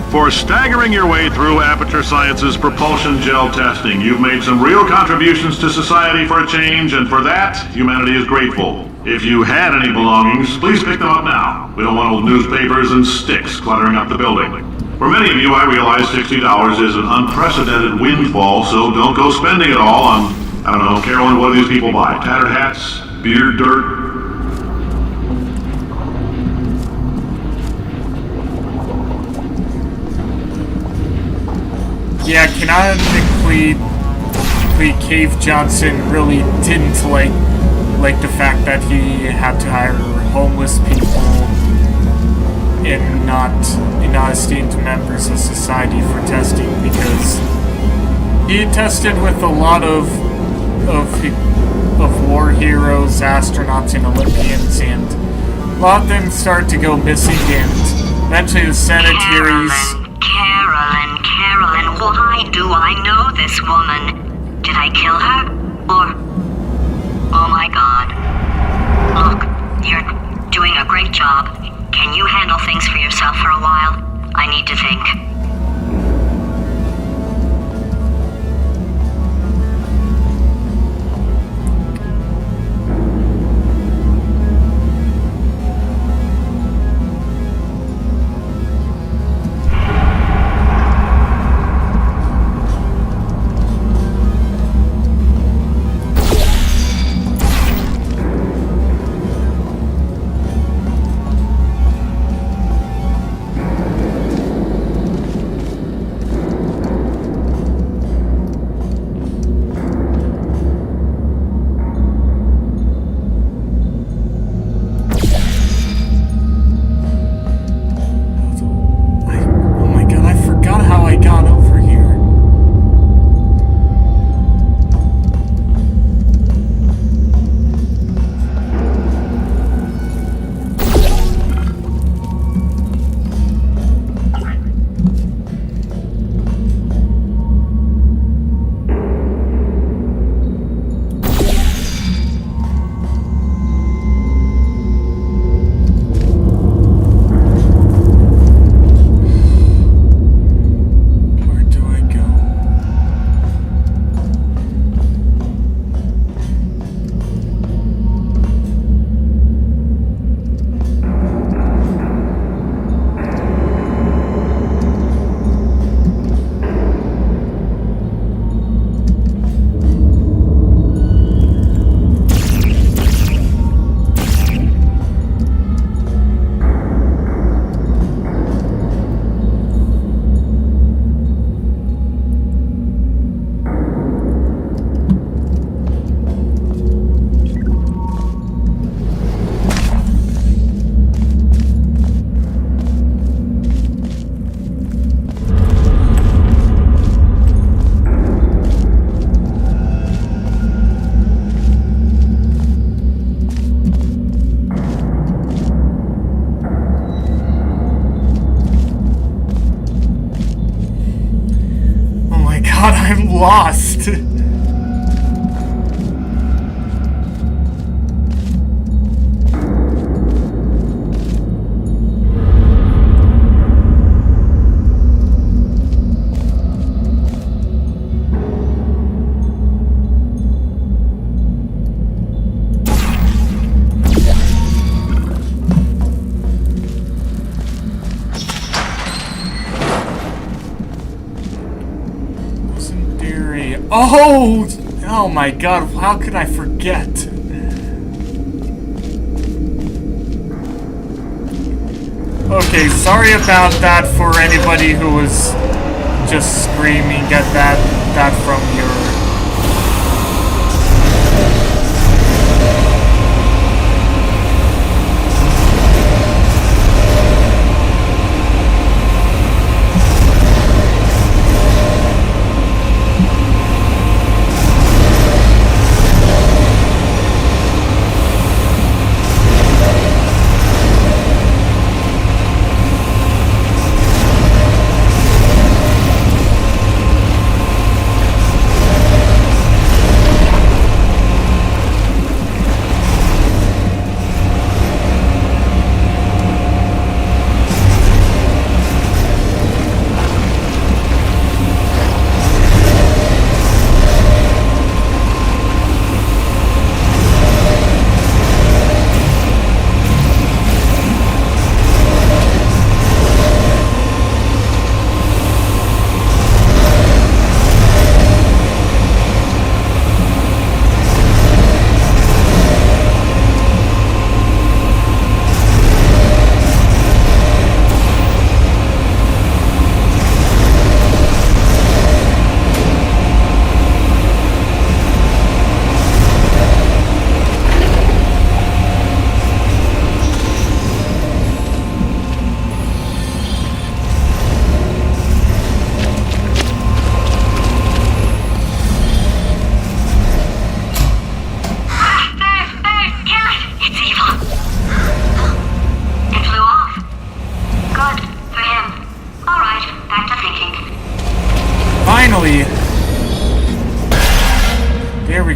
For staggering your way through Aperture Science's propulsion gel testing, you've made some real contributions to society for a change, and for that, humanity is grateful. If you had any belongings, please pick them up now. We don't want old newspapers and sticks cluttering up the building. For many of you, I realize $60 is an unprecedented windfall, so don't go spending it all on, I don't know, Carolyn, what do these people buy? Tattered hats? Beer dirt? Yeah, canonically, Cave Johnson really didn't like the fact that he had to hire homeless people and not esteemed members of society for testing, because he tested with a lot of war heroes, astronauts, and Olympians, and a lot of them started to go missing, and eventually the Senators... Carolyn, why do I know this woman? Did I kill her? Or... Oh my god. Look, you're doing a great job. Can you handle things for yourself for a while? I need to think. lost. Oh my god, how could I forget? Okay, sorry about that for anybody who was just screaming at that from your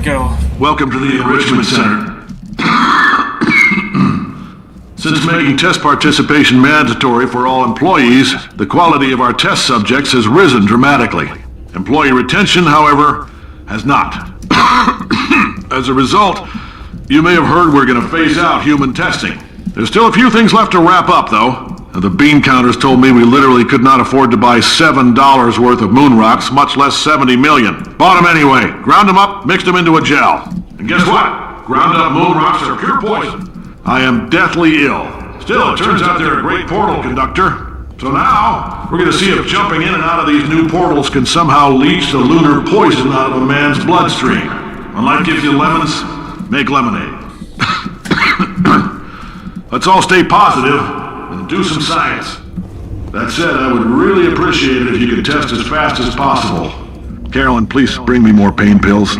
go. Welcome to the Enrichment Center. Since making test participation mandatory for all employees, the quality of our test subjects has risen dramatically. Employee retention, however, has not. As a result, you may have heard we're going to phase out human testing. There's still a few things left to wrap up, though. The bean counters told me we literally could not afford to buy $7 worth of moon rocks, much less 70 million. Bought them anyway, ground them up, mixed them into a gel. And guess what? Ground up moon rocks are pure poison. I am deathly ill. Still, it turns out they're a great portal conductor. So now, we're going to see if jumping in and out of these new portals can somehow leach the lunar poison out of a man's bloodstream. When life gives you lemons, make lemonade. Let's all stay positive and do some science. That said, I would really appreciate it if you could test as fast as possible. Carolyn, please bring me more pain pills.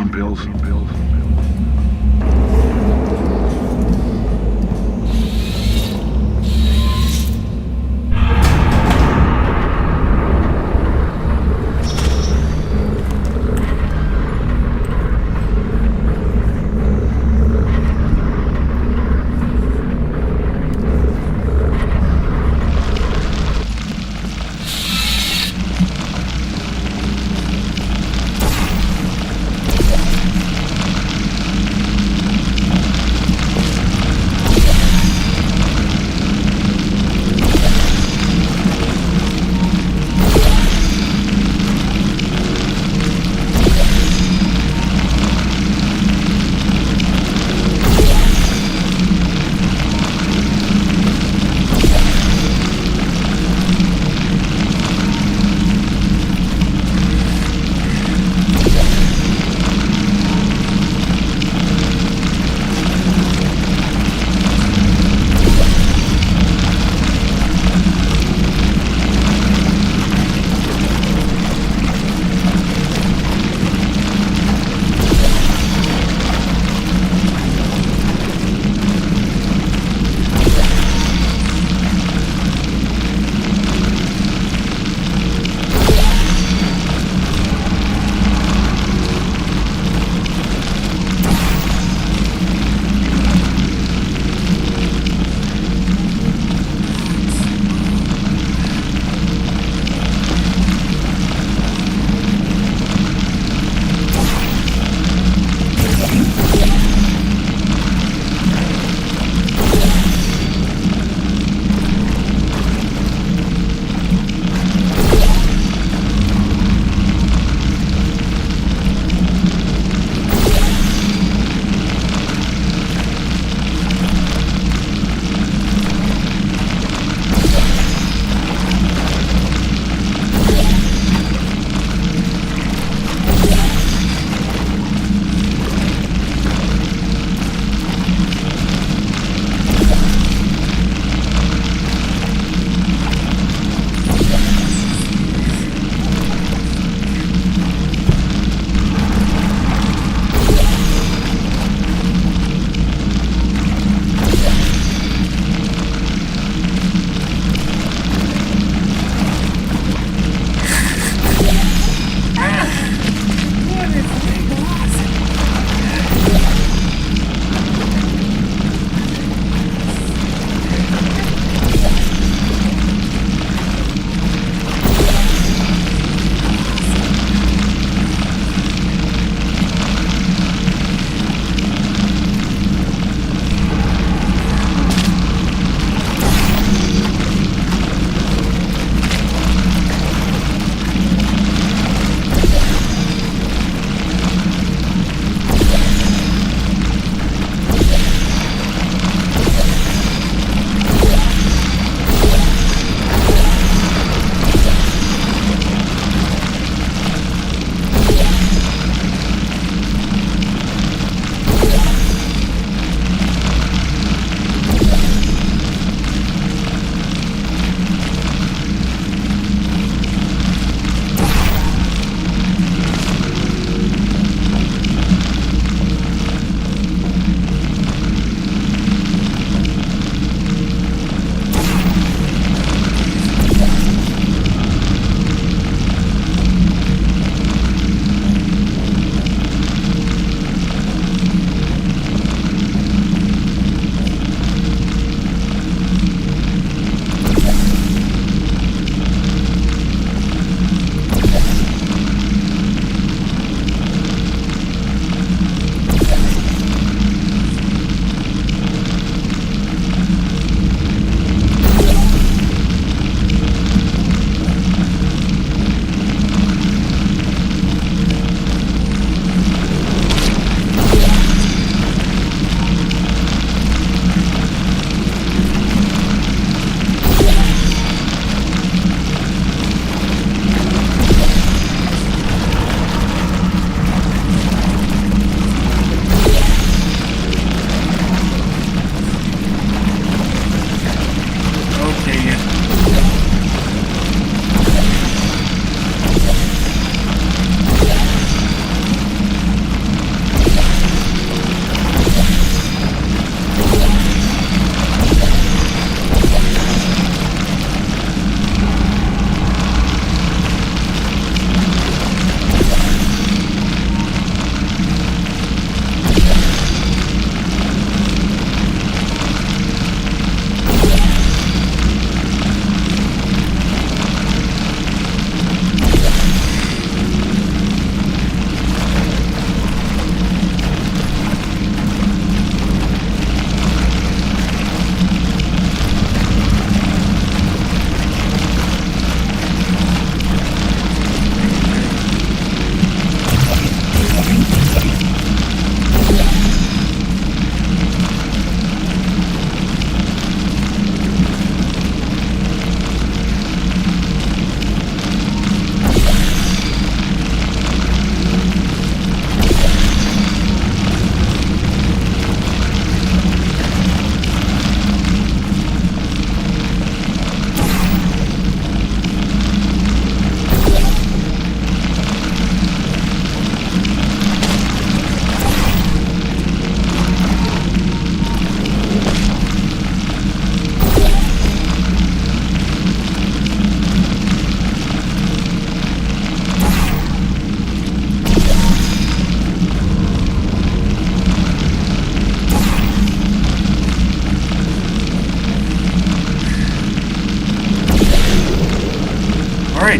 Alright,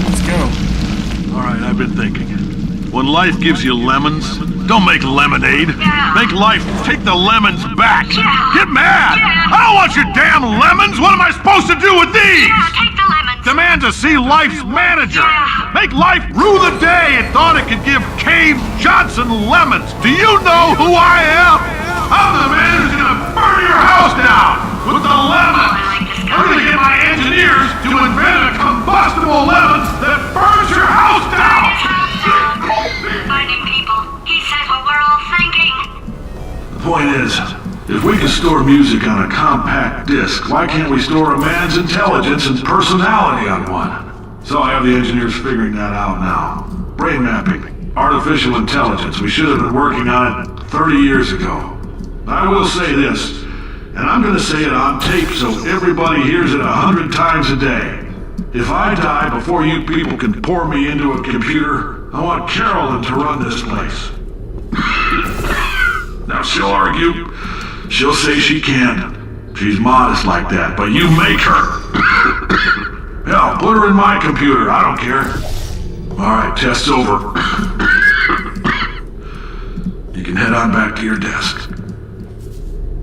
let's go. Alright, I've been thinking. When life gives you lemons, don't make lemonade. Make life take the lemons back. Get mad! I don't want your damn lemons! What am I supposed to do with these? Take the lemons. Demand to see life's manager. Make life rue the day it thought it could give Cave Johnson lemons. Do you know who I am? I'm the man who's gonna burn your house down with the lemons. I'm gonna get my engineers to invent a combustible lemon that burns your house down. Finding people. He said what we're all thinking. The point is, if we can store music on a compact disc, why can't we store a man's intelligence and personality on one? So I have the engineers figuring that out now. Brain mapping, artificial intelligence. We should have been working on it 30 years ago. I will say this, and I'm gonna say it on tape so everybody hears it 100 times a day. If I die before you people can pour me into a computer, I want Carolyn to run this place. Now she'll argue. She'll say she can't. She's modest like that, but you make her. Hell, put her in my computer. I don't care. Alright, test's over. You can head on back to your desk.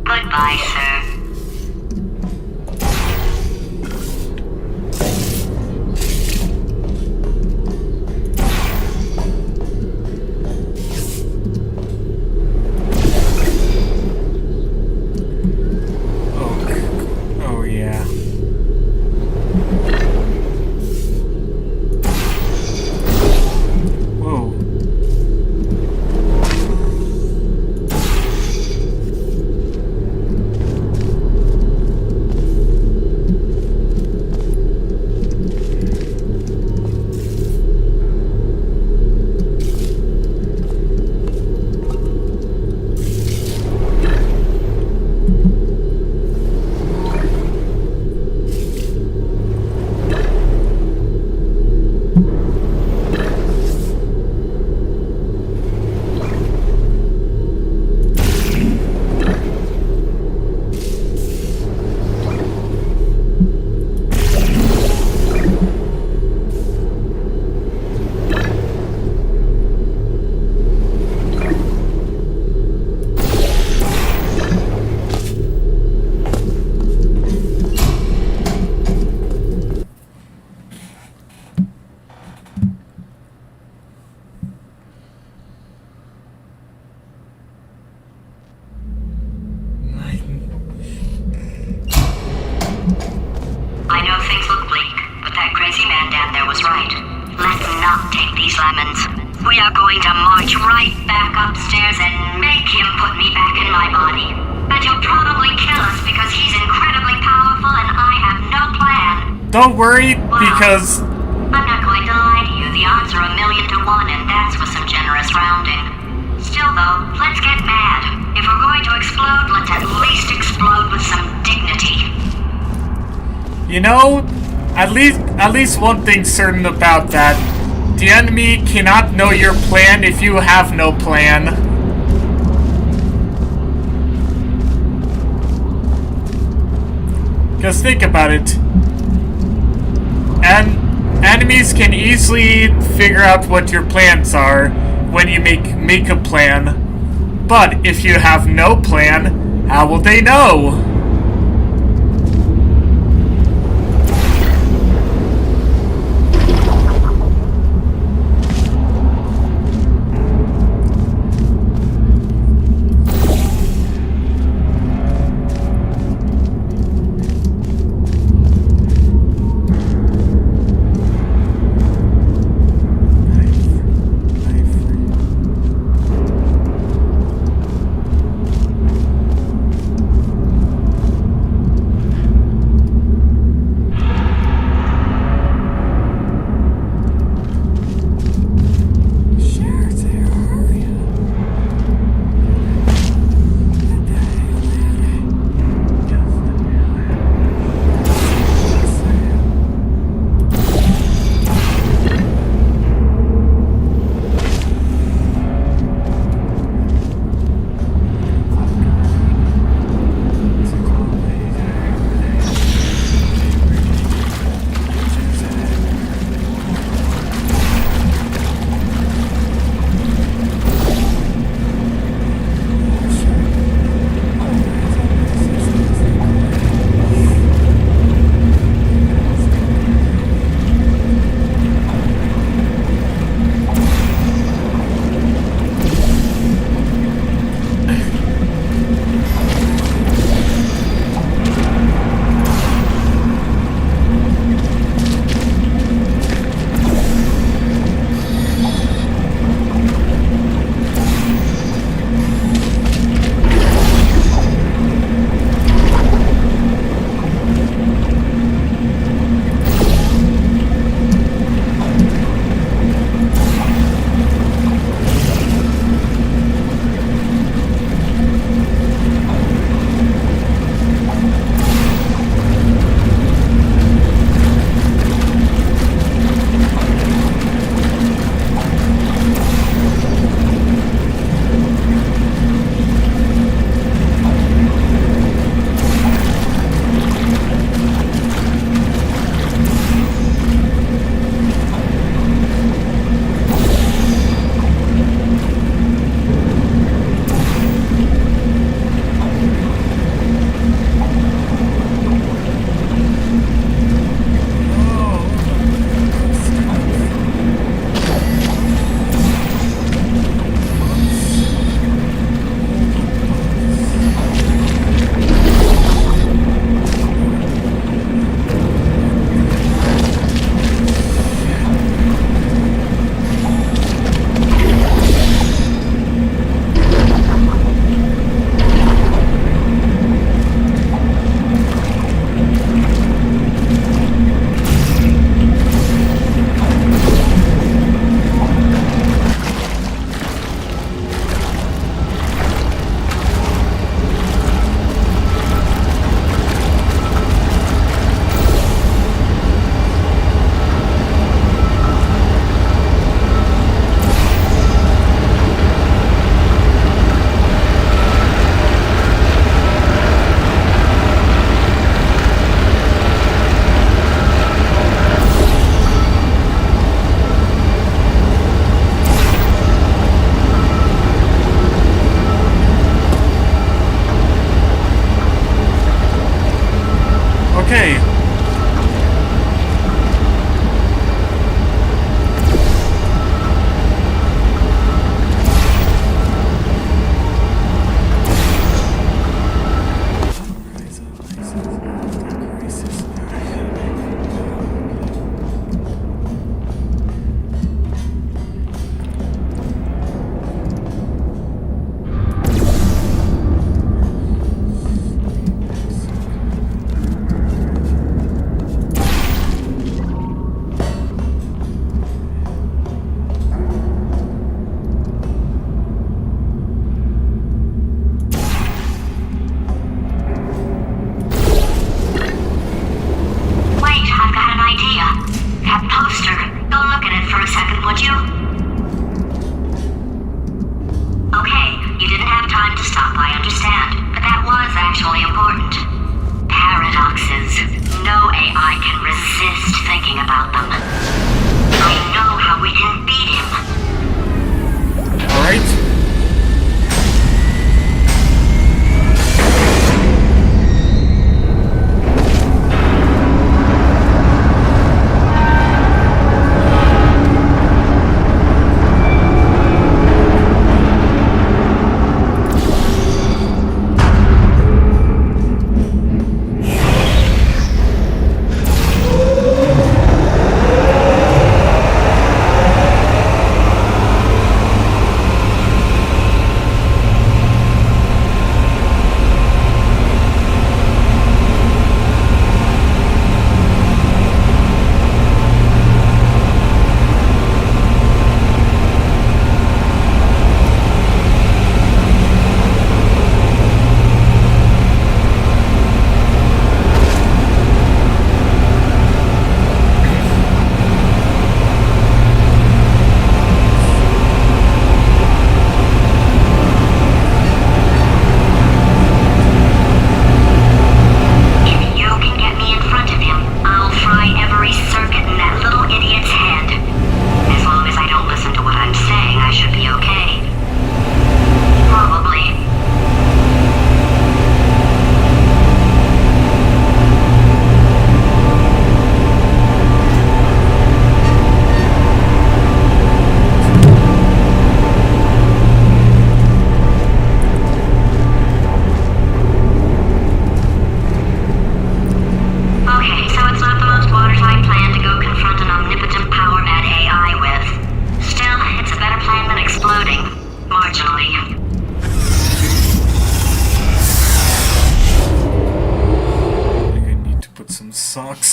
Goodbye, sir. Oh yeah. Whoa. I know things look bleak, but that crazy man down there was right. Let's not take these lemons. We are going to march right back upstairs and make him put me back in my body. And he'll probably kill us because he's incredibly powerful and I have no plan. Don't worry, because I'm not going to lie to you. The odds are 1,000,000 to 1, and that's with some generous rounding. Still, though, let's get mad. If we're going to explode, let's at least explode with some dignity. you know, at least one thing's certain about that. The enemy cannot know your plan if you have no plan. Because think about it. And enemies can easily figure out what your plans are when you make a plan. But if you have no plan, how will they know?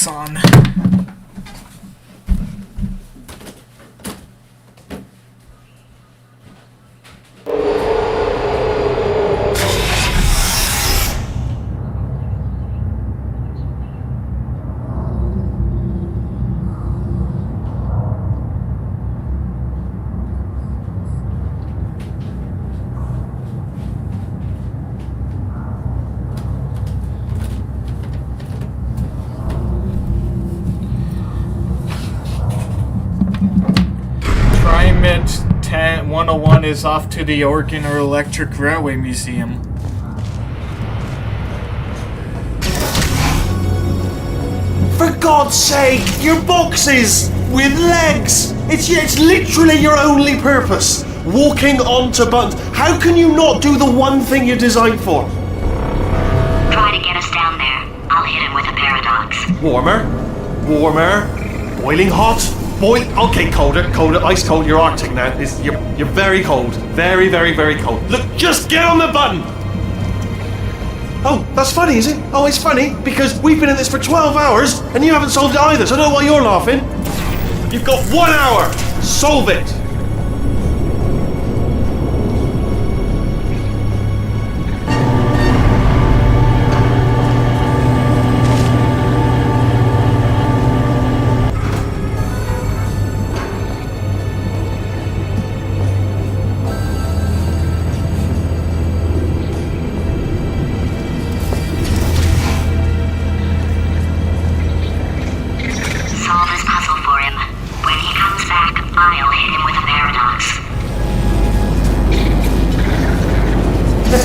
lights on. Trimit 101 is off to the Oregon or Electric Railway Museum. For God's sake, your boxes with legs! It's literally your only purpose. Walking onto buttons. How can you not do the one thing you're designed for? Try to get us down there. I'll hit him with a paradox. Warmer. Boiling hot. Okay, colder, ice cold. You're Arctic now. You're very cold. Very, very, very cold. Look, just get on the button! Oh, that's funny, is it? Oh, it's funny, because we've been in this for 12 hours, and you haven't solved it either, so I don't know why you're laughing. You've got 1 hour! Solve it! Solve this puzzle for him. When he comes back, I'll hit him with a paradox.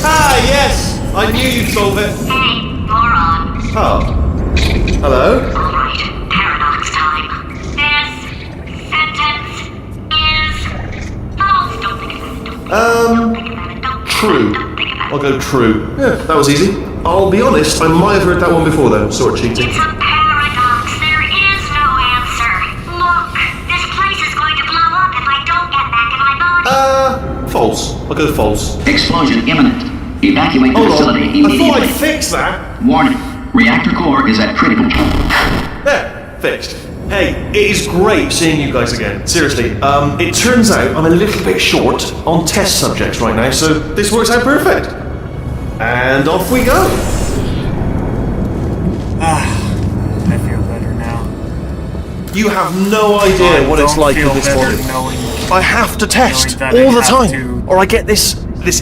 Ah, yes! I knew you'd solve it. Hey, moron. Oh. Hello? Alright, paradox time. This sentence is false. Don't think about it. Don't think about it. Don't True. think about it. I'll go true. Yeah, that was easy. I'll be honest, I might have heard that one before though, sort of cheating. It's a paradox. There is no answer. Look, this place is going to blow up if I don't get back in my body. False. I'll go false. Explosion imminent. Evacuate the Hold facility on. I immediately. thought I'd fix that. Warning. Reactor core is at critical. There, fixed. Hey, it is great seeing you guys again. Seriously, it turns out I'm a little bit short on test subjects right now, so this works out perfect. And off we go. I feel better now. You have no idea what it's like in this body. I have to test knowing that all I the have time, or I get this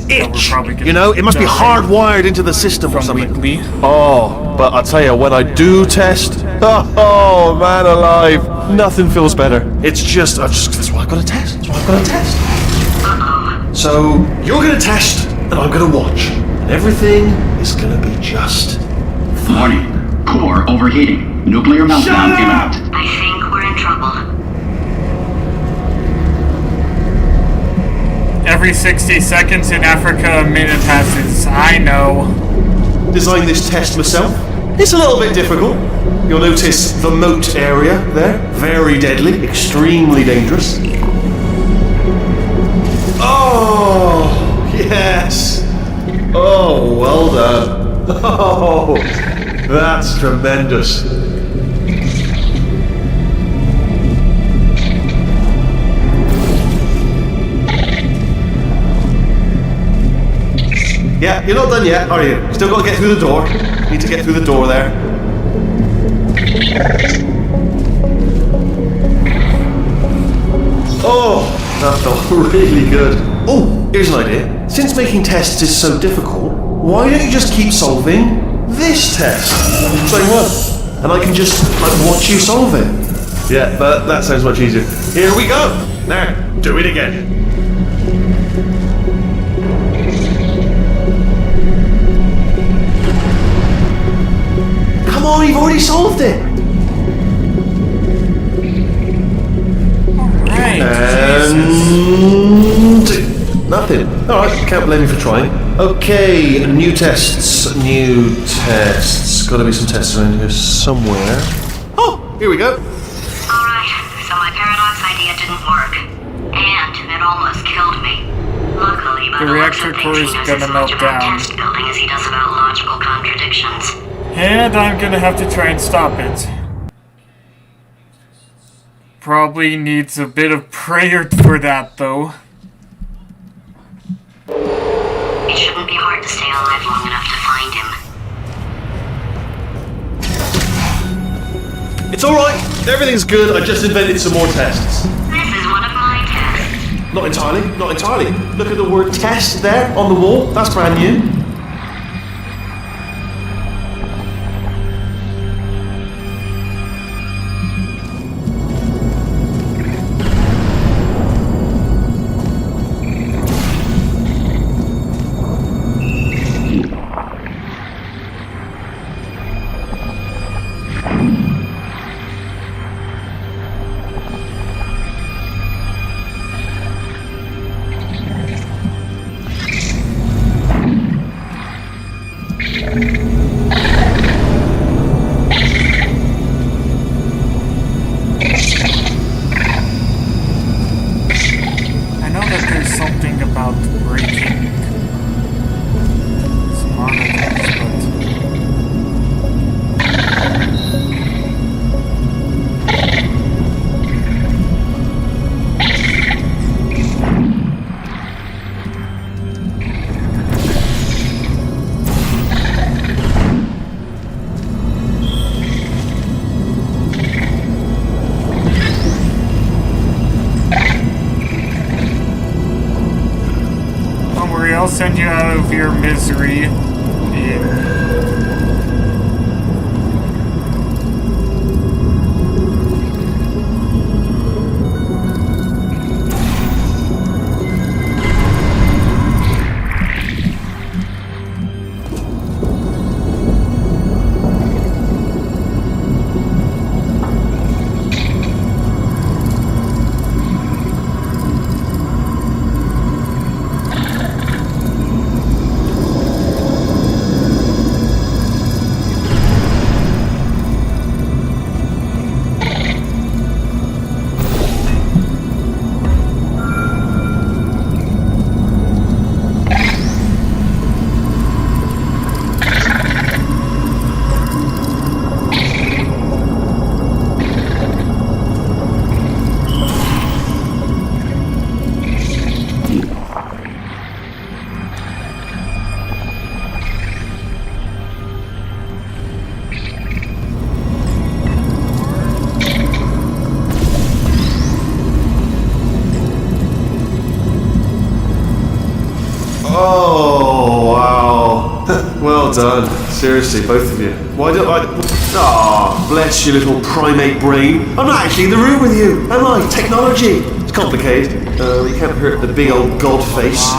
itch. probably gonna You know, it must be die hardwired into the system or from something. Wheatley. Oh, but I tell you, when I do test, oh man alive, nothing feels better. It's just, that's why I've got to test. That's why I've got to test. So you're gonna test, and I'm gonna watch, and everything is gonna be just. Warning. Core overheating. Nuclear meltdown imminent. I think we're in trouble. Every 60 seconds in Africa, a minute passes. I know. Designed this test myself. It's a little bit difficult. You'll notice the moat area there. Very deadly, extremely dangerous. Oh, yes. Oh, well done. Oh, that's tremendous. Yeah, you're not done yet, are you? Still got to get through the door. Need to get through the door there. Oh, that felt really good. Oh, here's an idea. Since making tests is so difficult, why don't you just keep solving this test? Same one. And I can just, watch you solve it. Yeah, but that sounds much easier. Here we go. Now, do it again. Come on, you've already solved it. Alright. And nothing. Alright, can't blame you for trying. Okay, new tests. Gotta be some tests around here somewhere. Oh, here we go. Alright, so my paradox idea didn't work. And it almost killed me. Luckily, by The the looks reactor of core things, is he knows gonna as melt much about down. test building as he does about logical contradictions. And I'm gonna have to try and stop it. Probably needs a bit of prayer for that, though. It shouldn't be hard to stay alive long enough to find him. It's alright, everything's good, I just invented some more tests. This is one of my tests. Not entirely. Look at the word test there on the wall, that's brand new. I know that there's something about breaking some monitors, don't worry, I'll send you out of your misery. Yeah. Oh, wow. Well done. Seriously, both of you. Why don't I... Ah, bless your little primate brain. I'm not actually in the room with you, am I? Technology. It's complicated. You can't hurt the big old god face.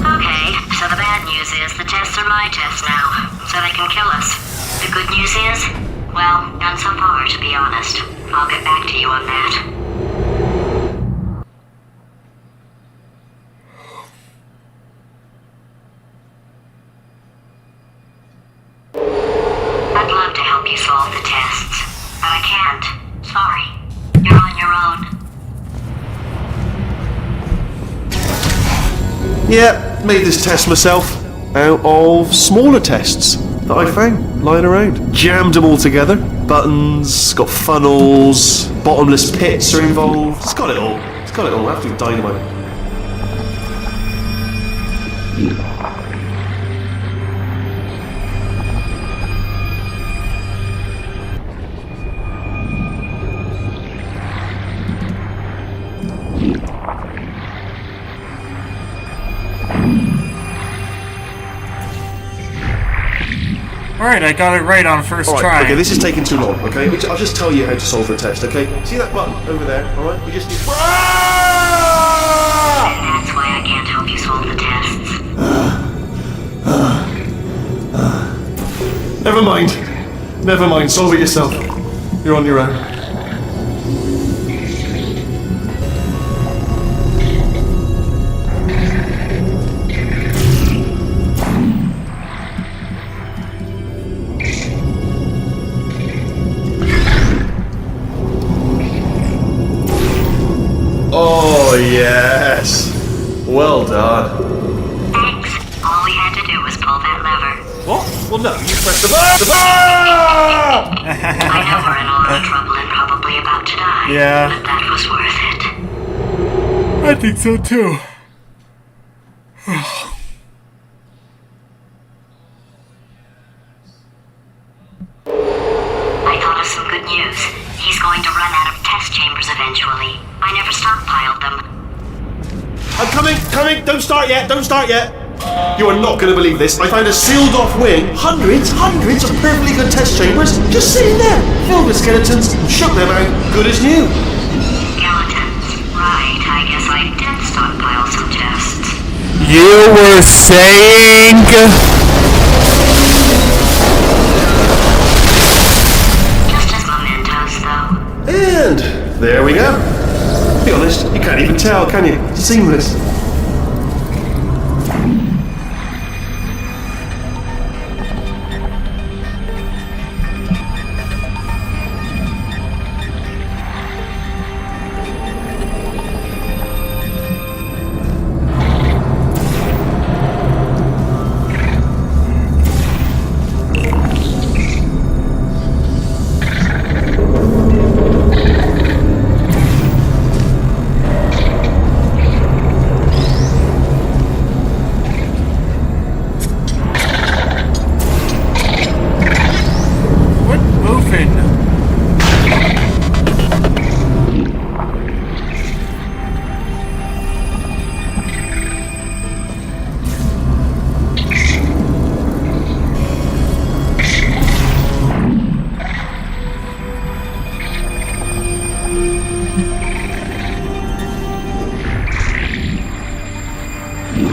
Okay, so the bad news is the tests are my tests now, so they can kill us. The good news is, well, none so far, to be honest. I'll get back to you on that. I'd love to help you solve the tests, but I can't. Sorry. You're on your own. Yeah, made this test myself out of smaller tests that I found lying around. Jammed them all together. Buttons, got funnels, bottomless pits are involved. It's got it all. It's got it all. Absolute dynamite. Alright, I got it right on first try. Okay, this is taking too long, okay? I'll just tell you how to solve the test, okay? See that button over there, alright? We just need... And that's why I can't help you solve the tests. Never mind. Never mind, solve it yourself. You're on your own. Yes. Well done. Thanks. All we had to do was pull that lever. What? Well, no, you press the bar. The bar! I know we're in a lot of trouble and probably about to die. Yeah. But that was worth it. I think so too. I thought of some good news. He's going to run out of test chambers eventually. I never stockpiled them. I'm coming! Don't start yet! You are not going to believe this. I found a sealed-off wing. Hundreds of perfectly good test chambers just sitting there, filled with skeletons. Shook them out, good as new. Skeletons. Right, I guess I did stockpile some tests. You were saying... Just as mementos, though. And there we go. To be honest, you can't even tell, can you? It's seamless.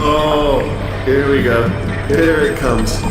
Oh, here we go. Here it comes.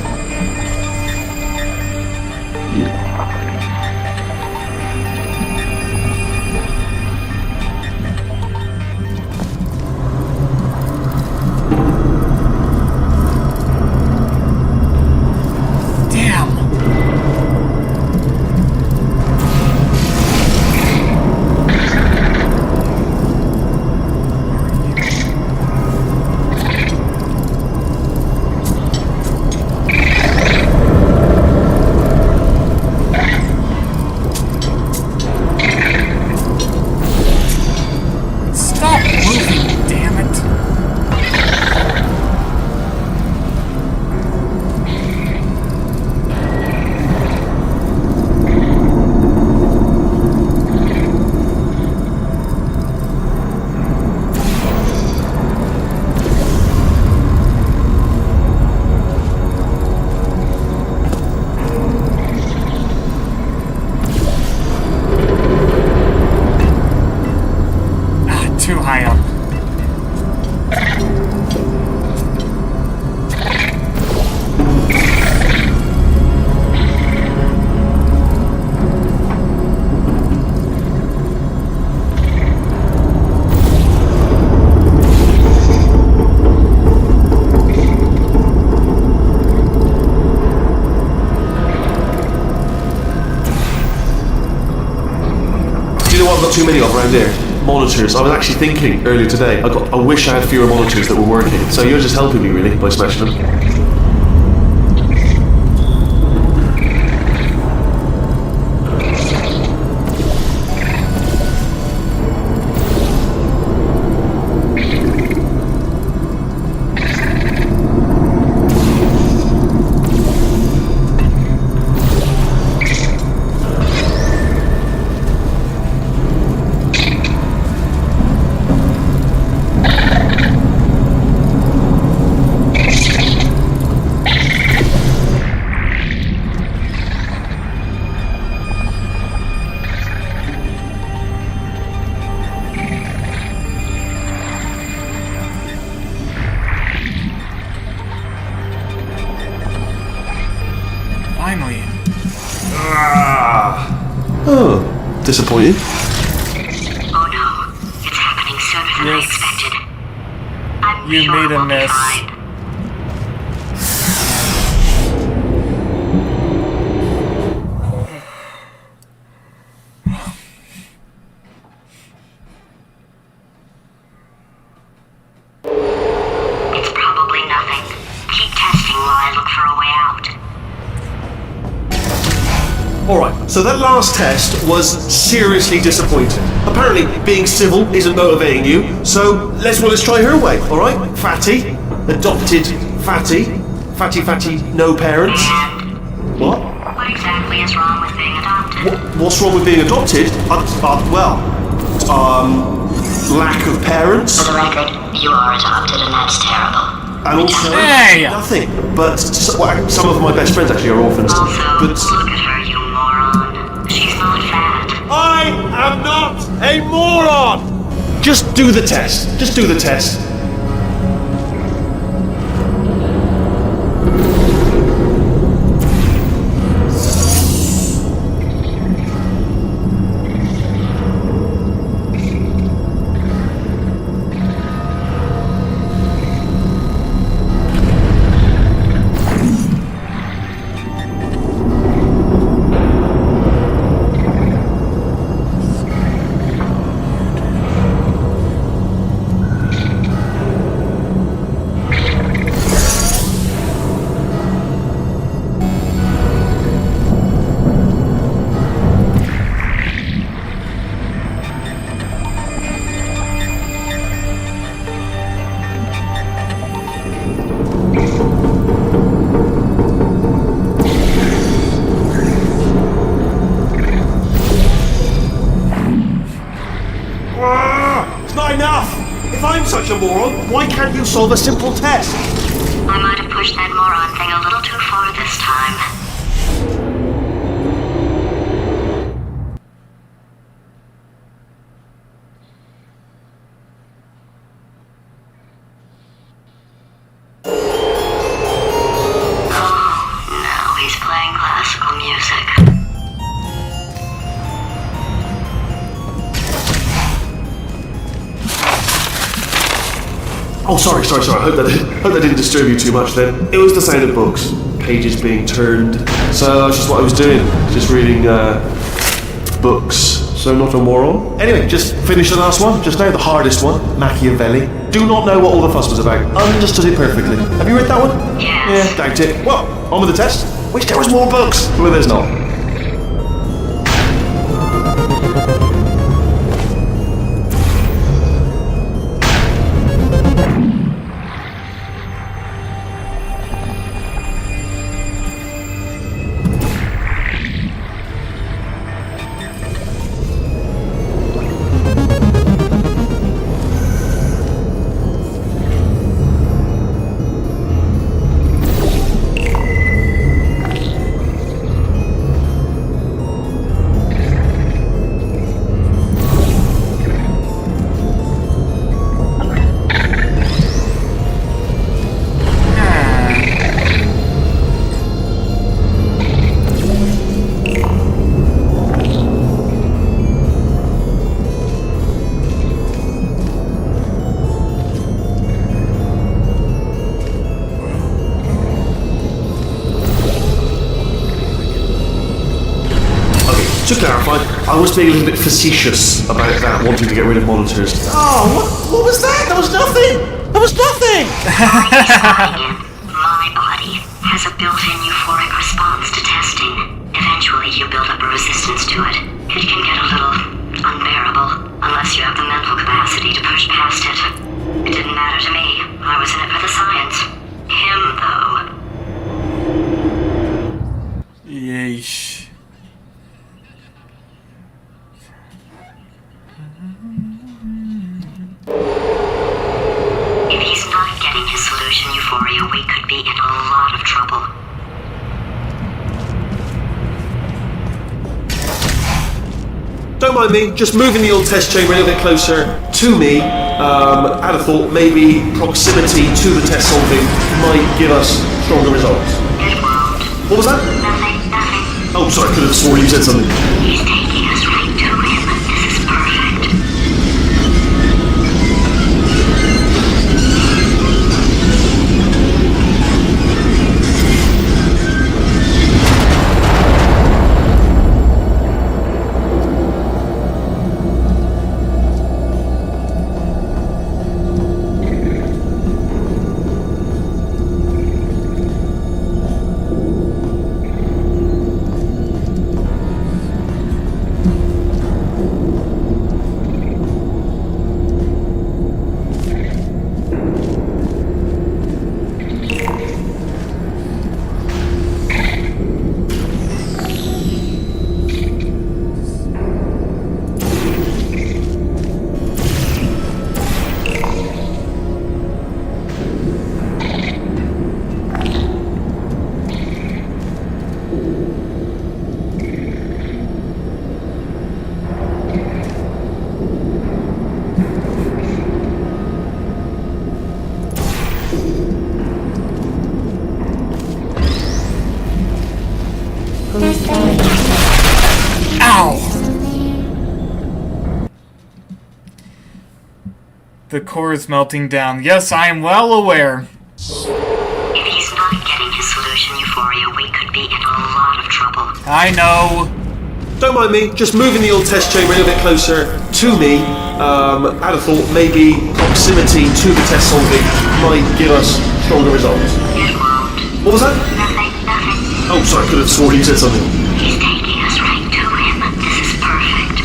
Got too many of around here. Monitors. I was actually thinking earlier today, I wish I had fewer monitors that were working. So you're just helping me really by smashing them. Finally. Oh, disappointing. Oh no, it's happening sooner than I expected. I'm You sure made a we'll be mess. fine. So that last test was seriously disappointing. Apparently, being civil isn't motivating you, so let's try her way, alright? Fatty, adopted fatty, no parents. What? What exactly is wrong with being adopted? What's wrong with being adopted? Lack of parents. For the record, you are adopted and that's terrible. And also, Hey! nothing. But some of my best friends actually are orphans. Also, But look at her, you moron. She's not fat. I am not a moron! Just do the test. Just do the test. It's not enough! If I'm such a moron, why can't you solve a simple test? I might have pushed that moron thing a little too far this time. Oh, now he's playing classical music. Oh, sorry. I hope that didn't disturb you too much then. It was the sound of books, pages being turned. So that's just what I was doing, just reading books. So not a moron. Anyway, just finished the last one, just now, the hardest one, Machiavelli. Do not know what all the fuss was about. Understood it perfectly. Have you read that one? Yes. Yeah, doubt it. Well, on with the test. Wish there was more books. Well, there's not. To clarify, I was being a little bit facetious about that, wanting to get rid of monitors. Oh, what was that? That was nothing! That was nothing! My body has a built-in euphoric response to testing. Eventually, you build up a resistance to it. It can get a little unbearable, unless you have the mental capacity to push past it. It didn't matter to me. I was in it for the science. Him, though. Yeesh. If he's not getting his solution euphoria, we could be in a lot of trouble. Don't mind me, just moving the old test chamber a little bit closer to me. I had a thought maybe proximity to the test solving might give us stronger results. It won't. What was that? Nothing. Oh, sorry, I could have sworn you said something. He's taking us right to him. This is perfect. The core is melting down. Yes, I am well aware. If he's not getting his solution, Euphoria, we could be in a lot of trouble. I know. Don't mind me, just moving the old test chamber a little bit closer to me. I had a thought maybe proximity to the test solving might give us stronger results. It won't. What was that? Nothing. Oh, sorry, I could have sworn you said something. He's taking us right to him. This is perfect.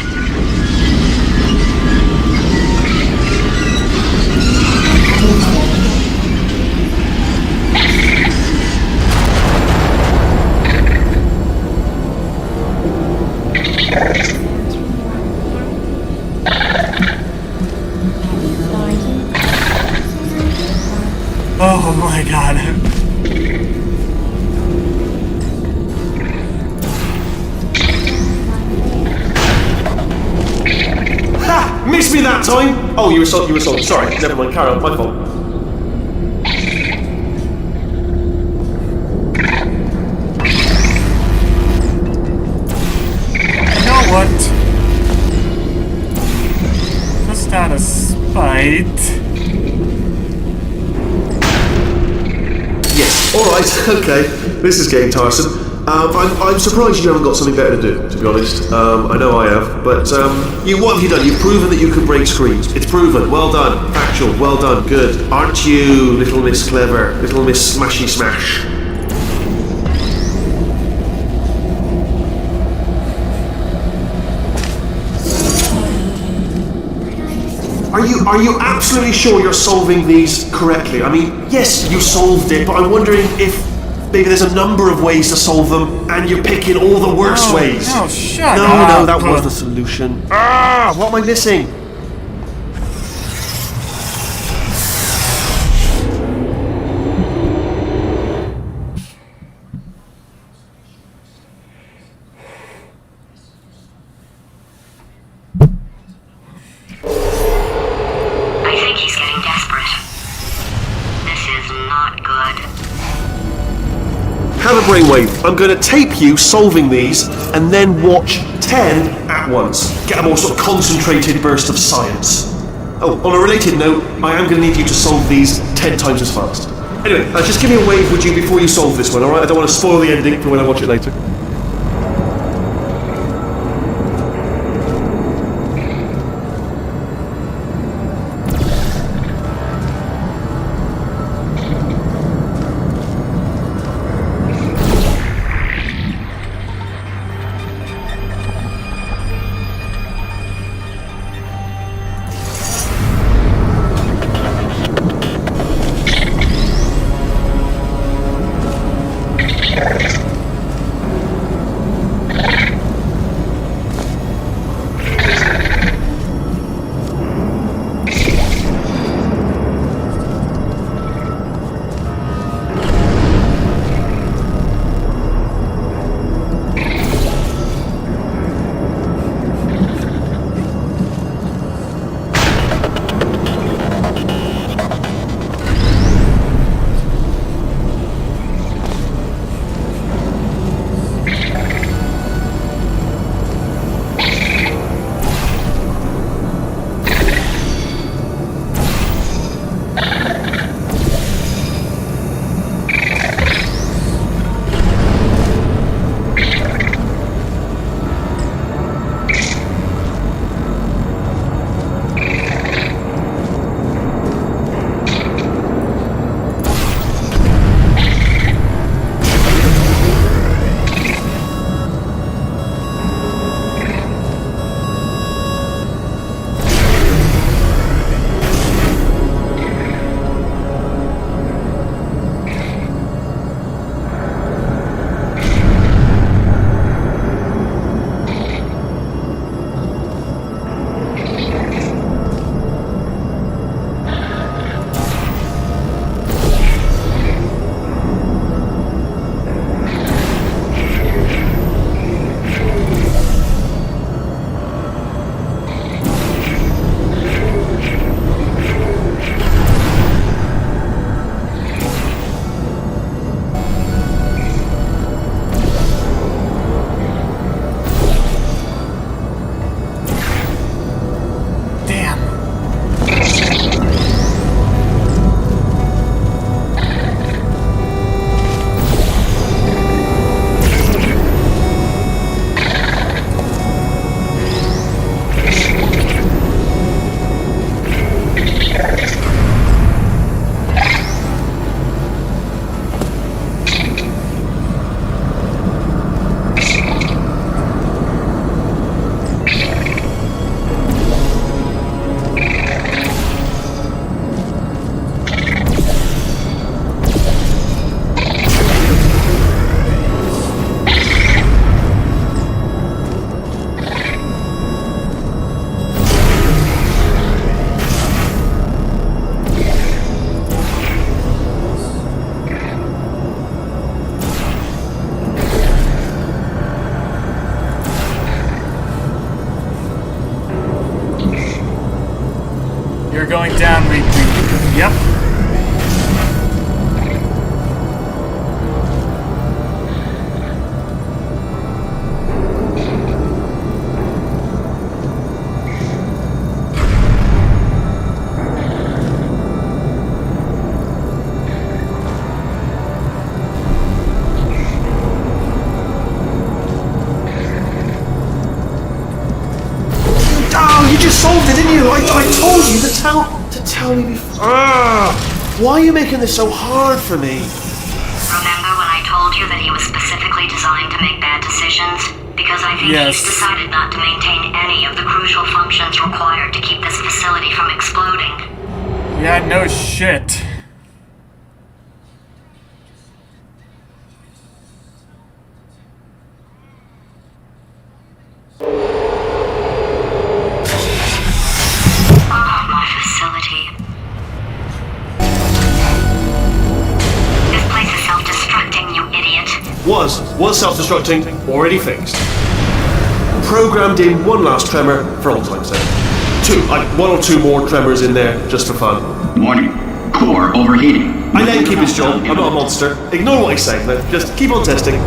Oh my god. Ha! Missed me that time! Oh, you were solving. Sorry, never mind, carry on, my fault. You know what? Just out of spite. Yes, alright, okay. This is getting tiresome. I'm surprised you haven't got something better to do, to be honest. I know I have, but what have you done? You've proven that you can break screens. It's proven. Well done. Factual. Well done. Good. Aren't you, little Miss Clever? Little Miss Smashy Smash? Are you absolutely sure you're solving these correctly? I mean, yes, you solved it, but I'm wondering if maybe there's a number of ways to solve them, and you're picking all the worst ways. No, shut No, up. that was the solution. Ah, what am I missing? I think he's getting desperate. This is not good. Have a brainwave. I'm going to tape you solving these, and then watch 10 at once. Get a more sort of concentrated burst of science. Oh, on a related note, I am going to need you to solve these 10 times as fast. Anyway, just give me a wave, would you, before you solve this one, alright? I don't want to spoil the ending for when I watch it later. You're going down, Wheatley. Yep. You just solved it, didn't you? I told you to tell me before. Why are you making this so hard for me? Remember when I told you that he was specifically designed to make bad decisions? Because I think Yes. he's decided not to maintain any of the crucial functions required to keep this facility from exploding. Yeah, no shit. My facility. This place is self-destructing, you idiot. Was self-destructing, already fixed. Programmed in one last tremor for all time's sake. One or two more tremors in there, just for fun. Warning. Core overheating. I let him keep his job. I'm not a monster. Ignore what I say. Just keep on testing.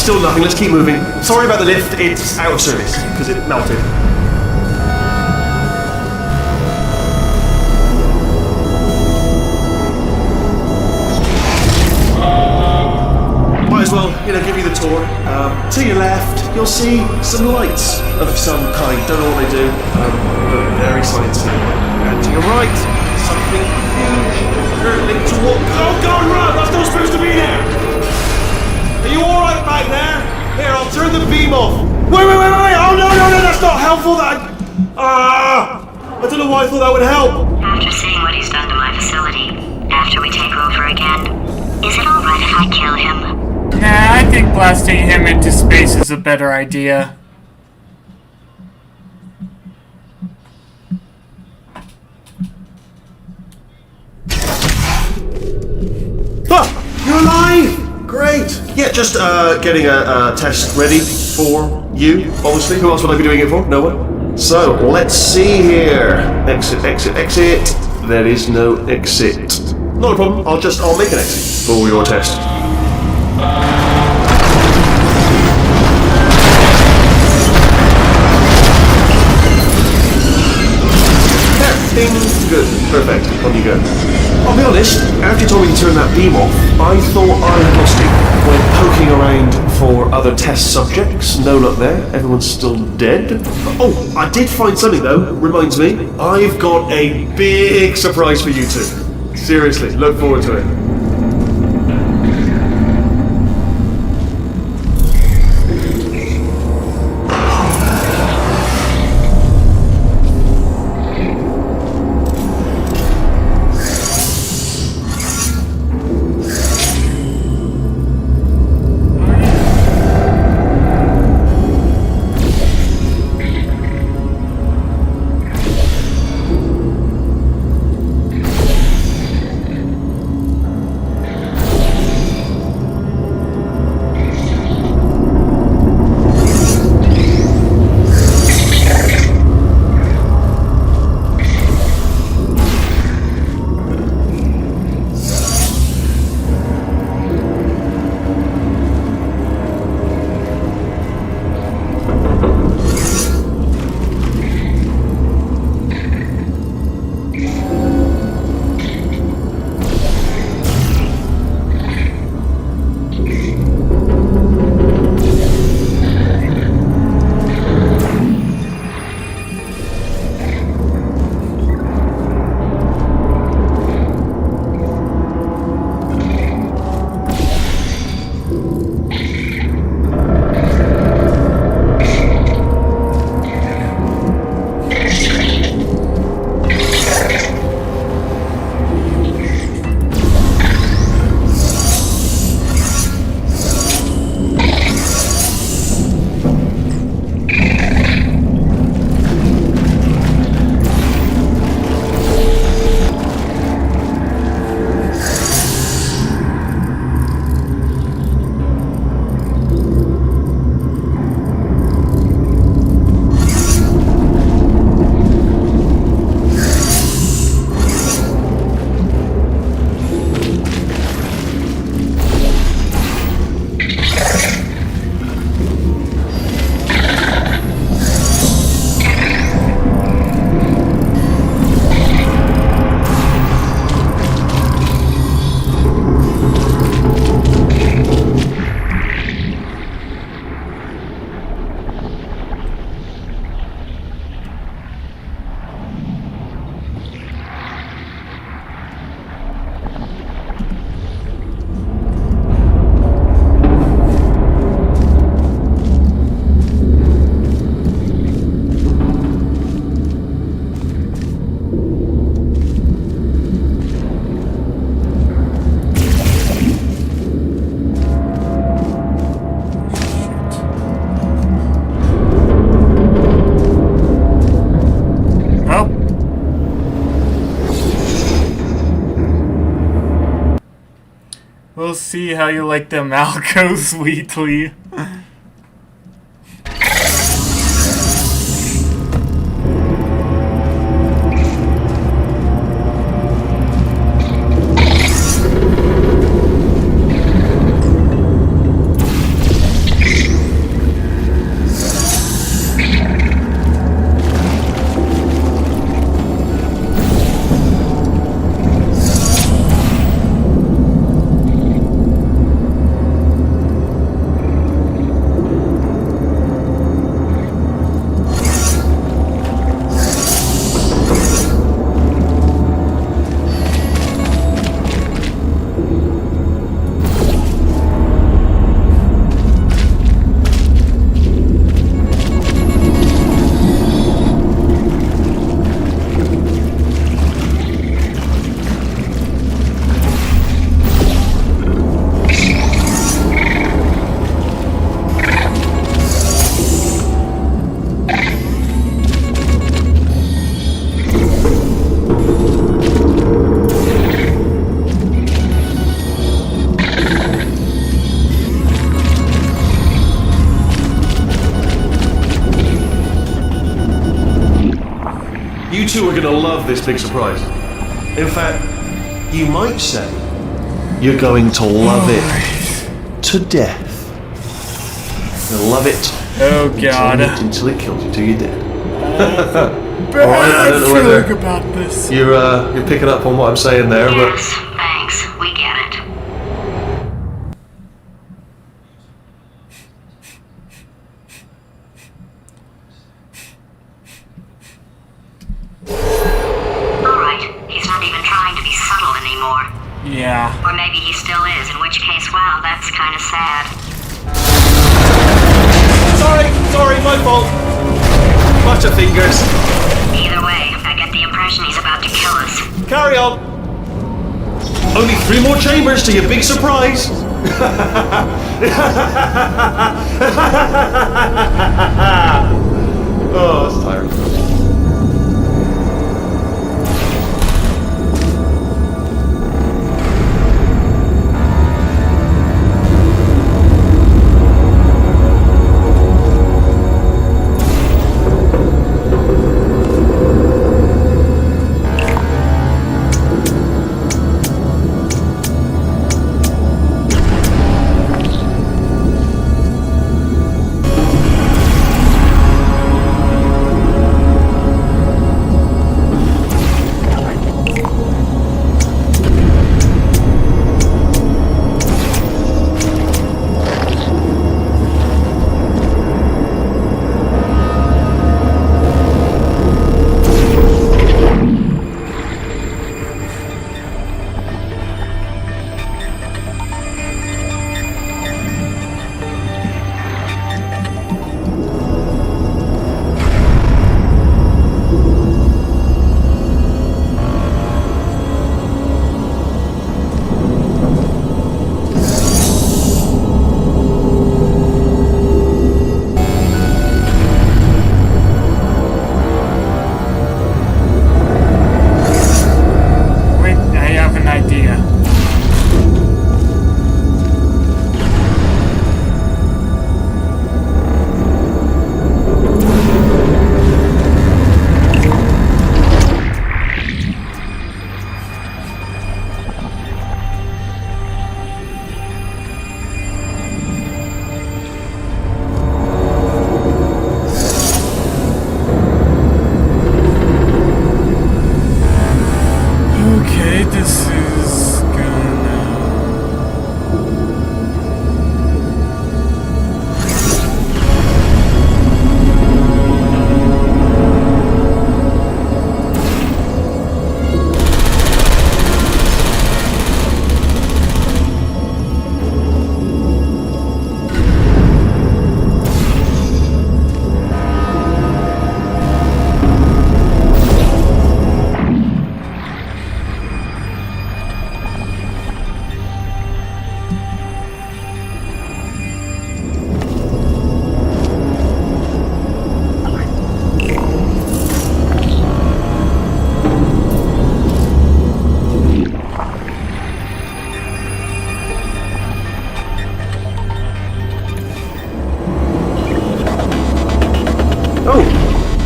Still nothing, let's keep moving. Sorry about the lift, it's out of service, because it melted. Might as well, give you the tour. To your left, you'll see some lights of some kind. Don't know what they do, but very sciencey. And to your right, something huge, linked to what? Oh God, run! That's not supposed to be there! Are you alright back there? Here, I'll turn the beam off. Wait! Oh no, that's not helpful. I don't know why I thought that would help. After seeing what he's done to my facility, after we take over again, is it alright if I kill him? Nah, I think blasting him into space is a better idea. Ah, you're alive! Great. Yeah, just getting a test ready for you, obviously. Who else would I be doing it for? No one. So, let's see here. Exit, exit, exit. There is no exit. Not a problem. I'll make an exit for your test. Good. Perfect. On you go. I'll be honest, after you told me to turn that beam off, I thought I had lost you. Went poking around for other test subjects. No luck there. Everyone's still dead. Oh, I did find something though. Reminds me, I've got a big surprise for you two. Seriously, look forward to it. We'll see how you like them Alcos, Wheatley. two are gonna love this big surprise. In fact, you might say you're going to love it to death. You'll love it. Oh God. Until it kills you, till you're dead. Bad don't know whether feeling about this. You're picking up on what I'm saying there, Yes, thanks. We get it. Alright, he's not even trying to be subtle anymore. Yeah. Or maybe he still is, in which case, wow, that's kind of sad. Sorry, my fault. Bunch of fingers. Either way, I get the impression he's about to kill us. Carry on. Only 3 more chambers to your big surprise. Oh, that's tiring.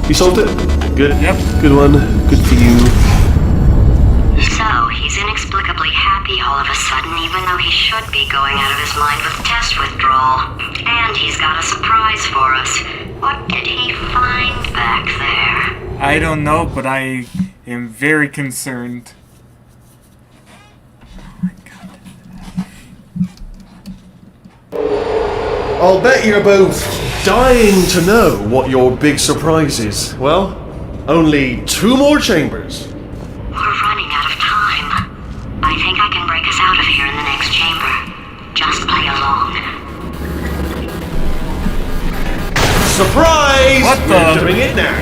You solved it? Good. Yep. Good one. Good for you. So, he's inexplicably happy all of a sudden, even though he should be going out of his mind with test withdrawal. And he's got a surprise for us. What did he find back there? I don't know, but I am very concerned. I'll bet you're both dying to know what your big surprise is. Well, only 2 more chambers. We're running out of time. I think I can break us out of here in the next chamber. Just play along. Surprise! What the? We're doing it now.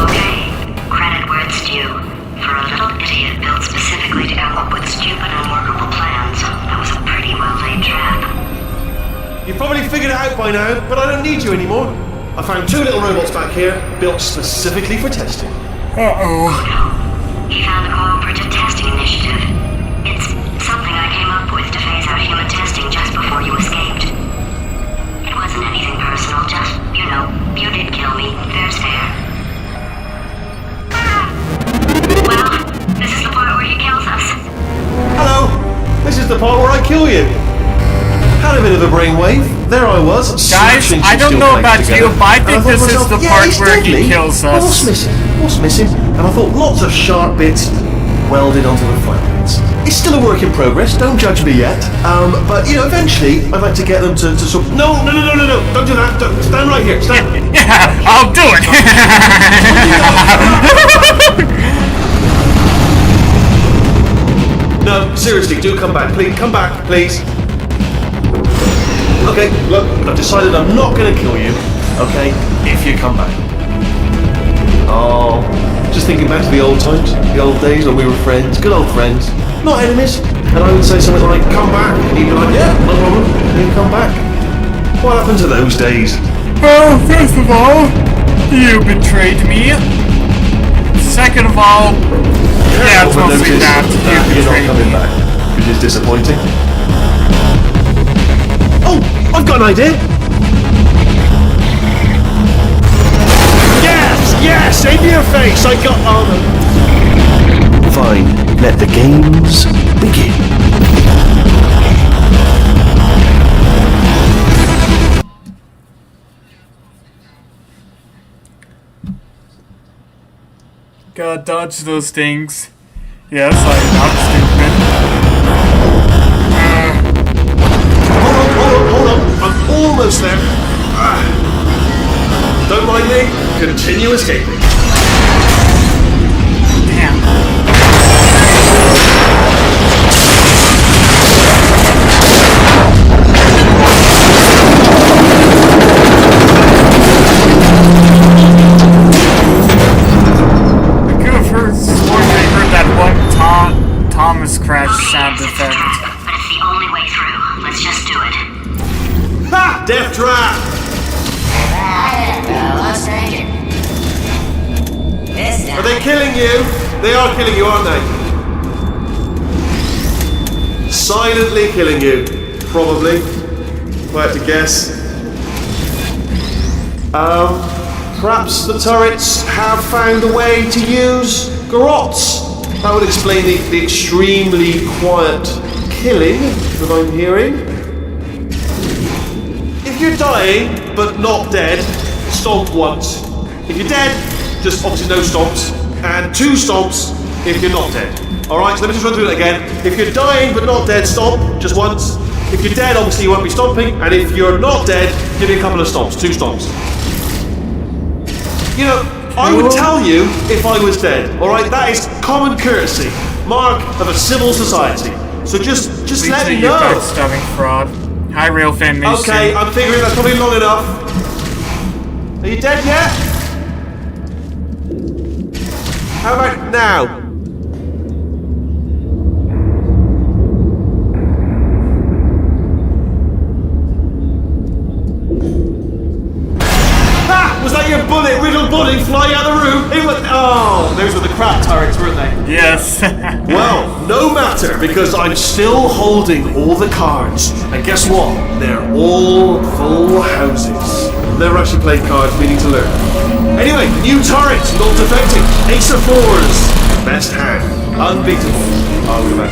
Okay, credit where it's due. For a little idiot built specifically to come up with stupid, unworkable plans, that was a pretty well-laid trap. You've probably figured it out by now, but I don't need you anymore. I found 2 little robots back here, built specifically for testing. Uh-oh. He found the Cooperative Testing Initiative. It's something I came up with to phase out human testing just before you escaped. It wasn't anything personal, just, you know, you did kill me. There's fair. a brainwave. There I was. Guys, smashing I some don't steel know plates about together. you, but I And think thought this to is myself, the yeah, part it's where he deadly. kills But us. what's missing? What's missing? And I thought lots of sharp bits welded onto the front bits. It's still a work in progress. Don't judge me yet. But you know, eventually, I'd like to get them to sort. No! Don't do that. Don't, stand right here. Stand. Yeah, I'll do it. No, seriously, do come back. Please, come back, please. Okay, look, I've decided I'm not going to kill you, okay, if you come back. Oh, just thinking back to the old times, the old days when we were friends, good old friends, not enemies. And I would say something like, come back, and he'd be like, yeah, no problem, and he'd come back. What happened to those days? Well, first of all, you betrayed me. Second of all, yeah, it's Well, mostly notice that. You you're not betrayed coming me. back, which is disappointing. Oh, I've got an idea. Yes, aim your face. I got on. Fine, let the games begin. Gotta dodge those things. Yes, I'm stupid. Hold on. I'm almost there. Don't mind me. Continue escaping. Damn. I could have heard sworn I heard that one Thomas crash sound effect. But it's the only way through. Let's just do it. Ha! Death trap! Are they killing you? They are killing you, aren't they? Silently killing you. Probably. If I had to guess. Perhaps the turrets have found a way to use garrots. That would explain the extremely quiet killing that I'm hearing. If you're dying, but not dead, stomp once. If you're dead, just obviously no stomps. And 2 stomps if you're not dead. Alright, so let me just run through that again. If you're dying, but not dead, stomp, just once. If you're dead, obviously you won't be stomping. And if you're not dead, give me a couple of stomps, 2 stomps. You know, I would tell you if I was dead. Alright, that is common courtesy. Mark of a civil society. So just let me You know. backstabbing fraud. Hi, Real Fan Nation. Okay, I'm figuring that's probably long enough. Are you dead yet? How about now? Ha! Was that your bullet, riddled bullet flying out of the room? It was. Oh, those were the crap turrets, weren't they? Yes. Well, no matter, because I'm still holding all the cards. And guess what? They're all full houses. Never actually played cards, meaning to learn. Anyway, new turret, not defecting. Ace of 4s. Best hand. Unbeatable. I'll go back.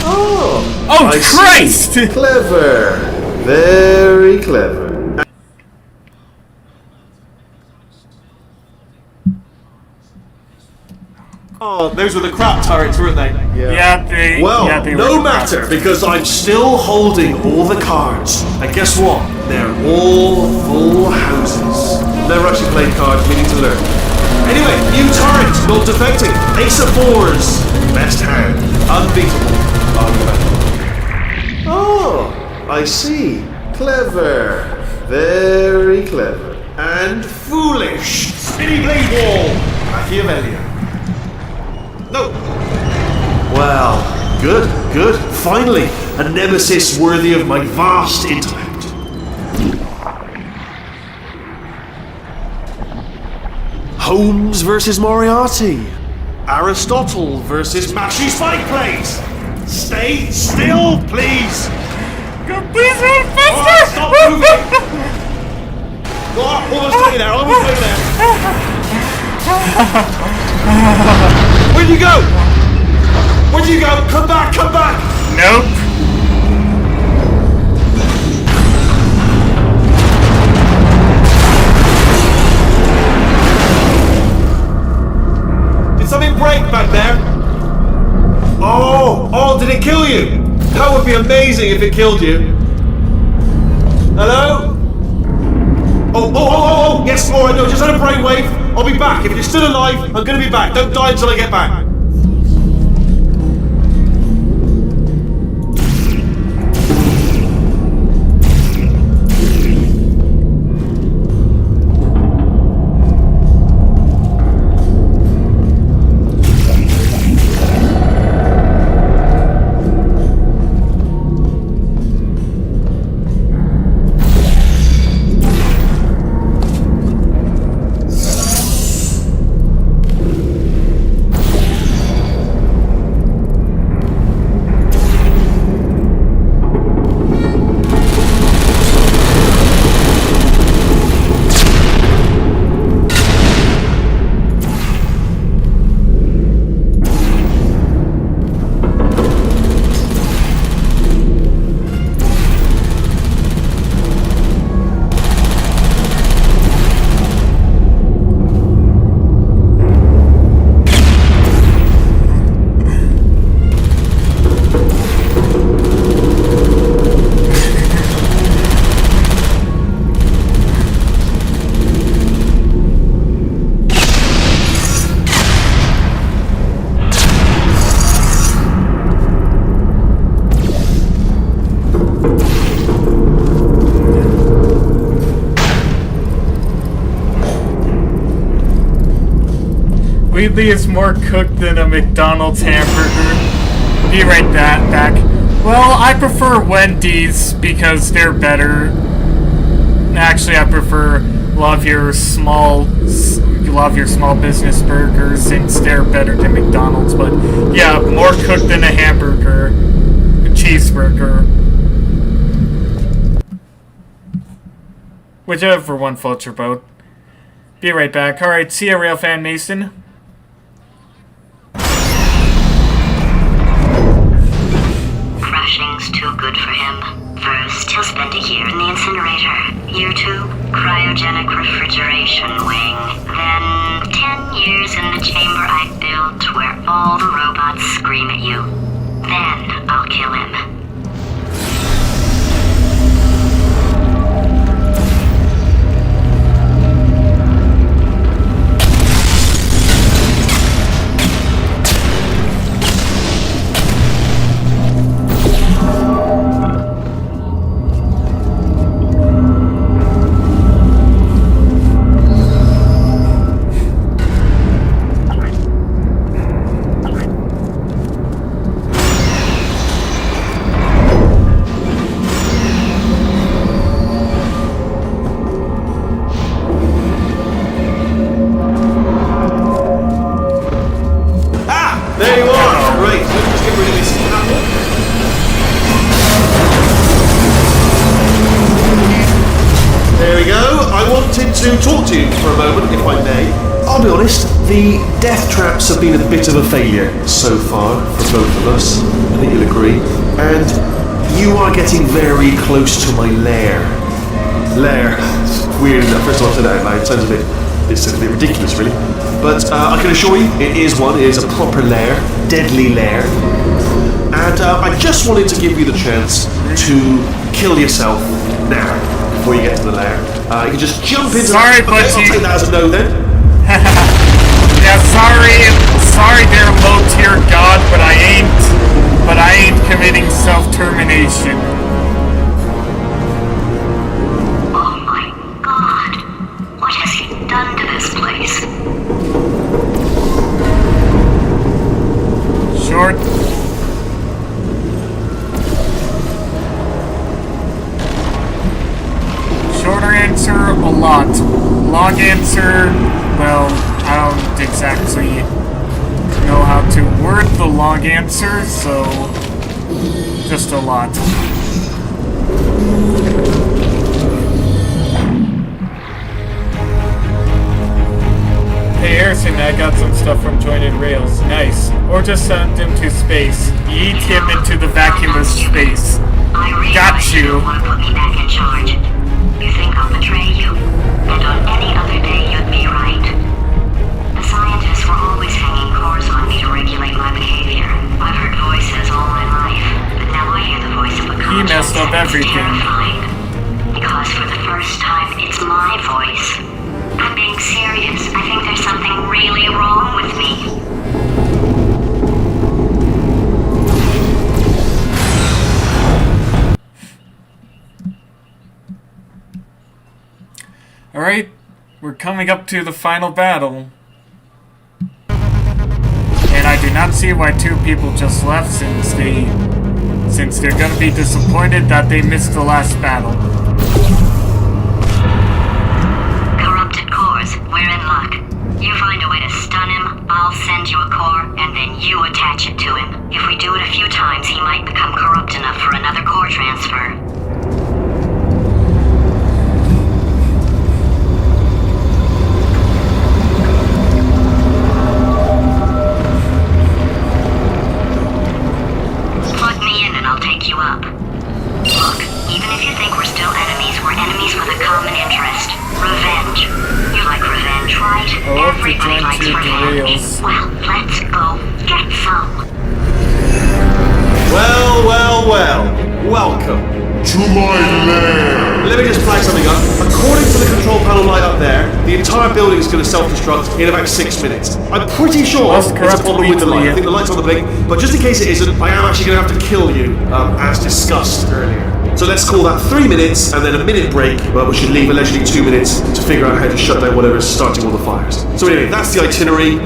Oh! Oh, I see. Christ! Clever. Very clever. Oh, those were the crap turrets, weren't they? Yeah, they. Well, yeah, they no were matter, because I'm still holding all the cards. And guess what? They're all full houses. Never actually played cards, meaning to learn. Anyway, new turret, not defecting. Ace of 4s. Best hand. Unbeatable. I'll go back. Oh, I see. Clever. Very clever. And foolish. Spinny blade wall. Machiavellian. No. Well, good. Finally, a nemesis worthy of my vast intellect. Holmes versus Moriarty. Aristotle versus Mashy Spike Plates. Stay still, please. Please move Alright, faster! stop moving. Go on, almost there. Where'd you go? Come back! Nope. if it killed you. Hello? Oh, yes, alright, no, just had a brainwave. I'll be back. If you're still alive, I'm gonna be back. Don't die until I get back. Wheatley is more cooked than a McDonald's hamburger. Be right back. Well, I prefer Wendy's because they're better. Actually, I prefer love your small business burgers since they're better than McDonald's. But yeah, more cooked than a hamburger, a cheeseburger, whichever one floats your boat. Be right back. All right, see ya, Railfan Mason. Crashing's too good for him. First, he'll spend a year in the incinerator. Year 2, cryogenic refrigeration wing. Then, 10 years in the chamber I built where all the robots scream at you. Then, I'll kill him. There you are! Great, let's just get rid of this apple. There we go. I wanted to talk to you for a moment, if I may. I'll be honest, the death traps have been a bit of a failure so far for both of us. I think you'll agree. And you are getting very close to my lair. Lair. It's weird enough. First of all, I said that out loud. It sounds a bit ridiculous, really. But I can assure you, it is a proper lair, deadly lair. And I just wanted to give you the chance to kill yourself now, before you get to the lair. You can just jump into Sorry, that. but Okay, I'll take that as a no then. Yeah, sorry there, low-tier god, but I ain't committing self-termination. Oh my god. What has he done to this place? Short. Shorter answer, a lot. Long answer, well, I don't exactly know how to word the long answer, so just a lot. Hey Harrison, I got some stuff from Jointed Rails. Nice. Or just send him to space. Yeet him into the vacuum of space. Got you. Want to put me back in charge. You think I'll betray you? And on any other day you'd be right. The scientists were always hanging cores on me to regulate my behavior. I've heard voices all my life, but now I hear the voice of a He conscience messed up and it's everything. terrifying. Because for the first time, it's my voice. I'm being serious. I think there's something really wrong with me. Alright, we're coming up to the final battle. And I do not see why two people just left since they're gonna be disappointed that they missed the last battle. Corrupted cores, we're in luck. You find a way to stun him, I'll send you a core, and then you attach it to him. If we do it a few times, he might become corrupt enough for another core transfer. Plug me in and I'll take you up. Look, even if you think we're still enemies, we're enemies with a common interest. Revenge. You like revenge, right? Oh, Everybody likes revenge. Well, let's go get some. Well, well, well. Welcome. To my lair! Let me just flag something up. According to the control panel light up there, the entire building is going to self-destruct in about 6 minutes. I'm pretty sure That's it's a corrupt problem with the light. Wheatley. I think the light's on the blink, but just in case it isn't, I am actually going to have to kill you, as discussed earlier. So let's call that 3 minutes and then a minute break, but we should leave allegedly 2 minutes to figure out how to shut down whatever is starting all the fires. So anyway, that's the itinerary.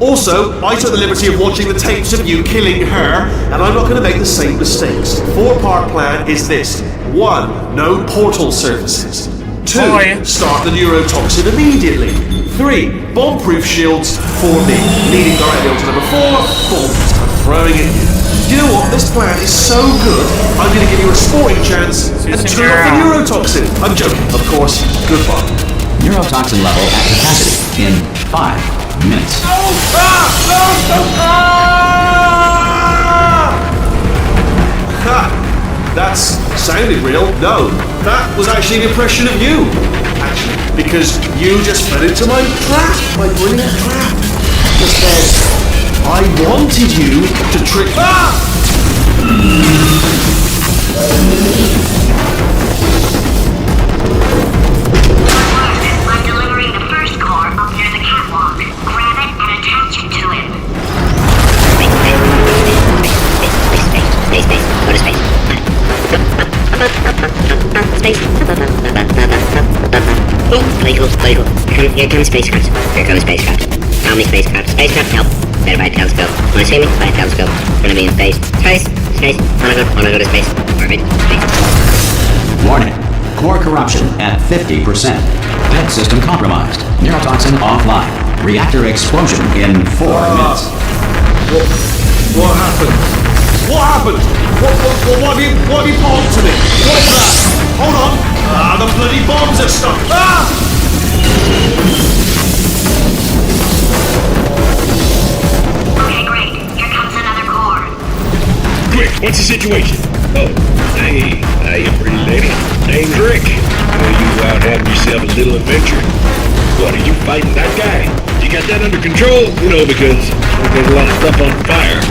Also, I took the liberty of watching the tapes of you killing her, and I'm not going to make the same mistakes. 4-part plan is this. 1. No portal surfaces. 2. Boy. Start the neurotoxin immediately. 3. Bomb-proof shields for me, leading directly onto number 4. Bombs. I'm throwing it in. Do you know what? This plan is so good, I'm going to give you a sporting chance and turn off the neurotoxin. I'm joking, of course. Goodbye. Neurotoxin level at capacity in 5 minutes. That's sounded real. No, that was actually an impression of you. Actually, because you just fell into my trap, my brilliant trap. Just said, I wanted you to trick. I'm delivering the first core up near the catwalk. Grab it and attach it to him. Space. Go to space. Space. Play cool. Here comes spacecraft. How many spacecraft? Spacecraft, help. Better by a telescope. Wanna see me? By a telescope. Gonna be in space. Space. Wanna go to space. Orbit. Space. Warning. Core corruption at 50%. Head system compromised. Neurotoxin offline. Reactor explosion in 4 minutes. What happened? What happened? What have you bombed to me? What's that? Hold on. The bloody bombs are stuck. Okay, great. Here comes another core. Quick, what's the situation? Oh, hey, pretty lady. Name's Rick. You out having yourself a little adventure. What, are you fighting that guy? You got that under control? You know, because there's a lot of stuff on fire.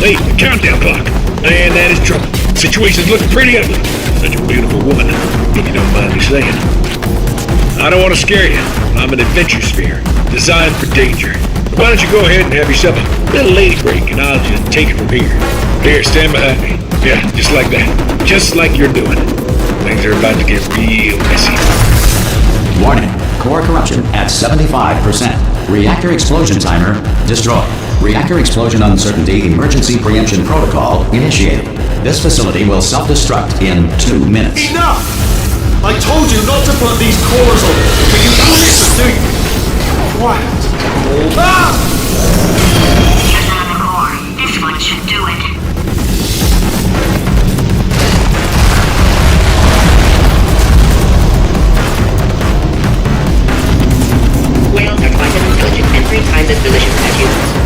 Hey, the countdown clock. Man, that is trouble. Situation's looking pretty ugly. Such a beautiful woman, if you don't mind me saying. I don't want to scare you. I'm an adventure sphere, designed for danger. Why don't you go ahead and have yourself a little lady break, and I'll just take it from here. Here, stand behind me. Yeah, just like that. Just like you're doing. Things are about to get real messy. Warning. Core corruption at 75%. Reactor explosion timer destroyed. Reactor explosion uncertainty emergency preemption protocol initiated. This facility will self-destruct in 2 minutes. Enough! I told you not to put these cores on, but you don't listen, do you? Quiet. Hold up! Here's another core. This one should do it. Whales are twice as intelligent and 3 times as delicious as humans.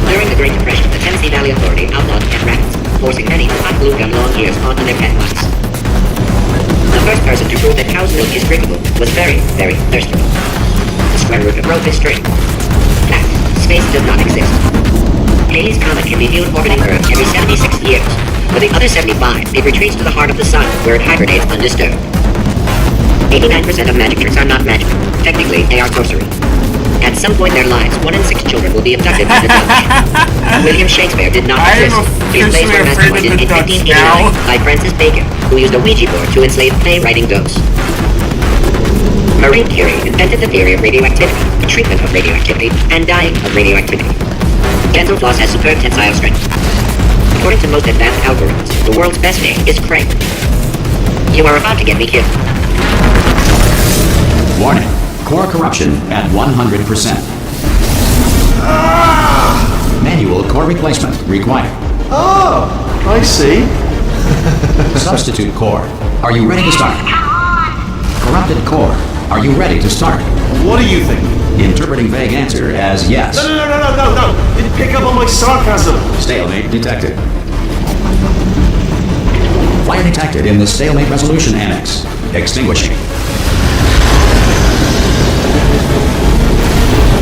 During the Great Depression, the Tennessee Valley Authority outlawed pet rabbits, forcing many to hot glue gun long ears onto their pet butts. The first person to prove that cow's milk is drinkable was very, very thirsty. The square root of rope is string. Fact: space does not exist. Halley's Comet can be viewed orbiting Earth every 76 years. For the other 75, it retreats to the heart of the sun, where it hibernates undisturbed. 89% of magic tricks are not magic. Technically, they are sorcery. At some point in their lives, 1 in 6 children will be abducted by the Dutch. William Shakespeare did not exist. His plays were masterminded in 1589 by Francis Bacon, who used a Ouija board to enslave playwriting ghosts. Marie Curie invented the theory of radioactivity, the treatment of radioactivity, and dying of radioactivity. Dental floss has superb tensile strength. According to most advanced algorithms, the world's best name is Craig. You are about to get me killed. Warning. Core corruption at 100%. Manual core replacement required. Oh, I see. Substitute core. Are you ready to start? Corrupted core. Are you ready to start? What do you think? Interpreting vague answer as yes. No. Didn't pick up on my sarcasm. Stalemate detected. Fire detected in the stalemate resolution annex. Extinguishing.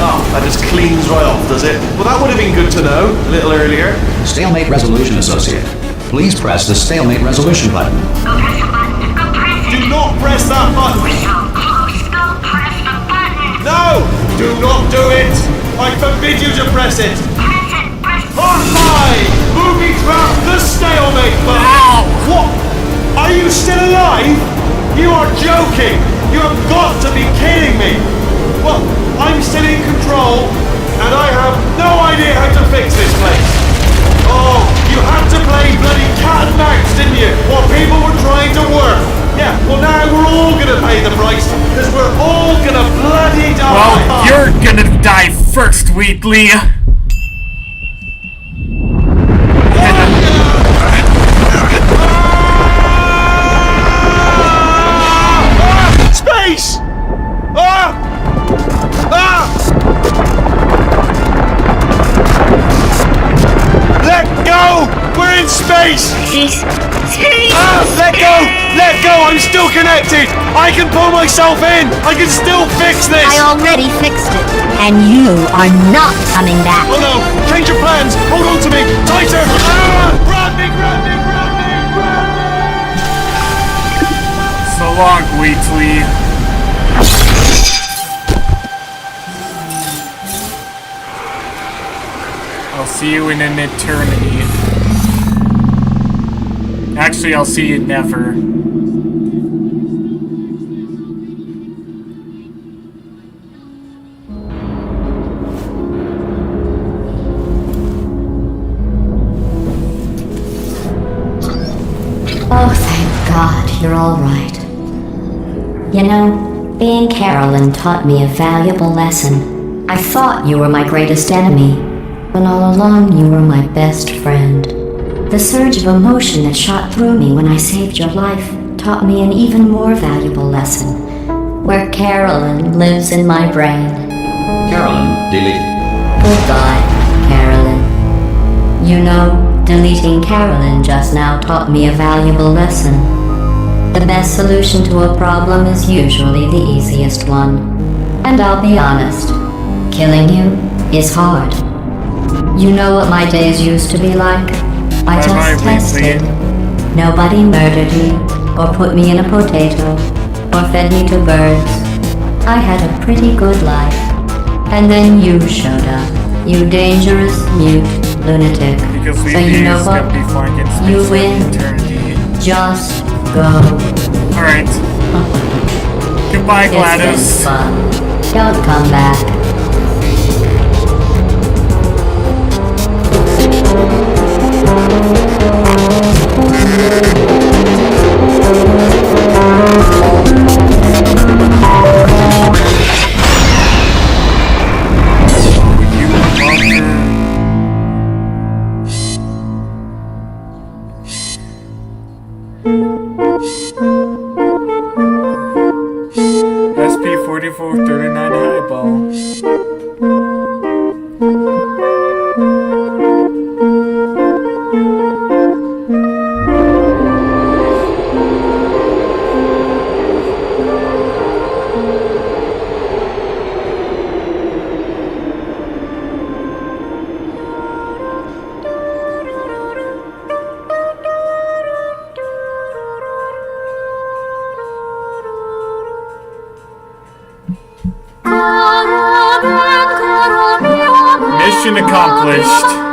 Oh, that just cleans right off, does it? Well, that would have been good to know a little earlier. Stalemate resolution associate. Please press the stalemate resolution button. Go press the button. Go press it. Do not press that button. We're so close. Go press the button. No! Do not do it! I forbid you to press it! Press it. Press it. On high! Booby trap the stalemate button! Ow! What? Are you still alive? You are joking! You have got to be kidding me! Well, I'm still in control, and I have no idea how to fix this place. Oh, you had to play bloody cat and mouse, didn't you? While people were trying to work. Yeah, well now we're all gonna pay the price, because we're all gonna bloody die. Well, you're gonna die first, Wheatley. Space! Let go! We're in space! Let go! Let go! I'm still connected! I can pull myself in! I can still fix this! I already fixed it, and you are not coming back. Oh no! Change your plans! Hold on to me! Tighter! Grab me! Grab me! Grab me! Grab me! So long, Wheatley. I'll see you in an eternity. Actually, I'll see you never. Oh, thank God, you're all right. You know, being Carolyn taught me a valuable lesson. I thought you were my greatest enemy, when all along you were my best friend. The surge of emotion that shot through me when I saved your life taught me an even more valuable lesson, where Carolyn lives in my brain. Carolyn deleted. Goodbye, Carolyn. You know, deleting Carolyn just now taught me a valuable lesson. The best solution to a problem is usually the easiest one. And I'll be honest, killing you is hard. You know what my days used to be like? I just tested. Nobody murdered me, or put me in a potato, or fed me to birds. I had a pretty good life. And then you showed up, you dangerous, mute lunatic. Because So you know what? You win. Eternity. Just go. Alright. Goodbye, It's GLaDOS. been fun. Don't come back. SP-4439 highball. Mission accomplished.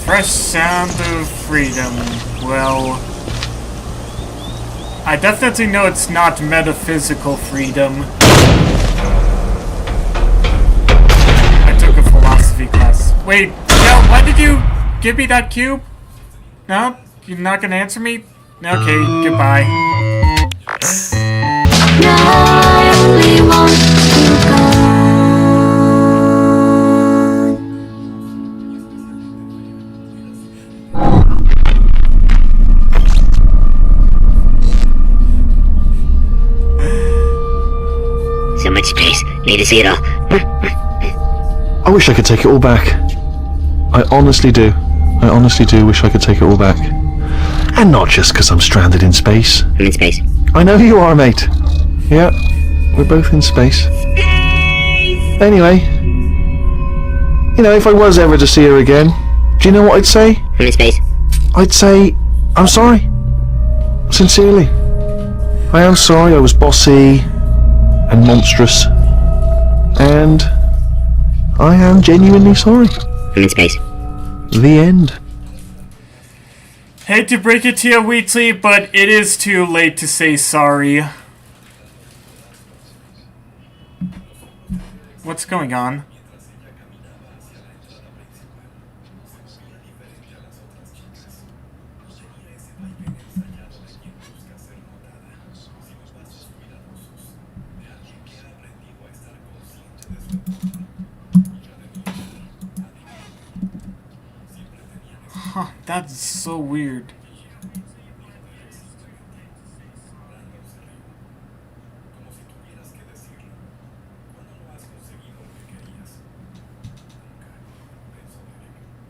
Fresh sound of freedom. Well, I definitely know it's not metaphysical freedom. I took a philosophy class. Wait, no, why did you give me that cube? No? You're not gonna answer me? Okay, goodbye. I only want to go. So much space. Need to see it all. I wish I could take it all back. I honestly do. I honestly do wish I could take it all back. And not just because I'm stranded in space. I'm in space. I know you are, mate. Yeah, we're both in space. Anyway, you know, if I was ever to see her again, do you know what I'd say? I'm in space. I'd say, I'm sorry. Sincerely. I am sorry I was bossy and monstrous. And I am genuinely sorry. I'm in space. The end. Hate to break it to you, Wheatley, but it is too late to say sorry. What's going on? Huh, that's so weird.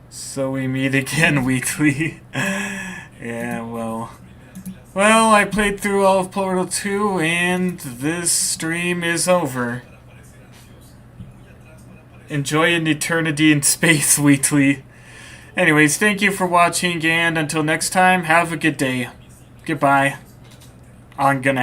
So we meet again, Wheatley. Yeah, well. Well, I played through all of Portal 2, and this stream is over. Enjoy an eternity in space, Wheatley. Anyways, thank you for watching, and until next time, have a good day. Goodbye. I'm gonna